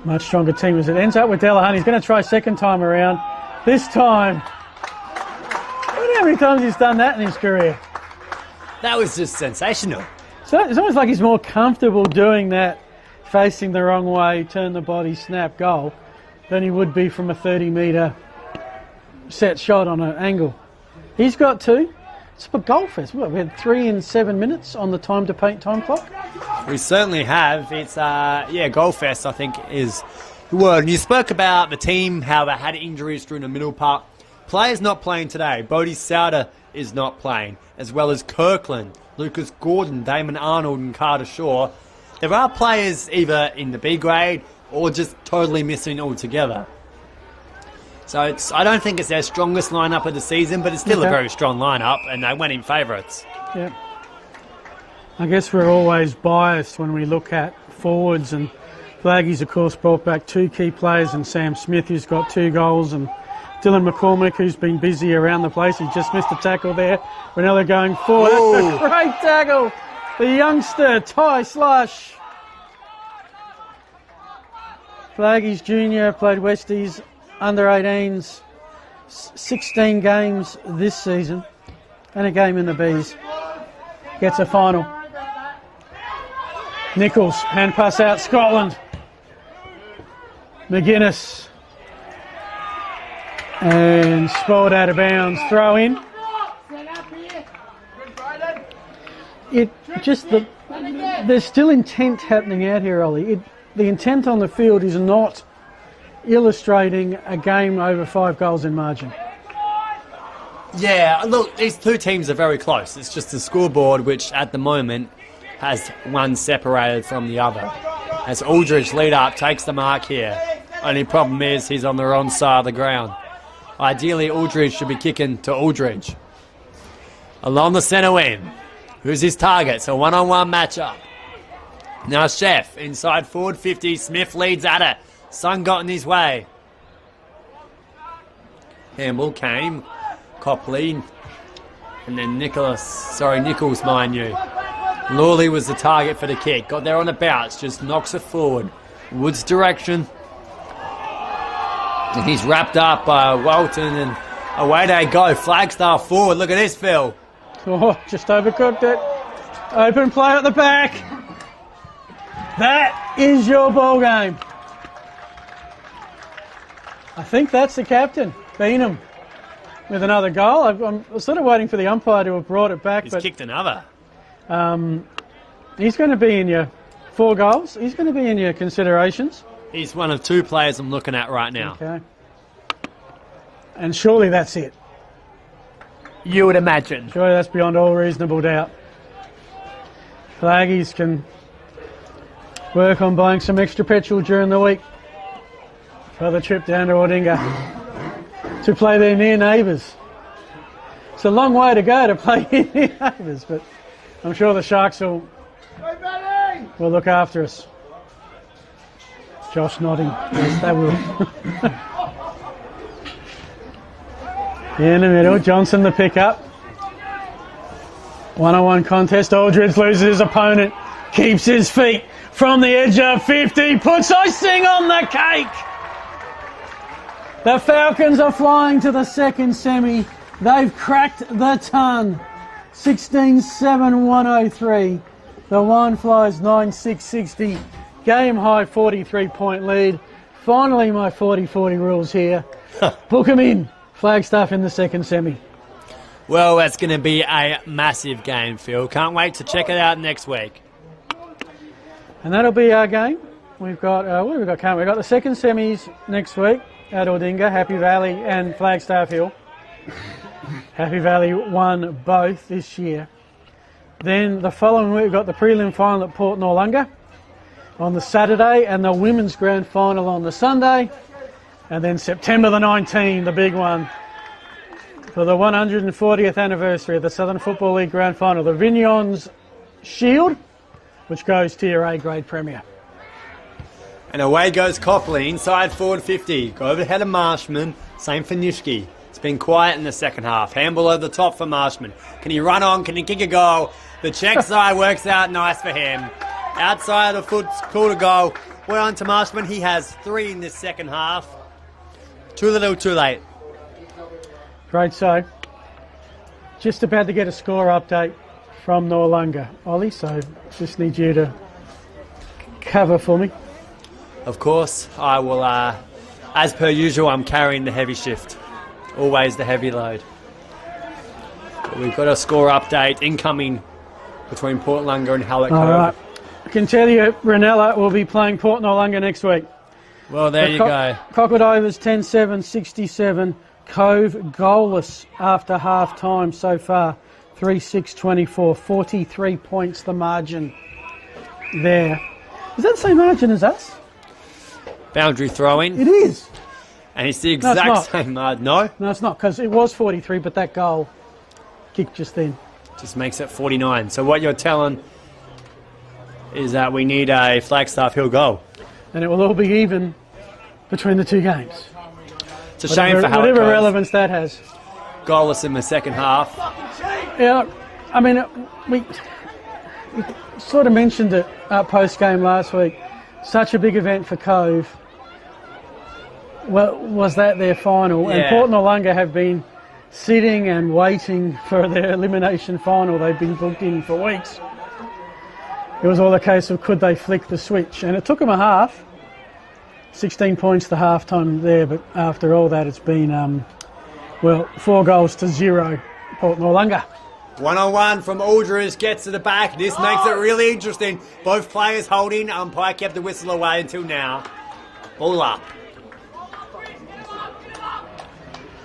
Much stronger team as it ends up with Delahunty. He's going to try second time around. This time, I don't know how many times he's done that in his career. That was just sensational. So it's almost like he's more comfortable doing that, facing the wrong way, turn the body, snap, goal, than he would be from a 30-metre set shot on an angle. He's got 2. It's for golfers. Well, we had 3 in 7 minutes on the time to paint time clock. We certainly have. It's, Goal Fest, I think, is the word. And you spoke about the team, how they had injuries during the middle part. Players not playing today. Bodie Souter is not playing, as well as Kirkland, Lucas Gordon, Damon Arnold and Carter Shaw. There are players either in the B grade or just totally missing altogether. So I don't think it's their strongest lineup of the season, but it's still a very strong lineup, and they went in favourites. Yeah. I guess we're always biased when we look at forwards, and Flaggies, of course, brought back 2 key players, and Sam Smith, who's got 2 goals, and Dylan McCormick, who's been busy around the place. He just missed a tackle there. Reynella going forward. That's a great tackle. The youngster, Ty Slush. Flaggies Junior played Westies under 18s, 16 games this season, and a game in the Bs. Gets a final. Nichols, hand pass out, Scotland. McGuinness. And spoiled out of bounds. Throw in. There's still intent happening out here, Ollie. The intent on the field is not illustrating a game over 5 goals in margin. Yeah, look, these 2 teams are very close. It's just the scoreboard, which at the moment has one separated from the other. As Aldridge lead up, takes the mark here. Only problem is he's on the wrong side of the ground. Ideally, Aldridge should be kicking to Aldridge. Along the centre wing. Who's his target? It's a one-on-one matchup. Now Chef, inside forward 50. Smith leads at it. Sun got in his way. Campbell came. Copley. And then Nichols, mind you. Lawley was the target for the kick. Got there on the bounce. Just knocks it forward. Woods' direction. And he's wrapped up by Walton. And away they go. Flagstaff forward. Look at this, Phil. Oh, just overcooked it. Open play at the back. That is your ball game. I think that's the captain, Beanham. with another goal. I'm sort of waiting for the umpire to have brought it back. He's but kicked another. He's going to be in your 4 goals. He's going to be in your considerations. He's one of 2 players I'm looking at right now. Okay. And surely that's it. You would imagine. Surely that's beyond all reasonable doubt. Flaggies can work on buying some extra petrol during the week for the trip down to Ordinga to play their near neighbours. It's a long way to go to play near neighbours, but I'm sure the Sharks will look after us. Josh nodding. Yes, they will. In the middle, Johnson the pickup. 1-on-1 contest. Aldridge loses his opponent. Keeps his feet from the edge of 50. Puts icing on the cake. The Falcons are flying to the second semi. They've cracked the ton. 16-7-103. The one flies 9-6-60. Game high 43-point lead. Finally my 40-40 rules here. Book them in. Flagstaff in the second semi. Well, that's going to be a massive game, Phil. Can't wait to check it out next week. And that'll be our game. We've got, what have we got coming? We've got the second semis next week at Ordinga, Happy Valley and Flagstaff Hill. Happy Valley won both this year. Then the following week we've got the prelim final at Port Noarlunga on the Saturday and the women's grand final on the Sunday. And then September the 19th, the big one, for the 140th anniversary of the Southern Football League Grand Final, the Vignons Shield, which goes to your A-grade Premier. And away goes Copley, inside forward 50. Go over the head of Marshman, same for Nishki. It's been quiet in the second half. Handball over the top for Marshman. Can he run on? Can he kick a goal? The check side works out nice for him. Outside of the foot's cool to go. We're on to Marshman. He has 3 in this second half. Too little, too late. Great side. Just about to get a score update from Noarlunga, Ollie, so just need you to cover for me. Of course, I will, as per usual, I'm carrying the heavy shift. Always the heavy load. But we've got a score update incoming between Port Noarlunga and Hallett Cove. All right. I can tell you Reynella will be playing Port Noarlunga next week. Well, there you go. Crocodiles 10-7-67. Cove goalless after half time so far. 3-6-24. 43 points the margin there. Is that the same margin as us? Boundary throwing. It is. And it's the exact same margin. No? No, it's not, because it was 43, but that goal kicked just then. Just makes it 49. So what you're telling is that we need a Flagstaff Hill goal. And it will all be even between the two games. It's a shame for Hallett whatever Cove. relevance that has. Goalless in the second half. Yeah, I mean, we sort of mentioned it post-game last week. Such a big event for Cove. Well, was that their final? Yeah. And Port Noarlunga have been sitting and waiting for their elimination final. They've been booked in for weeks. It was all a case of could they flick the switch, and it took them a half. 16 points to half-time there, but after all that, it's been, 4-0 Port Noarlunga. 1-on-1 from Aldridge gets to the back. This makes it really interesting. Both players holding. Umpire kept the whistle away until now. Ball up.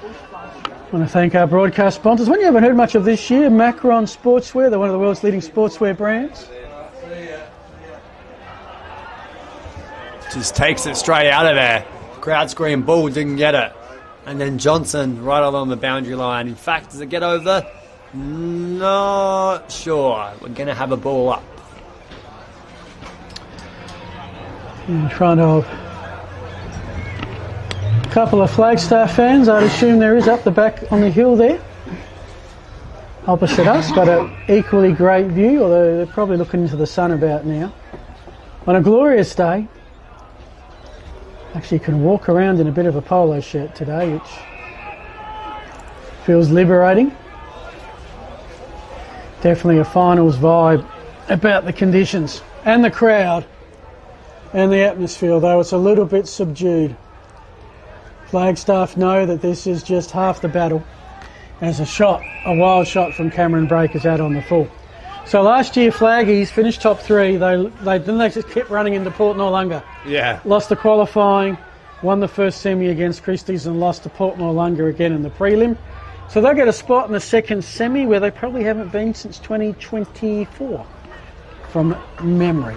I want to thank our broadcast sponsors. One you haven't heard much of this year, Macron Sportswear. They're one of the world's leading sportswear brands. Just takes it straight out of there. Crowd scream, ball, didn't get it. And then Johnson right along the boundary line. In fact, does it get over? Not sure. We're going to have a ball up. In front of a couple of Flagstaff fans, I'd assume there is up the back on the hill there. Opposite us, got an equally great view, although they're probably looking into the sun about now. On a glorious day. Actually can walk around in a bit of a polo shirt today, which feels liberating. Definitely a finals vibe about the conditions and the crowd and the atmosphere, though it's a little bit subdued. Flagstaff know that this is just half the battle. There's a wild shot from Cameron Breakers out on the full. So last year, Flaggies finished top 3. They just kept running into Port Noarlunga. Yeah. Lost the qualifying, won the first semi against Christie's and lost to Port Noarlunga again in the prelim. So they'll get a spot in the second semi where they probably haven't been since 2024, from memory.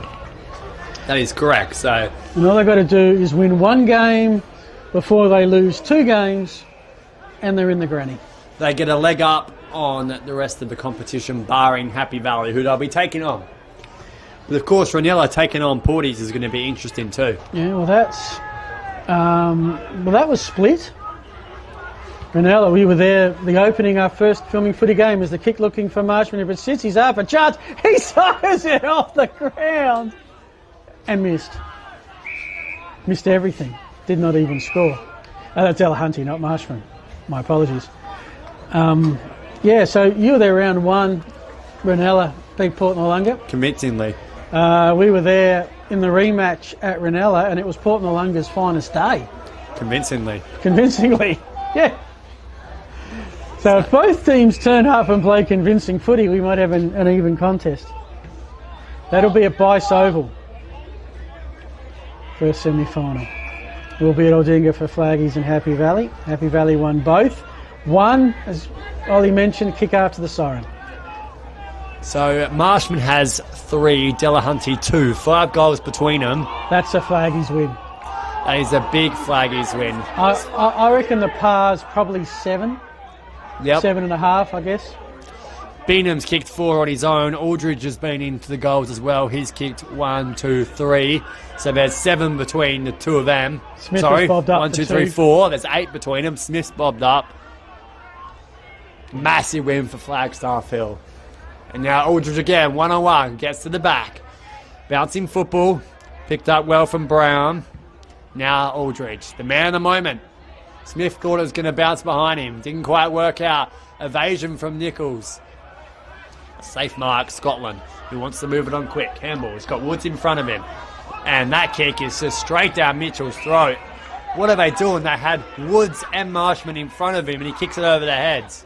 That is correct. So, and all they've got to do is win 1 game before they lose 2 games, and they're in the granny. they get a leg up on the rest of the competition, barring Happy Valley, who they'll be taking on. But of course, Reynella taking on Porties is going to be interesting too. Yeah, well, that was split. Reynella, we were there, the opening, our first filming footy game, is the kick looking for Marshman, but since he's up a chance, he fires it off the ground and missed. Missed everything. Did not even score. That's Delahunty, not Marshman. My apologies. Yeah, so you were there round 1. Reynella beat Port Noarlunga. Convincingly. We were there in the rematch at Reynella, and it was Port Noarlunga's finest day. Convincingly. Convincingly, yeah. So if both teams turn up and play convincing footy, we might have an even contest. That'll be at Bice Oval. First semi-final. We'll be at Aldinga for Flaggies and Happy Valley. Happy Valley won both. One, as Ollie mentioned, kick after the siren. So Marshman has 3, Delahunty 2, 5 goals between them. That's a Flaggies win. That is a big Flaggies win. I reckon the par's probably 7. Yep. 7.5, I guess. Beenham's kicked 4 on his own. Aldridge has been into the goals as well. He's kicked 1, 2, 3. So there's 7 between the two of them. Smith has bobbed up 1, for 2, 3, 2. 4. There's 8 between them. Smith's bobbed up. Massive win for Flagstaff Hill. And now Aldridge again, 1-on-1, gets to the back. Bouncing football. Picked up well from Brown. Now Aldridge, the man of the moment. Smith thought it was going to bounce behind him. Didn't quite work out. Evasion from Nichols. Safe mark, Scotland, who wants to move it on quick. Campbell has got Woods in front of him. And that kick is just straight down Mitchell's throat. What are they doing? They had Woods and Marshman in front of him and he kicks it over their heads.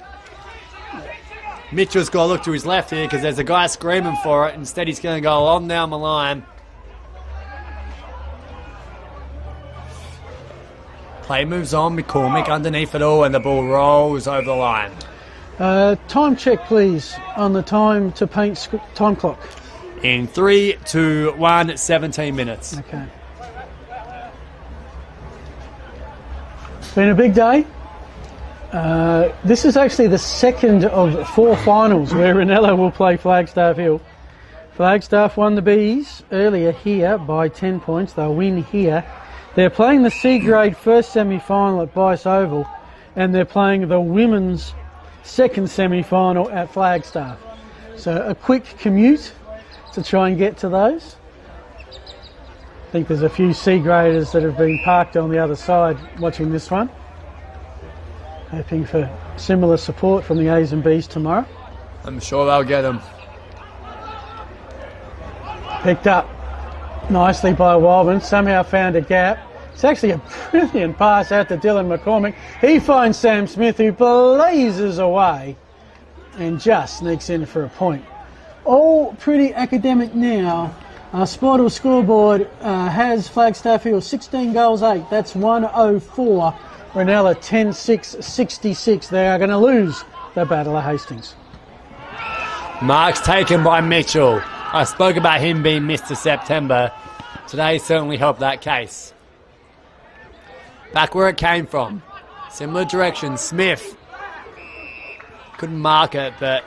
Mitchell's got to look to his left here because there's a guy screaming for it. Instead, he's going to go on down the line. Play moves on, McCormick underneath it all, and the ball rolls over the line. Time check, please, on the time to paint time clock. In 3, 2, 1, 17 minutes. Okay. Been a big day. This is actually the second of 4 finals where Reynella will play Flagstaff Hill. Flagstaff won the Bees earlier here by 10 points. They'll win here. They're playing the C grade first semi-final at Bice Oval, and they're playing the women's second semi-final at Flagstaff. So a quick commute to try and get to those. I think there's a few C graders that have been parked on the other side watching this one, hoping for similar support from the A's and B's tomorrow. I'm sure they'll get them. Picked up nicely by Wildman, somehow found a gap. It's actually a brilliant pass out to Dylan McCormick. He finds Sam Smith, who blazes away and just sneaks in for a point. All pretty academic now. Our Sportal scoreboard has Flagstaff Hill 16 goals 8. That's 104. Reynella 10-6, 66. They are going to lose the Battle of Hastings. Marks taken by Mitchell. I spoke about him being Mr. September. Today certainly helped that case. Back where it came from. Similar direction. Smith. Couldn't mark it, but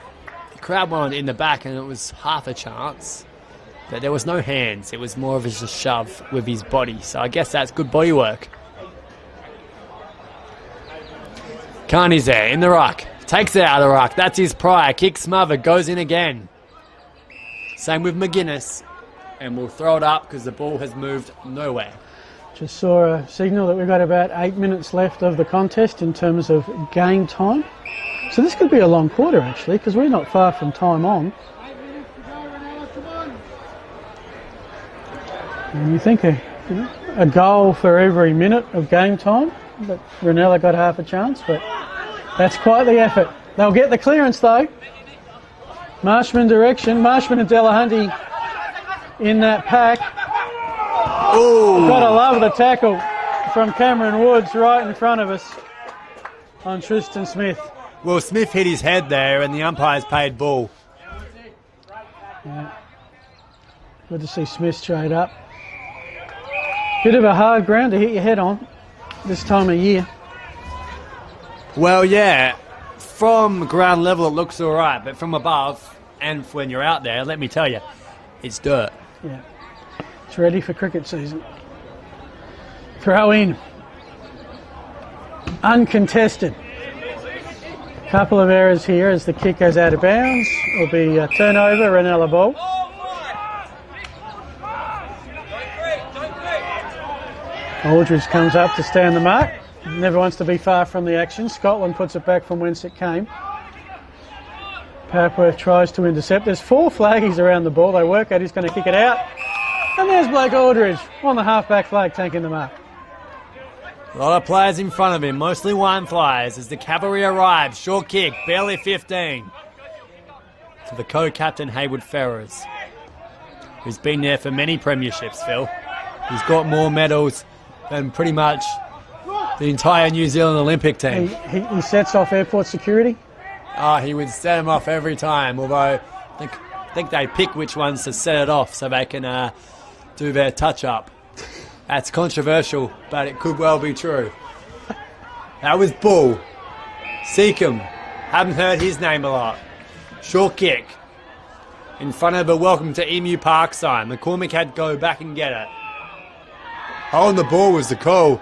the crowd wanted it in the back and it was half a chance. But there was no hands. It was more of a shove with his body. So I guess that's good body work. Carney's there in the ruck. Takes it out of the ruck. That's his prior. Kick smothered. Goes in again. Same with McGuinness. And we'll throw it up because the ball has moved nowhere. Just saw a signal that we've got about 8 minutes left of the contest in terms of game time. So this could be a long quarter actually, because we're not far from time on. And you think a goal for every minute of game time, but Reynella got half a chance, but That's quite the effort. They'll get the clearance though. Marshman direction. Marshman and Delahunty in that pack. Ooh. Gotta love the tackle from Cameron Woods right in front of us on Tristan Smith. Well, Smith hit his head there and the umpires paid ball. Yeah. Good to see Smith straight up. Bit of a hard ground to hit your head on this time of year. Well, yeah, from ground level it looks all right, but from above and when you're out there, let me tell you, it's dirt. Yeah, it's ready for cricket season. Throw in. Uncontested. Couple of errors here as the kick goes out of bounds. Will be a turnover, Reynella ball. Aldridge comes up to stand the mark. Never wants to be far from the action. Scotland puts it back from whence it came. Papworth tries to intercept. There's 4 flaggies around the ball. They work out who's going to kick it out. And there's Blake Aldridge on the half-back flag taking the mark. A lot of players in front of him, mostly wine flyers, as the cavalry arrives. Short kick, barely 15. To the co-captain Haywood Ferrers, who's been there for many premierships, Phil. He's got more medals than pretty much the entire New Zealand Olympic team. He sets off airport security? He would set them off every time, although I think they pick which ones to set it off so they can do their touch-up. That's controversial, but it could well be true. That was Bull. Seacombe. Haven't heard his name a lot. Short kick. In front of a welcome to Emu Park sign. McCormick had to go back and get it. Holding the ball was the call.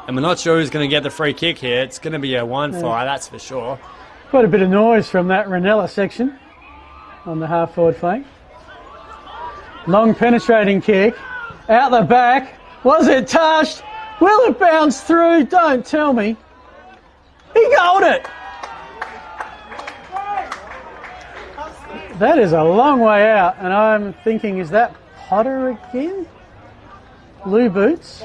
And we're not sure who's going to get the free kick here. It's going to be a wine fly, that's for sure. Quite a bit of noise from that Reynella section on the half-forward flank. Long penetrating kick. Out the back. Was it touched? Will it bounce through? Don't tell me. He goaled it. That is a long way out. And I'm thinking, is that Potter again? Blue boots.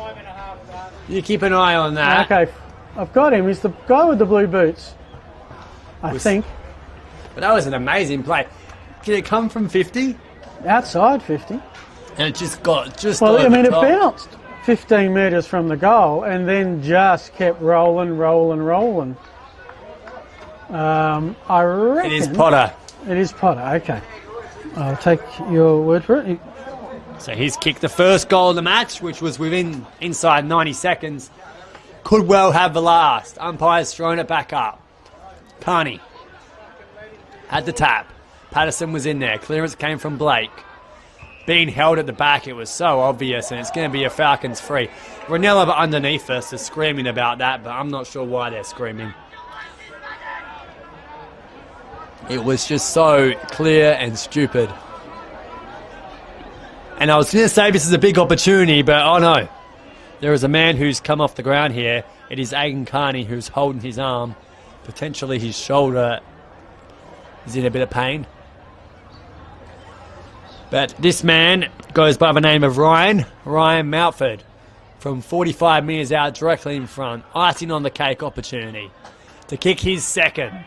You keep an eye on that. Okay, I've got him. He's the guy with the blue boots, I think. But that was an amazing play. Did it come from 50? Outside 50. And it just got Well, I mean, it top. bounced 15 metres from the goal and then just kept rolling. I reckon... It is Potter. It is Potter, okay. I'll take your word for it. So he's kicked the first goal of the match, which was inside 90 seconds. Could well have the last. Umpire's thrown it back up. Carney had the tap. Patterson was in there. Clearance came from Blake. Being held at the back, it was so obvious, and it's going to be a Falcons free. Reynella underneath us is screaming about that, but I'm not sure why they're screaming. It was just so clear and stupid. And I was going to say this is a big opportunity, but oh no. There is a man who's come off the ground here. It is Aidan Carney who's holding his arm. Potentially his shoulder is in a bit of pain. But this man goes by the name of Ryan Mountford, from 45 metres out directly in front. Icing on the cake opportunity to kick his second.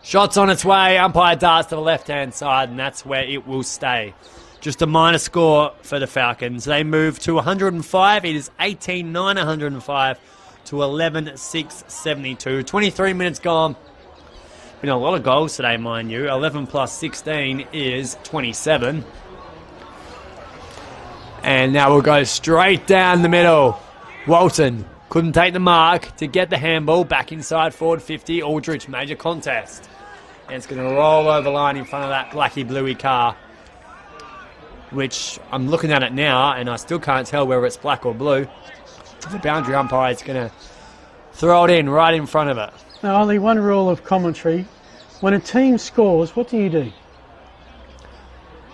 Shot's on its way. Umpire darts to the left-hand side, and that's where it will stay. Just a minor score for the Falcons. They move to 105. It is 18-9 105 to 11-6 72. 23 minutes gone. Been a lot of goals today, mind you. 11 plus 16 is 27. And now we'll go straight down the middle. Walton couldn't take the mark to get the handball back inside forward 50. Aldridge, major contest. And it's going to roll over the line in front of that blacky-bluey car, which I'm looking at it now, and I still can't tell whether it's black or blue. The boundary umpire is going to throw it in right in front of it. Now, only one rule of commentary. When a team scores, what do?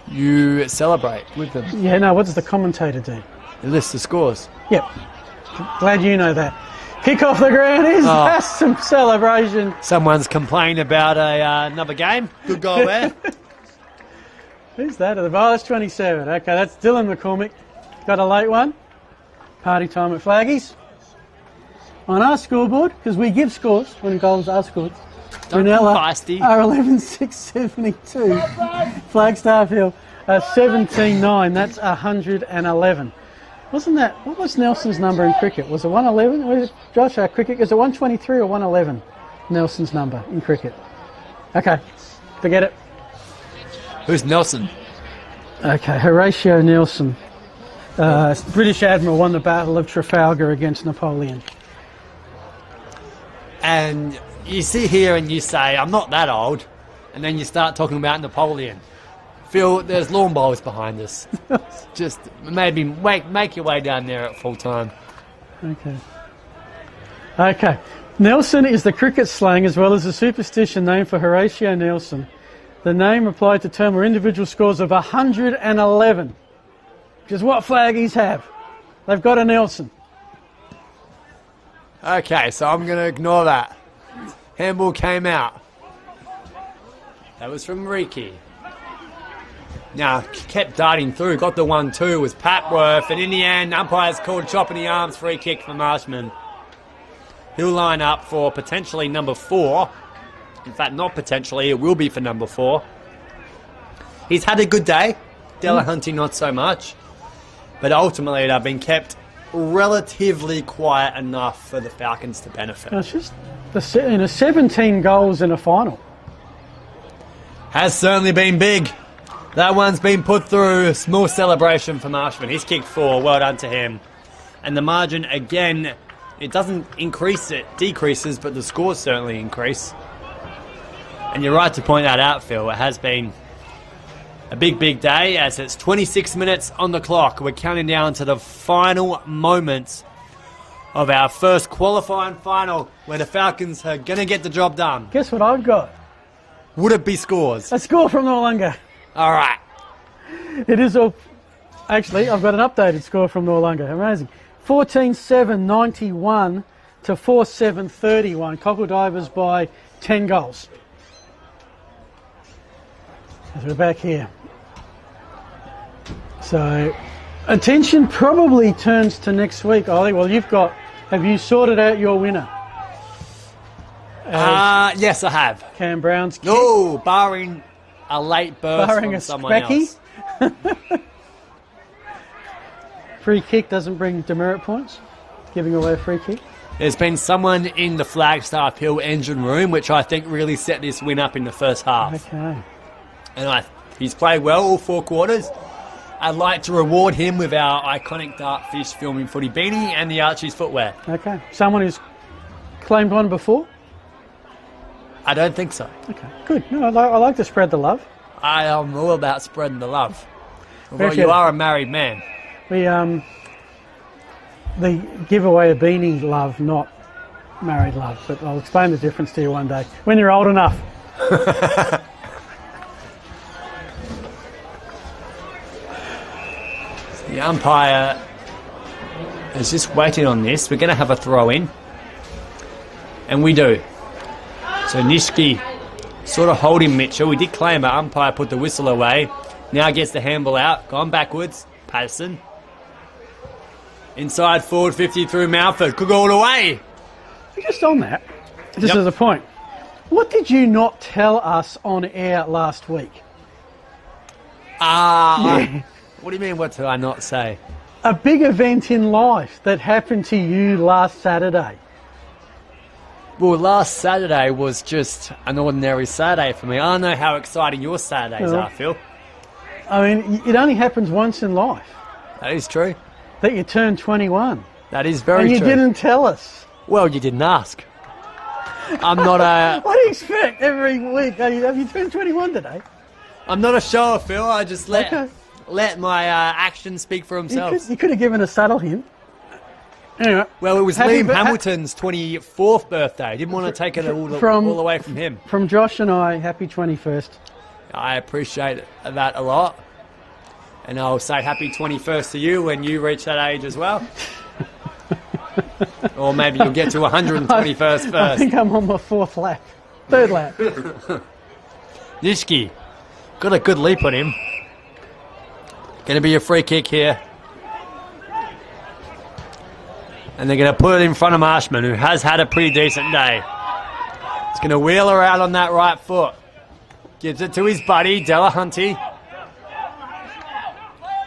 You celebrate with them. Yeah, no, what does the commentator do? You list the scores. Yep. Glad you know that. Kick off the ground is that's some celebration. Someone's complaining about another game. Good goal there. Who's that? Oh, that's 27. Okay, that's Dylan McCormick. Got a late one. Party time at Flaggies. On our scoreboard, because we give scores when goals are scored, Don't be Reynella feisty. are 11,672. Flagstaff Hill 17,9. That's 111. Wasn't that, what was Nelson's number in cricket? Was it 111? Josh, cricket, is it 123 or 111? Nelson's number in cricket. Okay, forget it. Who's Nelson? Okay, Horatio Nelson. British Admiral, won the Battle of Trafalgar against Napoleon. And you sit here and you say, I'm not that old, and then you start talking about Napoleon. Phil, there's lawn bowls behind us. Just maybe make your way down there at full time. Okay. Nelson is the cricket slang as well as a superstition name for Horatio Nelson. The name applied to term or individual scores of 111, which is what flaggies have. They've got a Nelson. Okay, so I'm going to ignore that. Handball came out. That was from Riki. Now, kept darting through, got the 1-2, was Papworth, and in the end, umpires called chop in the arms, free kick for Marshman. He'll line up for potentially number 4. In fact, not potentially, it will be for number 4. He's had a good day. Delahunty not so much. But ultimately, they've been kept relatively quiet enough for the Falcons to benefit. It's just 17 goals in a final. Has certainly been big. That one's been put through. A small celebration for Marshman. He's kicked 4. Well done to him. And the margin, again, it doesn't increase, it decreases, but the scores certainly increase. And you're right to point that out, Phil. It has been a big day, as it's 26 minutes on the clock. We're counting down to the final moments of our first qualifying final, where the Falcons are going to get the job done. Guess what I've got? Would it be scores? A score from Noarlunga. All right. It is all... Actually, I've got an updated score from Noarlunga. Amazing. 14-7-91 to 4-7-31. Cockle Divers by 10 goals. As we're back here. So, attention probably turns to next week, Ollie. Well, have you sorted out your winner? Yes, I have. Cam Brown's kick. No, barring a late burst Barring from a someone scracky. else. Free kick doesn't bring demerit points. Giving away a free kick. There's been someone in the Flagstaff Hill engine room, which I think really set this win up in the first half. Okay. And he's played well all 4 quarters. I'd like to reward him with our iconic Dartfish filming footy beanie and the Archie's footwear. Okay. Someone who's claimed one before? I don't think so. Okay, good. No, I like to spread the love. I am all about spreading the love. Although Appreciate you it. are a married man. The give away a beanie love, not married love. But I'll explain the difference to you one day when you're old enough. The umpire is just waiting on this. We're going to have a throw in. And we do. So Nishki sort of holding Mitchell. We did claim our umpire put the whistle away. Now gets the handball out. Gone backwards. Patterson. Inside forward 50 through Malford. Could go all the way. Just on that, just as a point, what did you not tell us on air last week? What do you mean, what did I not say? A big event in life that happened to you last Saturday. Well, last Saturday was just an ordinary Saturday for me. I don't know how exciting your Saturdays are, Phil. I mean, it only happens once in life. That is true. That you turn 21. That is very true. And true. you didn't tell us. Well, you didn't ask. I'm not a... What do you expect every week? Have you turned 21 today? I'm not a shower, Phil. I just let my actions speak for themselves. You could have given a subtle hint. Anyway, well, it was Liam Hamilton's 24th birthday. Didn't want to take it all away from him. From Josh and I, happy 21st. I appreciate that a lot. And I'll say happy 21st to you when you reach that age as well. Or maybe you'll get to 121st first. I think I'm on my 4th lap. 3rd lap. Nishki. Got a good leap on him. Going to be a free kick here. And they're going to put it in front of Marshman, who has had a pretty decent day. He's going to wheel her out on that right foot. Gives it to his buddy, Delahunty.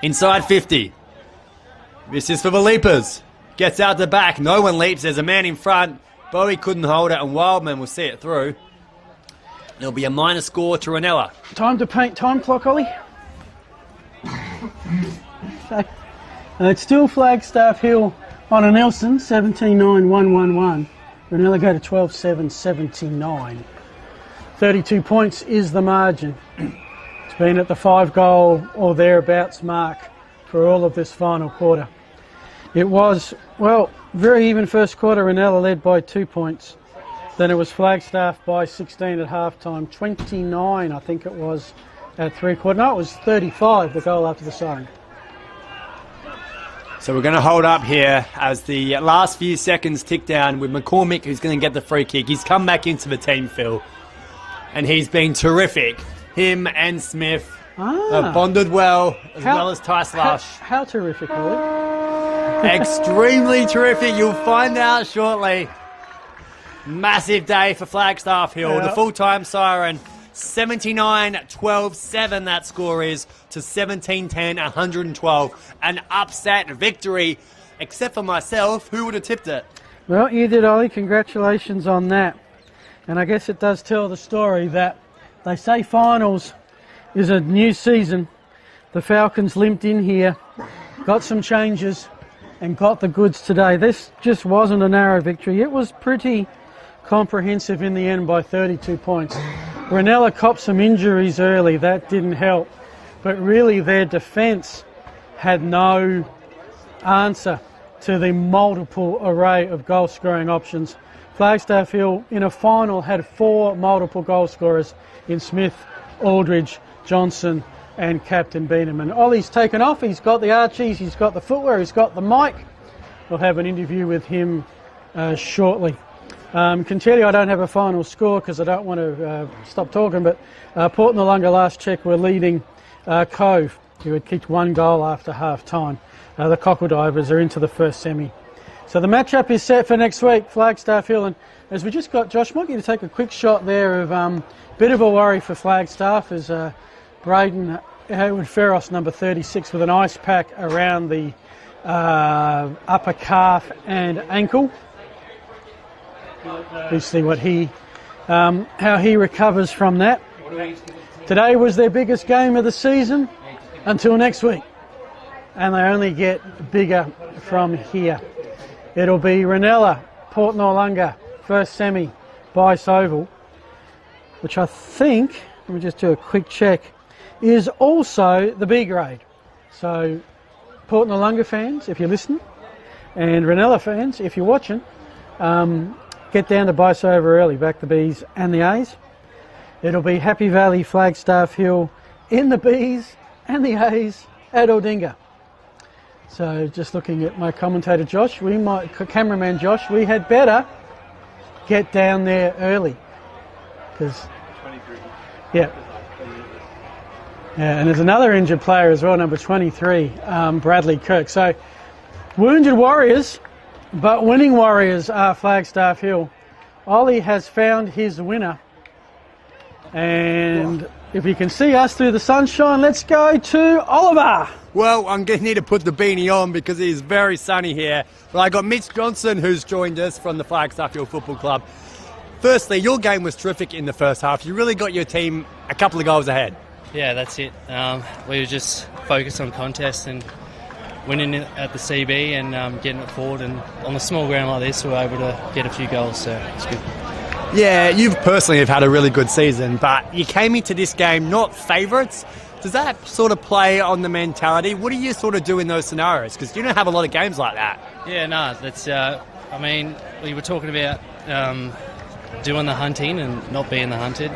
Inside 50. This is for the leapers. Gets out the back. No one leaps. There's a man in front. Bowie couldn't hold it, and Wildman will see it through. There'll be a minor score to Reynella. Time to paint time clock, Ollie. So, it's still Flagstaff Hill on a Nelson, 17-9-1-1-1. Reynella go to 12-7-79. 32 points is the margin. It's been at the 5-goal or thereabouts mark for all of this final quarter. It was, well, very even first quarter. Reynella led by 2 points. Then it was Flagstaff by 16 at halftime, 29 I think it was at 3/4. No, it was 35, the goal after the siren. So we're going to hold up here as the last few seconds tick down with McCormick, who's going to get the free kick. He's come back into the team, Phil, and he's been terrific. Him and Smith have bonded well, as well as Ty Slush. How terrific, Ollie? Extremely terrific. You'll find out shortly. Massive day for Flagstaff Hill. Yeah. The full-time siren, 79-12-7 that score is to 17-10-112. An upset victory, except for myself. Who would have tipped it? Well, you did, Ollie. Congratulations on that. And I guess it does tell the story that they say finals is a new season. The Falcons limped in here, got some changes, and got the goods today. This just wasn't a narrow victory. It was pretty comprehensive in the end by 32 points. Reynella copped some injuries early. That didn't help. But really their defence had no answer to the multiple array of goal-scoring options. Flagstaff Hill in a final had 4 multiple goal scorers in Smith, Aldridge, Johnson and Captain Beenham. And Ollie's taken off. He's got the Archies, he's got the footwear, he's got the mic. We'll have an interview with him shortly. Can tell you I don't have a final score because I don't want to stop talking, but Port Noarlunga last check were leading Cove, who had kicked 1 goal after half-time. The Cockedivers are into the first semi. So the matchup is set for next week, Flagstaff Hill. And as we just got Josh, might get to take a quick shot there of bit of a worry for Flagstaff as Braden Howard Ferros, number 36, with an ice pack around the upper calf and ankle. Let's see what how he recovers from that. Today was their biggest game of the season until next week, and they only get bigger from here. It'll be Reynella, Port Noarlunga, first semi, Bice Oval, which I think, let me just do a quick check, is also the B grade. So Port Noarlunga fans, if you're listening, and Reynella fans, if you're watching, get down to Bice Oval early, back the Bs and the As. It'll be Happy Valley, Flagstaff Hill in the Bs and the As at Aldinga. So just looking at my commentator Josh, cameraman Josh, we had better get down there early. Because, yeah, and there's another injured player as well, number 23, Bradley Kirk. So wounded Warriors, but winning Warriors are Flagstaff Hill. Ollie has found his winner. And if you can see us through the sunshine, let's go to Oliver. Well, I'm going to need to put the beanie on because it is very sunny here. But I got Mitch Johnson, who's joined us from the Flagstaff Hill Football Club. Firstly, your game was terrific in the first half. You really got your team a couple of goals ahead. Yeah, that's it. We were just focused on contest and winning it at the CB and getting it forward. And on a small ground like this, we were able to get a few goals, so it's good. Yeah, you personally have had a really good season, but you came into this game not favourites. Does that sort of play on the mentality? What do you sort of do in those scenarios? Because you don't have a lot of games like that. Yeah, no, that's. I mean, we were talking about doing the hunting and not being the hunted.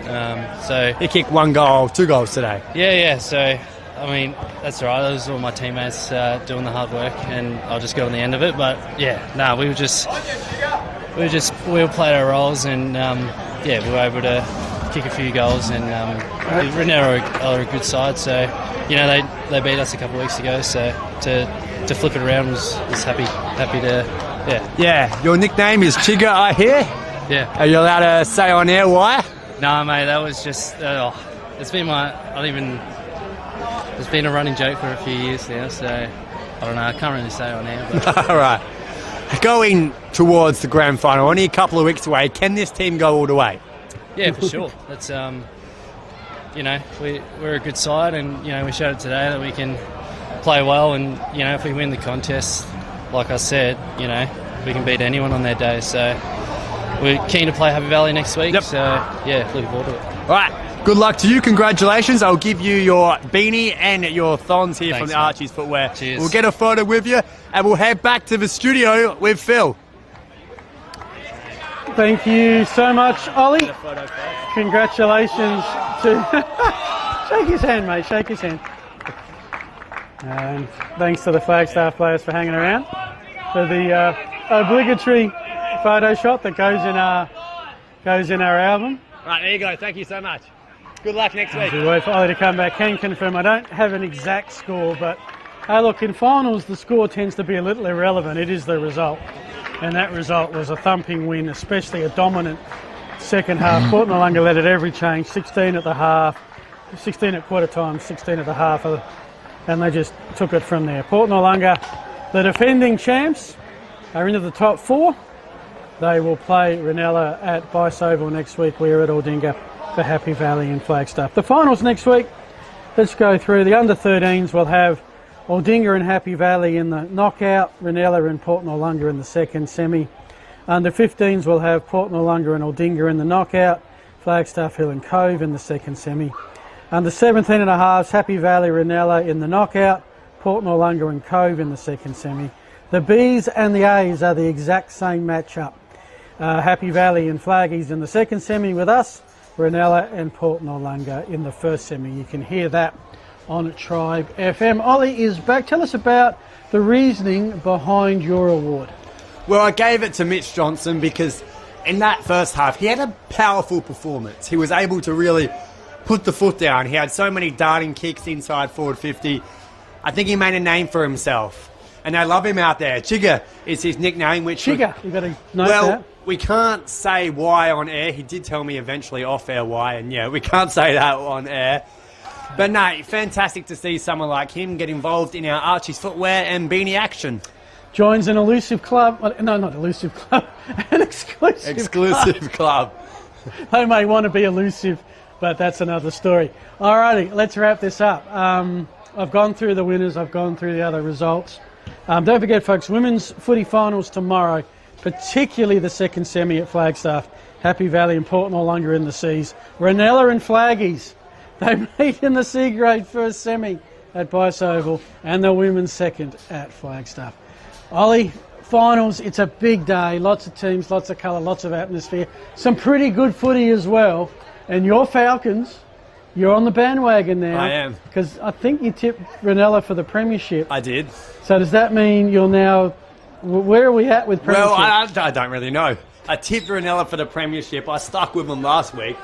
So you kicked 1 goal, 2 goals today. Yeah. So I mean, that's all right. Those were all my teammates doing the hard work, and I'll just go on the end of it. But yeah, no, we all played our roles, and we were able to kick a few goals, and Reynella are a good side, so they beat us a couple of weeks ago, so to flip it around was happy to Yeah. Yeah, your nickname is Chigga, I hear. Yeah. Are you allowed to say on air why? No, mate, that was just... it's been it's been a running joke for a few years now, so I don't know, I can't really say it on air. But. All right. Going towards the grand final, only a couple of weeks away, can this team go all the way? Yeah, for sure. That's we're a good side, and we showed it today that we can play well, and if we win the contest, like I said, we can beat anyone on their day. So we're keen to play Happy Valley next week. Yep. So yeah, looking forward to it. All right. Good luck to you. Congratulations. I'll give you your beanie and your thongs here from the Archie's Footwear. Cheers. We'll get a photo with you, and we'll head back to the studio with Phil. Thank you so much, Ollie. Congratulations to... Shake his hand, mate. Shake his hand. And thanks to the Flagstaff players for hanging around for the obligatory photo shot that goes in our album. Right, there you go. Thank you so much. Good luck next week. We wait for Ollie to come back. Can confirm I don't have an exact score, but look, in finals the score tends to be a little irrelevant. It is the result, and that result was a thumping win, especially a dominant second half. Port Noarlunga led at every change, 16 at the half, 16 at quarter time, 16 at the half, and they just took it from there. Port Noarlunga, the defending champs, are into the top four. They will play Reynella at Bice Oval next week. We're at Aldinga for Happy Valley and Flagstaff. The finals next week, let's go through. The under-13s will have Aldinga and Happy Valley in the knockout, Reynella and Port Noarlunga in the second semi. Under-15s will have Port Noarlunga and Aldinga in the knockout, Flagstaff Hill and Cove in the second semi. Under 17 and a halves, Happy Valley, Reynella in the knockout, Port Noarlunga and Cove in the second semi. The Bs and the As are the exact same matchup. Happy Valley and Flaggies in the second semi with us, Reynella and Port Noarlunga in the first semi. You can hear that on Tribe FM. Ollie is back. Tell us about the reasoning behind your award. Well, I gave it to Mitch Johnson because in that first half, he had a powerful performance. He was able to really put the foot down. He had so many darting kicks inside forward 50. I think he made a name for himself. And I love him out there. Chigga is his nickname. Chigga, you've got to note well, that. We can't say why on air. He did tell me eventually off air why, and yeah, we can't say that on air. But no, fantastic to see someone like him get involved in our Archie's Footwear and beanie action. Joins an elusive club. No, not elusive club. An exclusive club. They may want to be elusive, but that's another story. Alrighty, let's wrap this up. I've gone through the winners. I've gone through the other results. Don't forget, folks, women's footy finals tomorrow, particularly the second semi at Flagstaff. Happy Valley and Port Noarlunga in the Cs. Reynella and Flaggies, they meet in the C grade first semi at Bice Oval, and the women's second at Flagstaff. Ollie, finals, it's a big day. Lots of teams, lots of colour, lots of atmosphere. Some pretty good footy as well. And your Falcons, you're on the bandwagon now. I am. Because I think you tipped Reynella for the premiership. I did. So does that mean you're now... Where are we at with premiership? Well, I don't really know. I tipped Reynella for the premiership. I stuck with them last week.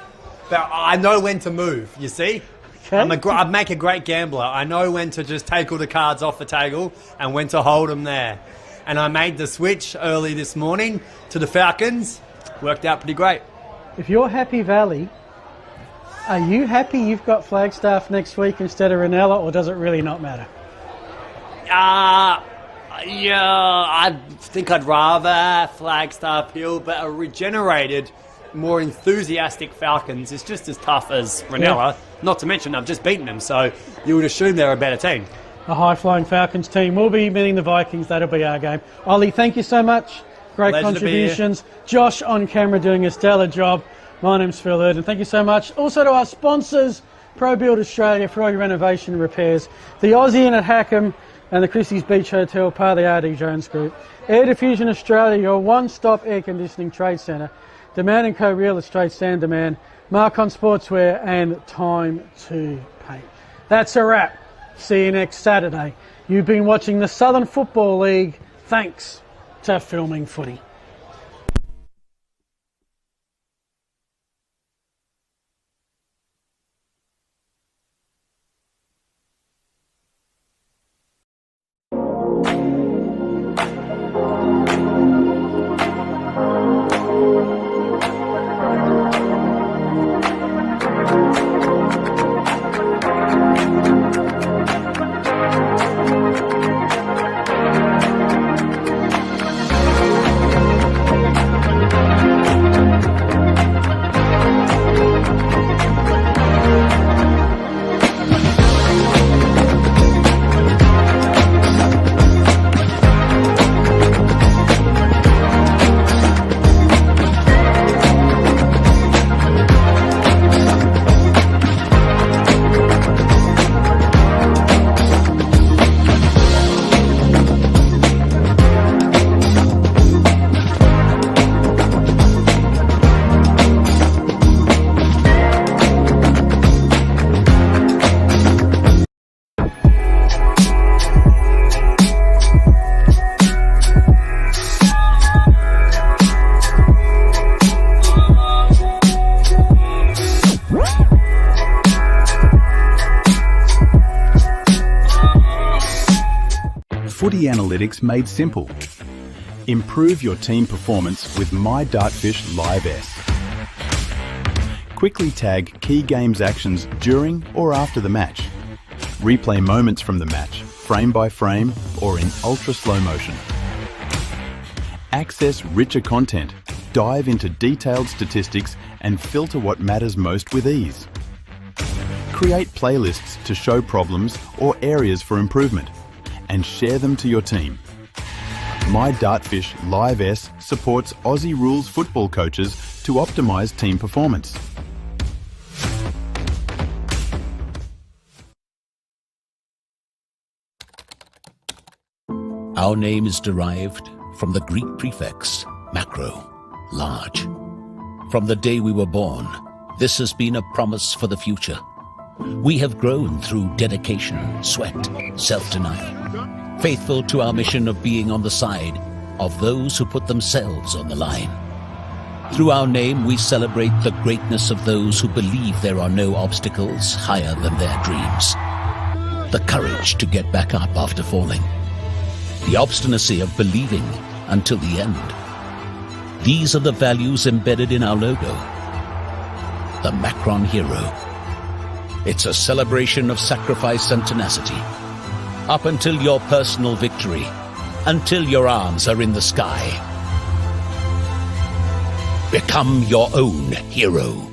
But I know when to move, you see? Okay. I make a great gambler. I know when to just take all the cards off the table and when to hold them there. And I made the switch early this morning to the Falcons. Worked out pretty great. If you're Happy Valley, are you happy you've got Flagstaff next week instead of Reynella, or does it really not matter? Yeah, I think I'd rather Flagstaff Hill, but a regenerated, more enthusiastic Falcons is just as tough as Reynella. Yeah. Not to mention I've just beaten them, so you would assume they're a better team. A high-flying Falcons team will be meeting the Vikings. That'll be our game. Ollie, thank you so much. Great Pleasure contributions. Josh on camera doing a stellar job. My name's Phil Erdon. Thank you so much. Also to our sponsors, Pro Build Australia for all your renovation and repairs. The Aussie Inn at Hackham and the Christie's Beach Hotel, part of the RD Jones Group. Air Diffusion Australia, your one-stop air conditioning trade centre. Demand & Co Real Estate, Stand Demand. Marcon Sportswear and Time to Paint. That's a wrap. See you next Saturday. You've been watching the Southern Football League. Thanks to Filming Footy. Footy analytics made simple. Improve your team performance with My Dartfish Live S. Quickly tag key games actions during or after the match. Replay moments from the match, frame by frame or in ultra slow motion. Access richer content, dive into detailed statistics and filter what matters most with ease. Create playlists to show problems or areas for improvement and share them to your team. My Dartfish Live S supports Aussie rules football coaches to optimise team performance. Our name is derived from the Greek prefix macro, large. From the day we were born, this has been a promise for the future. We have grown through dedication, sweat, self-denial, faithful to our mission of being on the side of those who put themselves on the line. Through our name, we celebrate the greatness of those who believe there are no obstacles higher than their dreams. The courage to get back up after falling. The obstinacy of believing until the end. These are the values embedded in our logo. The Macron Hero. It's a celebration of sacrifice and tenacity. Up until your personal victory, until your arms are in the sky. Become your own hero.